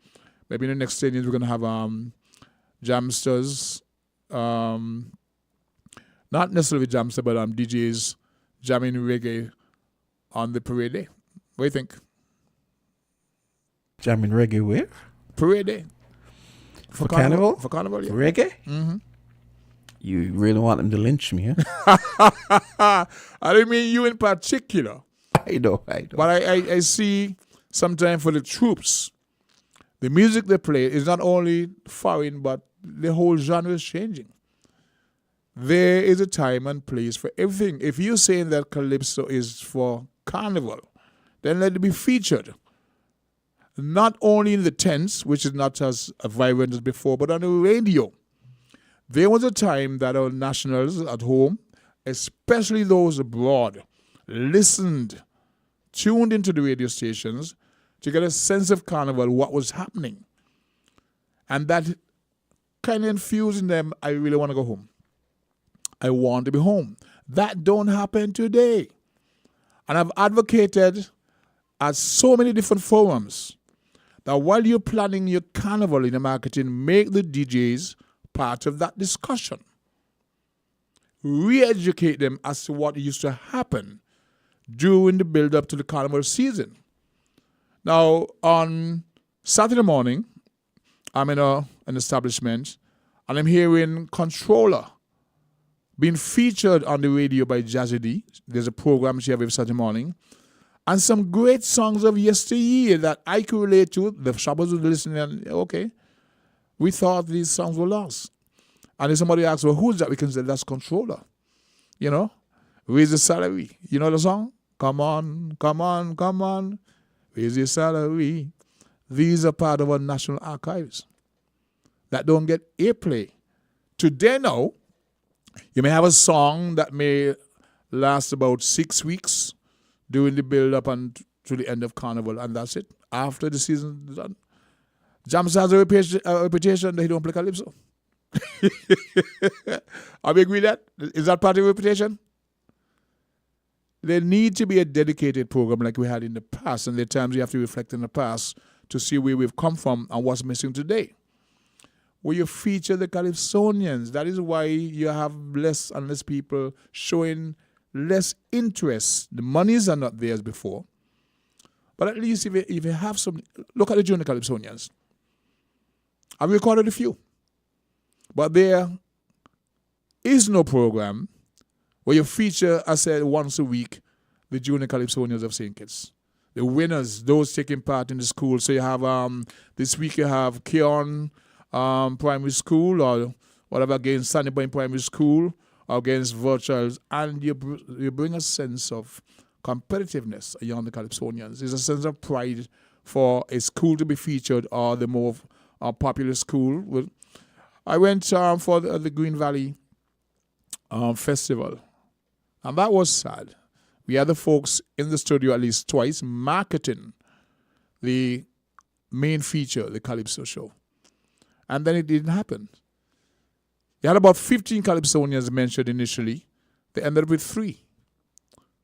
maybe in the next 10 years we're going to have jamsters, not necessarily jamster, but DJs jamming reggae on the parade day. What do you think? Jamming reggae where? Parade day. For carnival? For carnival, yeah. For reggae? Mm-hmm. You really want them to lynch me, huh? I don't mean you in particular. I know. But I see sometimes for the troops, the music they play is not only foreign, but the whole genre is changing. There is a time and place for everything. If you're saying that Calypso is for carnival, then let it be featured. Not only in the tents, which is not as vibrant as before, but on the radio. There was a time that our nationals at home, especially those abroad, listened, tuned into the radio stations to get a sense of carnival, what was happening. And that kind of infused in them, I really want to go home. I want to be home. That don't happen today. And I've advocated at so many different forums that while you're planning your carnival in the marketing, make the DJs part of that discussion. Re-educate them as to what used to happen during the build-up to the carnival season. Now, on Saturday morning, I'm in an establishment, and I'm hearing Controller being featured on the radio by Jazzy D. There's a program she has every Saturday morning. And some great songs of yesteryear that I could relate to. The shoppers were listening and, okay, we thought these songs were lost. And if somebody asks, well, who's that? We can say, that's Controller. You know? Raise the salary. You know the song? Come on, come on, come on. Raise your salary. These are part of our national archives that don't get airplay. Today now, you may have a song that may last about 6 weeks during the build-up and to the end of Carnival, and that's it. After the season is done. Jams has a reputation that he don't play calypso. Are we agree that? Is that part of the reputation? There need to be a dedicated program like we had in the past, and there are times you have to reflect in the past to see where we've come from and what's missing today. Where you feature the Calypsonians. That is why you have less and less people showing less interest. The monies are not there as before. But at least if you have some, look at the junior Calypsonians. I've recorded a few. But there is no program where you feature, I said, once a week, the junior Calypsonians of St. Kitts. The winners, those taking part in the school. So you have, this week you have Keon Primary School, or whatever, against Sunny Point Primary School, or against Virtuals, and you bring a sense of competitiveness among the Calypsonians. There's a sense of pride for a school to be featured, or the more popular school. I went for the Green Valley Festival, and that was sad. We had the folks in the studio at least twice marketing the main feature, the Calypso show. And then it didn't happen. You had about 15 Calypsonians mentioned initially. They ended up with 3.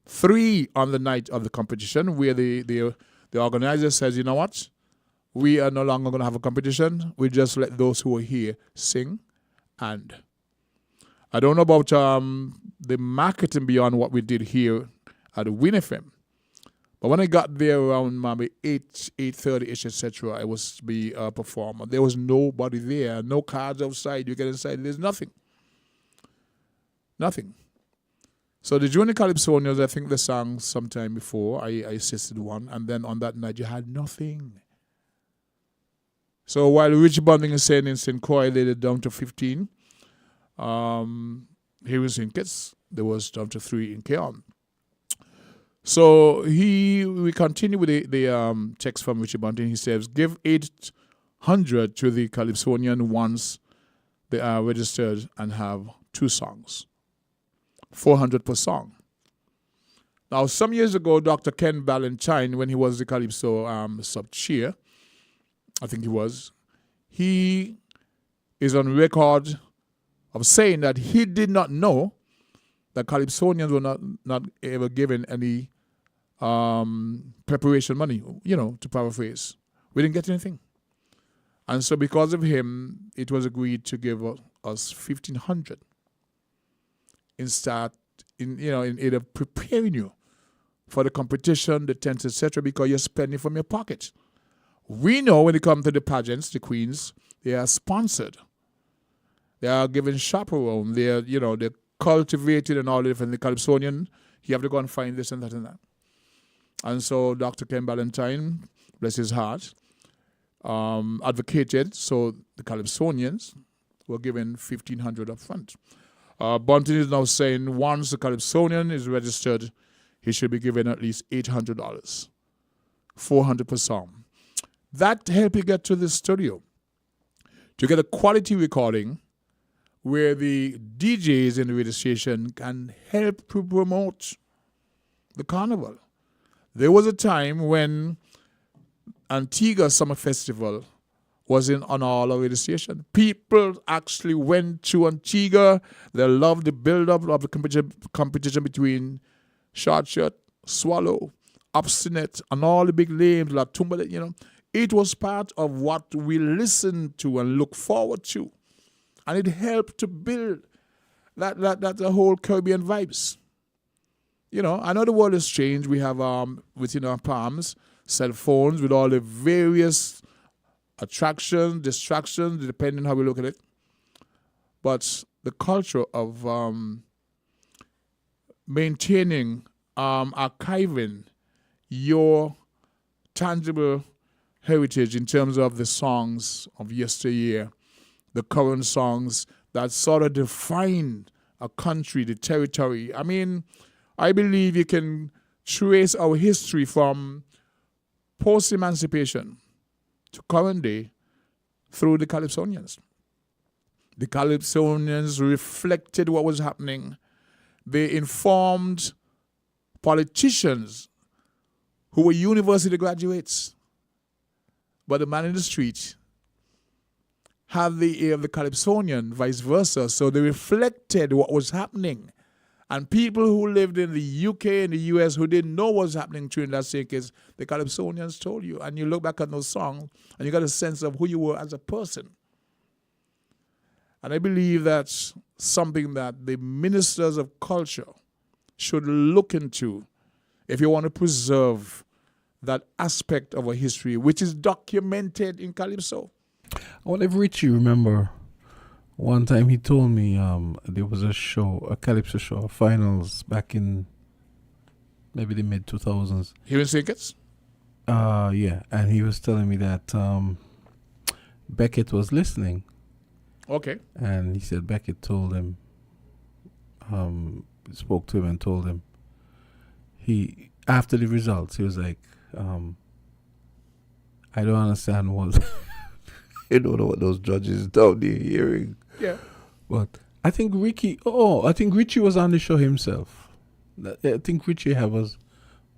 3 on the night of the competition, where the organizer says, you know what? We are no longer going to have a competition. We just let those who are here sing. And I don't know about the marketing beyond what we did here at Win FM. But when I got there around maybe 8:30ish, etc., I was to be a performer. There was nobody there, no cards outside. You get inside, there's nothing. Nothing. So the junior Calypsonians, I think they sang sometime before. I assisted one, and then on that night you had nothing. So while Rich Bonding is saying in St. Croix they did down to 15, here in St. Kitts there was down to 3 in Keon. So we continue with the text from Richard Bunting. He says, give 800 to the Calypsonian once they are registered and have 2 songs. 400 per song. Now, some years ago, Dr. Ken Ballantyne, when he was the Calypso sub-chair, I think he is on record of saying that he did not know that Calypsonians were not ever given any preparation money, to paraphrase. We didn't get anything. And so because of him, it was agreed to give us 1,500 in aid of preparing you for the competition, the tents, etc., because you're spending from your pocket. We know when it comes to the pageants, the queens, they are sponsored. They are given chaperone. They're cultivated and all the different. The Calypsonian, you have to go and find this and that and that. And so Dr. Ken Ballantyne, bless his heart, advocated so the Calypsonians were given 1,500 up front. Bunting is now saying once the Calypsonian is registered, he should be given at least $800, 400 per song. That help you get to the studio to get a quality recording where the DJs in the radio station can help to promote the carnival. There was a time when Antigua Summer Festival was on all our radio station. People actually went to Antigua. They loved the build-up of the competition between Short Shirt, Swallow, Obstinate, and all the big names like Tumba. It was part of what we listened to and look forward to. And it helped to build that the whole Caribbean vibes. I know the world has changed. We have within our palms cell phones with all the various attractions, distractions, depending on how we look at it. But the culture of maintaining, archiving your tangible heritage in terms of the songs of yesteryear, the current songs that sort of define a country, the territory. I mean, I believe you can trace our history from post-emancipation to current day through the Calypsonians. The Calypsonians reflected what was happening. They informed politicians who were university graduates. But the man in the street had the ear of the Calypsonian, vice versa. So they reflected what was happening. And people who lived in the UK and the US who didn't know what was happening during that same case, the Calypsonians told you. And you look back at those songs and you got a sense of who you were as a person. And I believe that's something that the ministers of culture should look into if you want to preserve that aspect of our history, which is documented in Calypso. I wonder if Richie remember one time he told me there was a show, a Calypso show, finals back in maybe the mid-2000s. Here in St. Kitts? Yeah, and he was telling me that Beckett was listening. Okay. And he said Beckett told him, spoke to him and told him, after the results, he was like, I don't understand what, I don't know what those judges down there hearing. Yeah. But I think Richie was on the show himself. I think Richie was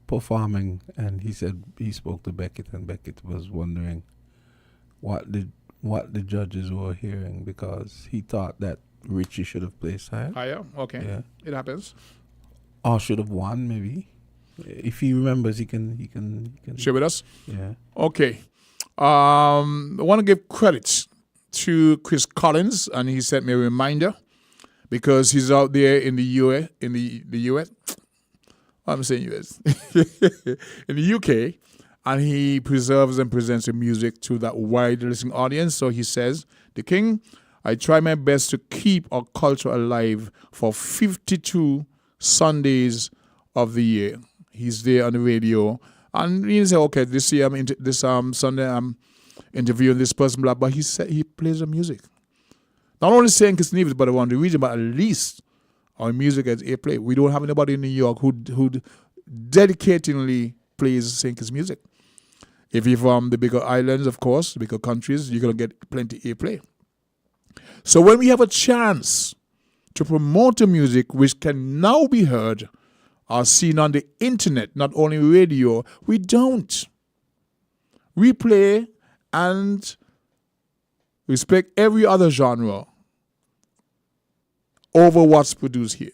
performing, and he said he spoke to Beckett, and Beckett was wondering what the judges were hearing, because he thought that Richie should have placed higher. Higher? Okay. Yeah. It happens. Or should have won, maybe. If he remembers, he can share with us. Yeah. Okay. I want to give credit to Chris Collins, and he sent me a reminder because he's out there in the US, I'm saying US, in the UK, and he preserves and presents the music to that wide listening audience. So he says, "The King, I try my best to keep our culture alive for 52 Sundays of the year." He's there on the radio, and he said, "Okay, this year this Sunday I'm interviewing this person, blah." But he said he plays the music, not only saying Kitts Nevis, but around the region. But at least our music is airplay. We don't have anybody in New York who dedicatingly plays St. Kitts music. If you're from the bigger islands, of course, the bigger countries, you're gonna get plenty airplay. So when we have a chance to promote the music, which can now be heard or seen on the internet, not only radio, we don't. We play and respect every other genre over what's produced here.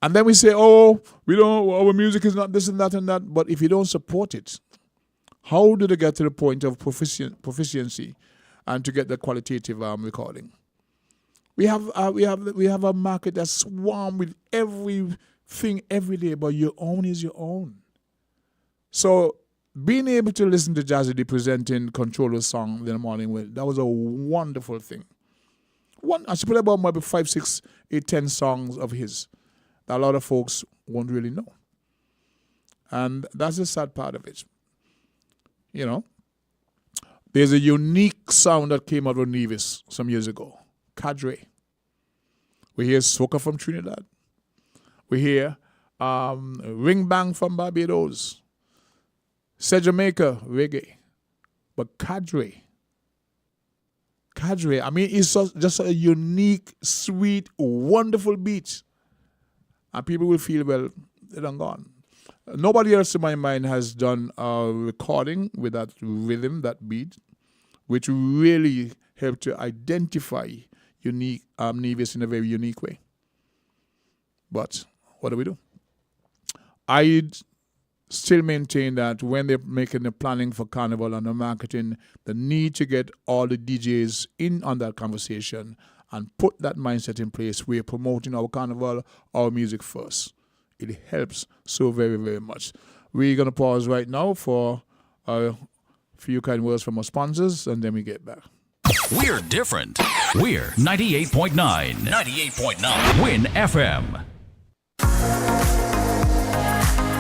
And then we say, oh, our music is not this and that and that. But if you don't support it, how do they get to the point of proficiency and to get the qualitative recording? We have a market that's swarmed with everything every day, but your own is your own. So being able to listen to Jazzy D presenting Controller's song in the morning, that was a wonderful thing. I should play about maybe 5, 6, 8, 10 songs of his that a lot of folks won't really know. And that's the sad part of it. You know, there's a unique sound that came out of Nevis some years ago. Cadre. We hear soca from Trinidad. We hear ring bang from Barbados. Say Jamaica, reggae. But Cadre, I mean, it's just a unique, sweet, wonderful beat. And people will feel, well, they done gone. Nobody else in my mind has done a recording with that rhythm, that beat, which really helped to identify unique Nevis in a very unique way. But what do? I still maintain that when they're making the planning for Carnival and the marketing, the need to get all the DJs in on that conversation and put that mindset in place. We're promoting our Carnival, our music first. It helps so very, very much. We're going to pause right now for a few kind words from our sponsors, and then we get back. We're different. We're 98.9. 98.9. Win FM.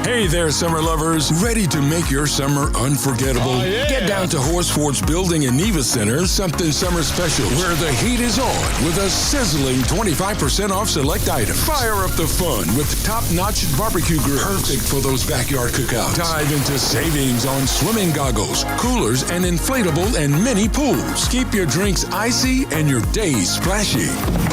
Hey there, summer lovers. Ready to make your summer unforgettable? Get down to Horsford's Building in Neva Center, something summer special, where the heat is on with a sizzling 25% off select items. Fire up the fun with top-notch barbecue grills, perfect for those backyard cookouts. Dive into savings on swimming goggles, coolers, and inflatable and mini pools. Keep your drinks icy and your days splashy.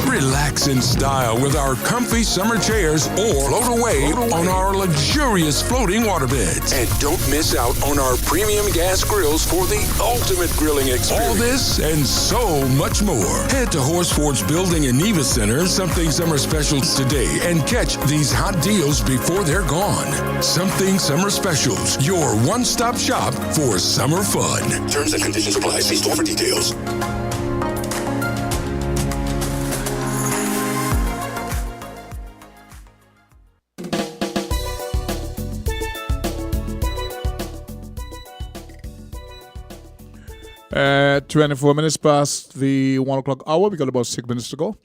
Relax in style with our comfy summer chairs or float away on our luxurious floating waterbeds. And don't miss out on our premium gas grills for the ultimate grilling experience. All this and so much more. Head to Horsford's Building in Neva Center, Something Summer Specials today, and catch these hot deals before they're gone. Something Summer Specials, your one-stop shop for summer fun. Terms and conditions apply. See store for details. At 24 minutes past the 1 o'clock hour. We got about 6 minutes to go.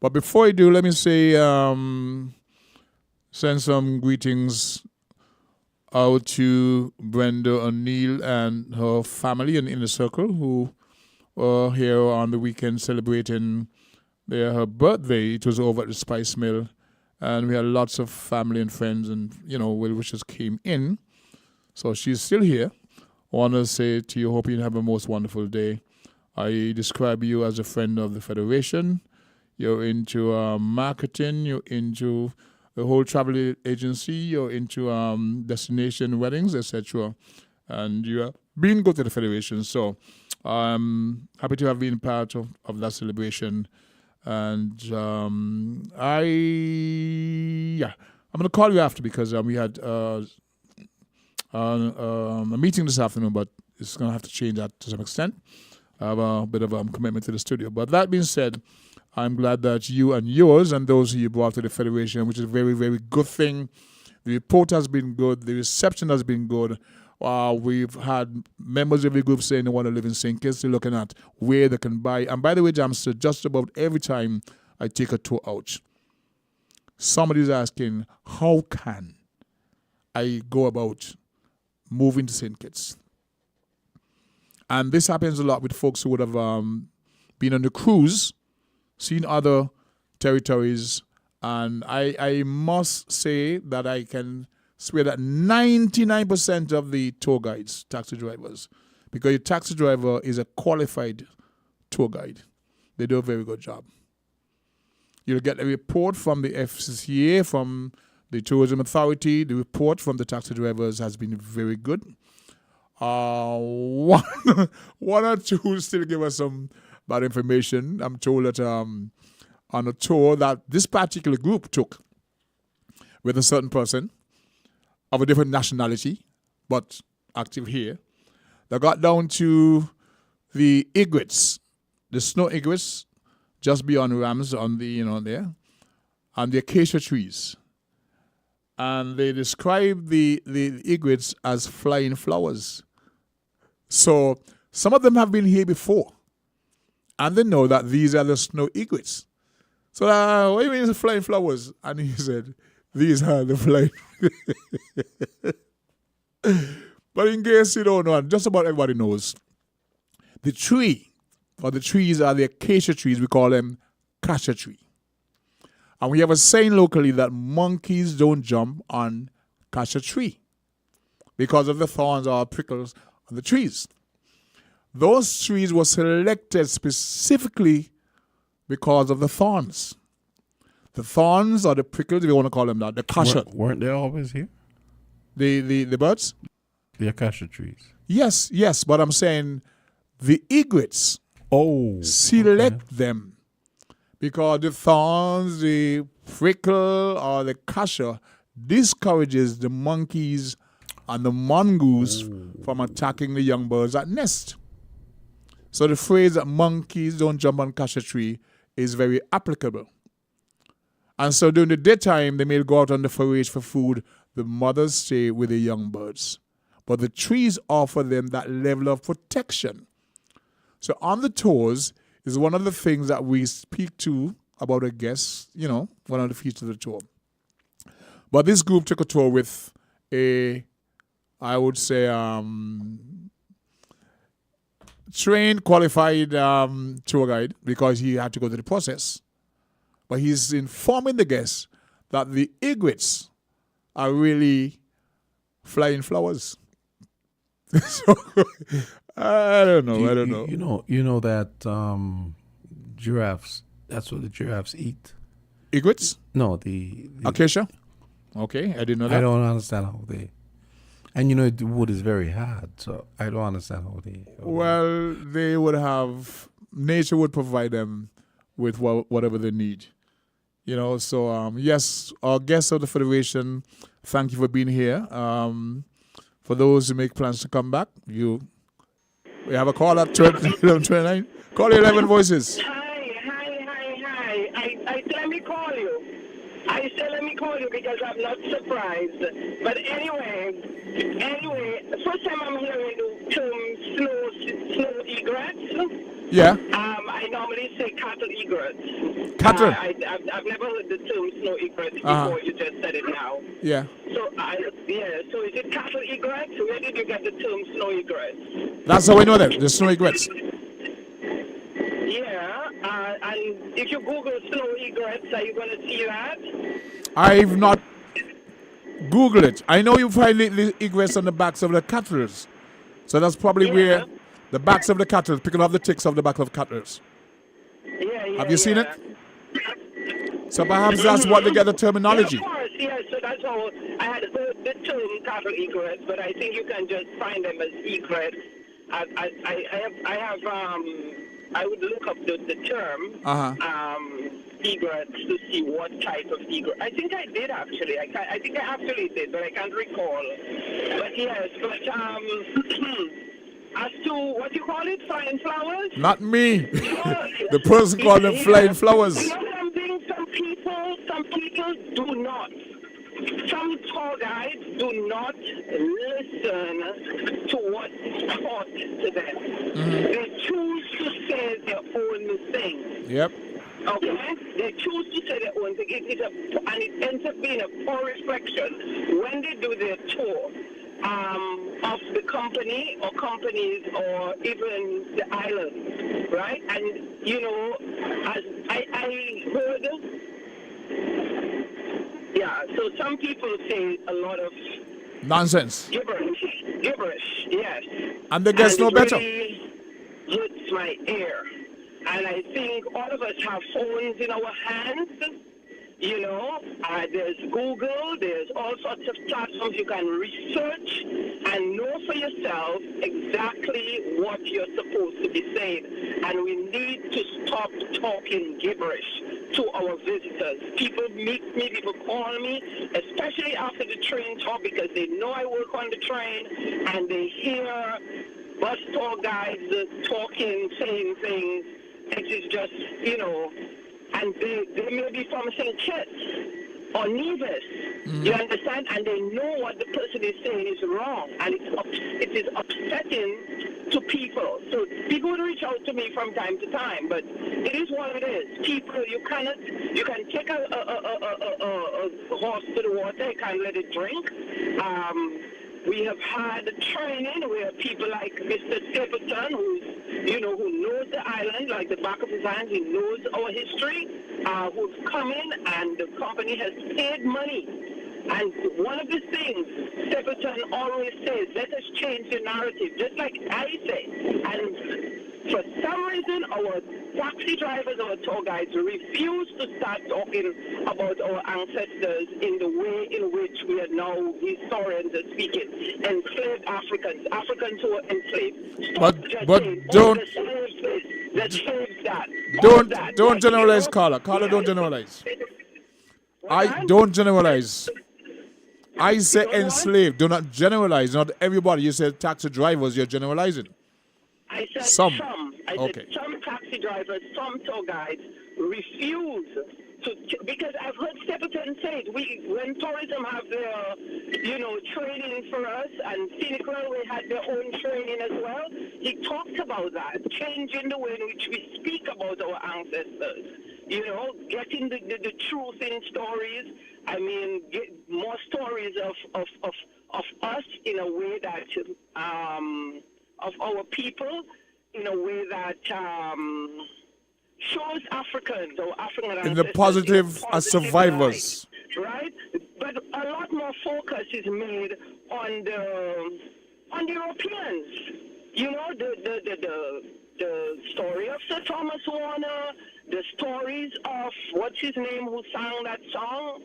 But before I do, let me say, send some greetings out to Brenda O'Neill and her family and Inner Circle, who were here on the weekend celebrating her birthday. It was over at the Spice Mill, and we had lots of family and friends and, well wishes came in. So she's still here. I want to say to you, hope you have a most wonderful day. I describe you as a friend of the Federation. You're into marketing, you're into the whole travel agency, you're into destination weddings, etc. And you have been good to the Federation. So I'm happy to have been part of that celebration. And I'm going to call you after because we had a meeting this afternoon, but it's going to have to change that to some extent. I have a bit of a commitment to the studio. But that being said, I'm glad that you and yours and those who you brought to the Federation, which is a very, very good thing. The report has been good. The reception has been good. We've had members of the group saying they want to live in St. Kitts. They're looking at where they can buy. And by the way, Jamster, just about every time I take a tour out, somebody's asking, how can I go about moving to St. Kitts? And this happens a lot with folks who would have been on the cruise, seen other territories, and I must say that I can swear that 99% of the tour guides, taxi drivers, because your taxi driver is a qualified tour guide. They do a very good job. You'll get a report from the FCCA, from the Tourism Authority. The report from the taxi drivers has been very good. One or two still give us some bad information. I'm told that on a tour that this particular group took with a certain person of a different nationality, but active here, they got down to the egrets, the snow egrets, just beyond Rams on the, there, and the acacia trees. And they describe the egrets as flying flowers. So some of them have been here before, and they know that these are the snow egrets. So what do you mean it's flying flowers? And he said, these are the flying. But in case you don't know, just about everybody knows, the tree, or the trees are the acacia trees. We call them cassia tree. And we have a saying locally that monkeys don't jump on cassia tree because of the thorns or prickles on the trees. Those trees were selected specifically because of the thorns. The thorns or the prickles, if you want to call them that, the cassia. Weren't they always here? The birds? The acacia trees. Yes, but I'm saying the egrets select them because the thorns, the prickle, or the cassia discourages the monkeys and the mongoose from attacking the young birds that nest. So the phrase that monkeys don't jump on cassia tree is very applicable. And so during the daytime, they may go out on the forage for food. The mothers stay with the young birds. But the trees offer them that level of protection. So on the tours is one of the things that we speak to about a guest, one of the features of the tour. But this group took a tour with I would say, trained, qualified tour guide because he had to go through the process. But he's informing the guests that the egrets are really flying flowers. So, I don't know. You know that giraffes, that's what the giraffes eat. Egrets? No, the acacia? Okay, I didn't know that. I don't understand how they... And you know, the wood is very hard, so I don't understand how they... Well, they would have... Nature would provide them with whatever they need. You know, so yes, our guests of the Federation, thank you for being here. For those who make plans to come back, we have a call at 29. Call 11 Voices. Hi. Let me call you. I said let me call you because I'm not surprised. But anyway, the first time I'm hearing the term snow egrets. Yeah. I normally say cattle egrets. Cattle? I've never heard the term snow egrets before. You just said it now. Yeah. So so is it cattle egrets? Where did you get the term snow egrets? That's how we know that, the snow egrets. Yeah, and if you Google snow egrets, are you going to see that? I've not Googled it. I know you find the egrets on the backs of the cattle. So that's probably where the backs of the cattle, picking up the ticks of the back of cattle. Have you seen it? So perhaps that's what they get the terminology. Yeah, of course, yes. So that's how I had heard the term cattle egrets, but I think you can just find them as egrets. I would look up the term egrets to see what type of egret. I think I did actually. I think I actually did, but I can't recall. But yes, as to what you call it, flying flowers? Not me. The person called them flying flowers. You know something? Some people do not. Some tour guides do not listen to what's taught to them. They choose to say their own thing. Yep. Okay? They choose to say their own thing. And it ends up being a poor reflection when they do their tour of the company or companies or even the island, right? And, you know, as I heard... Yeah, so some people say a lot of nonsense. Gibberish, yes. And the guests know better. Really hurts my ear. And I think all of us have phones in our hands. You know, there's Google, there's all sorts of platforms you can research and know for yourself exactly what you're supposed to be saying. And we need to stop talking gibberish to our visitors. People meet me, people call me, especially after the train talk because they know I work on the train and they hear bus tour guides talking, saying things. It is just, you know, and they may be from St. Kitts or Nevis, you understand? And they know what the person is saying is wrong, and it is upsetting to people. So people would reach out to me from time to time, but it is what it is. People, you can take a horse to the water, you can't let it drink. We have had training where people like Mr. Stapleton, who knows the island like the back of his hand, he knows our history, who's come in and the company has paid money. And one of the things Stapleton always says, let us change the narrative, just like I say. And for some reason, our taxi drivers, our tour guides refuse to start talking about our ancestors in the way in which we are now historians are speaking. Enslaved Africans who were enslaved. Don't generalize, Carla. Carla, don't generalize. I don't generalize. I say enslaved. Do not generalize. Not everybody. You said taxi drivers. You're generalizing. I said some. Said some taxi drivers, some tour guides refuse to, because I've heard Stapleton say it. When tourism have their, training for us, and Scenic Railway had their own training as well, he talks about that, changing the way in which we speak about our ancestors. Getting the truth in stories I mean, get more stories of us in a way that of our people in a way that shows Africans or African in the positive as survivors. Right? But a lot more focus is made on the Europeans. You know, the story of Sir Thomas Warner, the stories of what's his name who sang that song,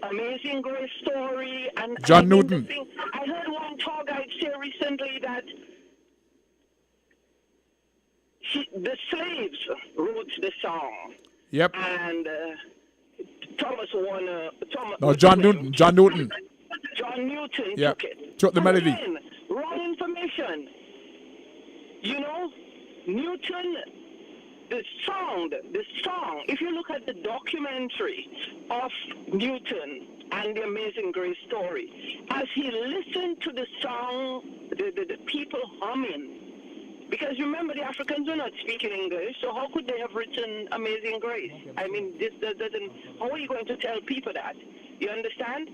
Amazing Grace story, and John Newton. I heard one tour guide say recently that the slaves wrote the song. Yep. And Thomas Warner. John Newton. John Newton Took it. Took the melody. Again, wrong information. You know, Newton, the song, if you look at the documentary of Newton and the Amazing Grace story, as he listened to the song, the people humming, because remember, the Africans were not speaking English, so how could they have written Amazing Grace? I mean, this doesn't, how are you going to tell people that? You understand?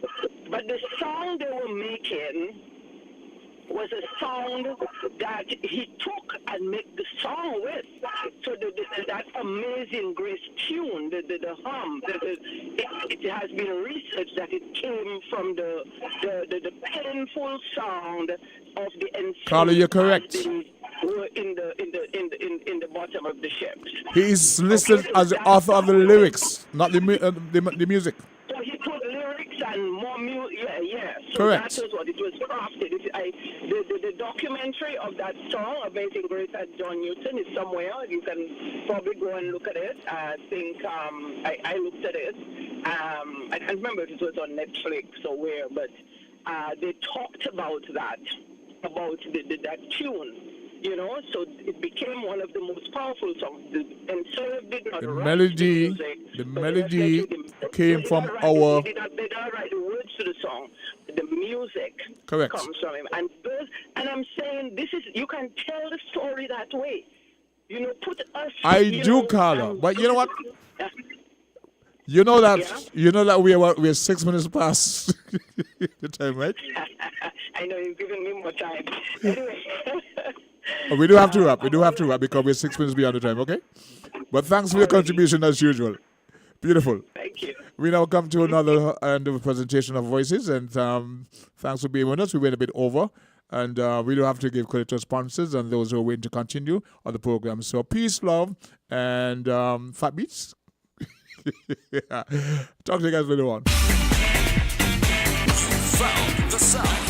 But the song they were making was a song that he took and made the song with. So that Amazing Grace tune, the hum, it has been researched that it came from the painful sound of the enslaved. Carlo, you're correct. Were in the bottom of the ships. He is listed as the author of the lyrics, not the music. So he put lyrics and more music. Yeah. So Correct. That was what it was crafted. The documentary of that song, Amazing Grace at John Newton, is somewhere. You can probably go and look at it. I think I looked at it. I can't remember if it was on Netflix or where, but they talked about that tune. You know, so it became one of the most powerful songs. The enslaved did not write The melody came from our. They did not write the words to the song. The music Correct. comes from him, and I'm saying you can tell the story that way. You know, put us. I do, Carla, but you know what? You know that we're 6 minutes past the time, right? I know you're giving me more time. Anyway. We do have to wrap. Because we're 6 minutes beyond the time, okay? But thanks for your contribution as usual. Beautiful. Thank you. We now come to another end of a presentation of Voices, and thanks for being with us. We went a bit over, and we do have to give credit to sponsors and those who are waiting to continue on the program. So peace, love, and fat beats. Talk to you guys later on. Found the sound.